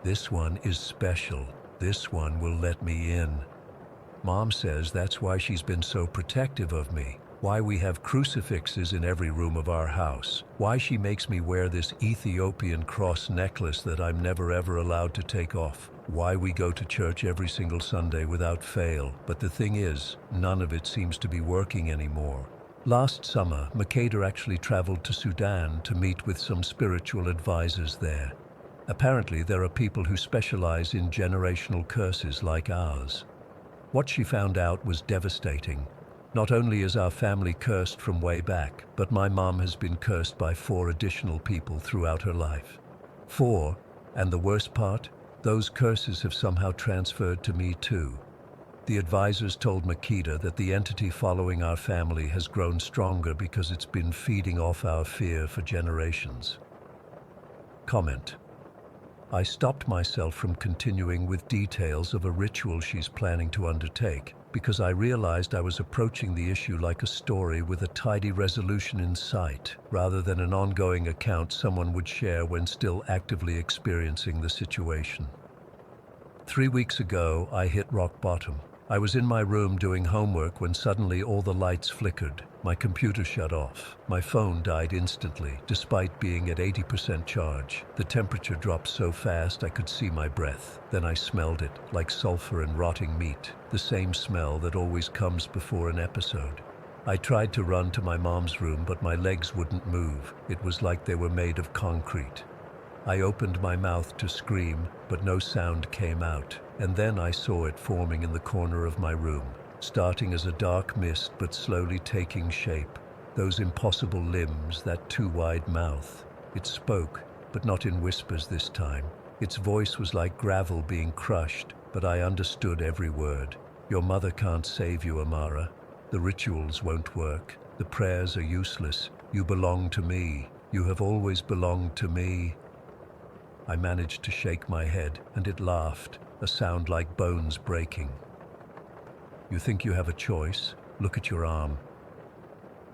"This one is special. This one will let me in." Mom says that's why she's been so protective of me, why we have crucifixes in every room of our house, why she makes me wear this Ethiopian cross necklace that I'm never ever allowed to take off, why we go to church every single Sunday without fail. But the thing is, none of it seems to be working anymore. Last summer, Makeda actually traveled to Sudan to meet with some spiritual advisors there. Apparently, there are people who specialize in generational curses like ours. What she found out was devastating. Not only is our family cursed from way back, but my mom has been cursed by 4 additional people throughout her life. 4, and the worst part, those curses have somehow transferred to me too. The advisors told Makeda that the entity following our family has grown stronger because it's been feeding off our fear for generations. Comment. I stopped myself from continuing with details of a ritual she's planning to undertake because I realized I was approaching the issue like a story with a tidy resolution in sight, rather than an ongoing account someone would share when still actively experiencing the situation. 3 weeks ago, I hit rock bottom. I was in my room doing homework when suddenly all the lights flickered. My computer shut off. My phone died instantly, despite being at 80% charge. The temperature dropped so fast I could see my breath. Then I smelled it, like sulfur and rotting meat, the same smell that always comes before an episode. I tried to run to my mom's room, but my legs wouldn't move. It was like they were made of concrete. I opened my mouth to scream, but no sound came out. And then I saw it forming in the corner of my room, starting as a dark mist but slowly taking shape. Those impossible limbs, that too wide mouth. It spoke, but not in whispers this time. Its voice was like gravel being crushed, but I understood every word. "Your mother can't save you, Amara. The rituals won't work. The prayers are useless. You belong to me. You have always belonged to me." I managed to shake my head, and it laughed, a sound like bones breaking. "You think you have a choice? Look at your arm."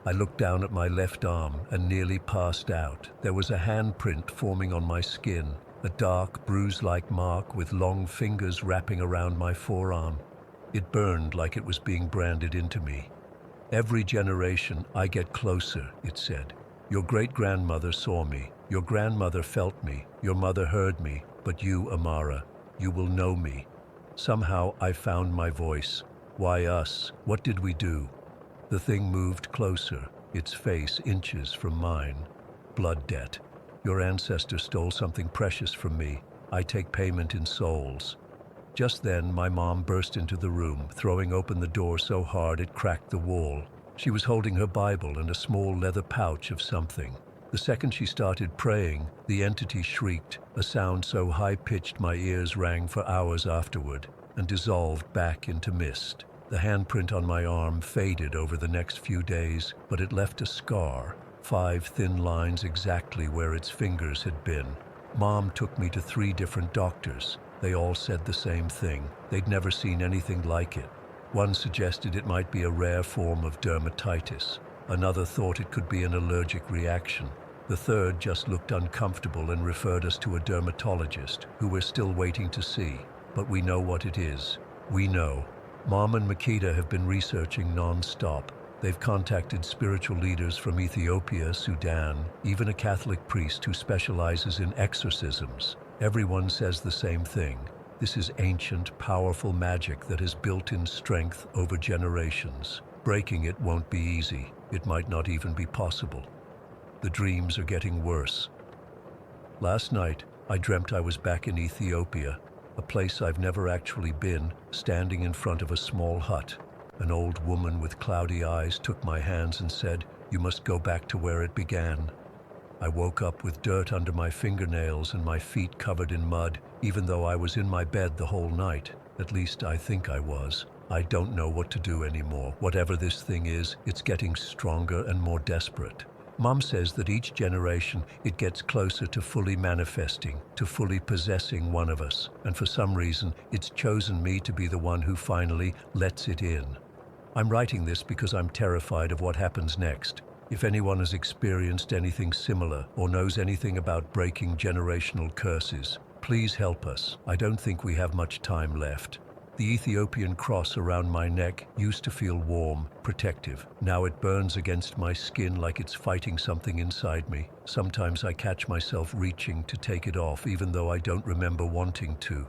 I looked down at my left arm and nearly passed out. There was a handprint forming on my skin, a dark, bruise-like mark with long fingers wrapping around my forearm. It burned like it was being branded into me. "Every generation, I get closer," it said. "Your great-grandmother saw me. Your grandmother felt me. Your mother heard me. But you, Amara, you will know me." Somehow I found my voice. "Why us? What did we do?" The thing moved closer, its face inches from mine. "Blood debt. Your ancestor stole something precious from me. I take payment in souls." Just then, my mom burst into the room, throwing open the door so hard it cracked the wall. She was holding her Bible and a small leather pouch of something. The second she started praying, the entity shrieked, a sound so high-pitched my ears rang for hours afterward, and dissolved back into mist. The handprint on my arm faded over the next few days, but it left a scar, 5 thin lines exactly where its fingers had been. Mom took me to 3 different doctors. They all said the same thing. They'd never seen anything like it. One suggested it might be a rare form of dermatitis. Another thought it could be an allergic reaction. The third just looked uncomfortable and referred us to a dermatologist, who we're still waiting to see. But we know what it is. We know. Mom and Makeda have been researching non-stop. They've contacted spiritual leaders from Ethiopia, Sudan, even a Catholic priest who specializes in exorcisms. Everyone says the same thing. This is ancient, powerful magic that has built-in strength over generations. Breaking it won't be easy. It might not even be possible. The dreams are getting worse. Last night, I dreamt I was back in Ethiopia, a place I've never actually been, standing in front of a small hut. An old woman with cloudy eyes took my hands and said, "You must go back to where it began." I woke up with dirt under my fingernails and my feet covered in mud, even though I was in my bed the whole night. At least I think I was. I don't know what to do anymore. Whatever this thing is, it's getting stronger and more desperate. Mom says that each generation it gets closer to fully manifesting, to fully possessing one of us, and for some reason it's chosen me to be the one who finally lets it in. I'm writing this because I'm terrified of what happens next. If anyone has experienced anything similar or knows anything about breaking generational curses, please help us. I don't think we have much time left. The Ethiopian cross around my neck used to feel warm, protective. Now it burns against my skin like it's fighting something inside me. Sometimes I catch myself reaching to take it off even though I don't remember wanting to.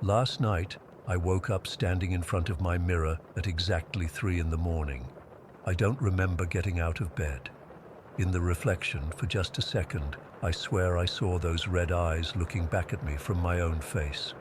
Last night, I woke up standing in front of my mirror at exactly 3 in the morning. I don't remember getting out of bed. In the reflection, for just a second, I swear I saw those red eyes looking back at me from my own face.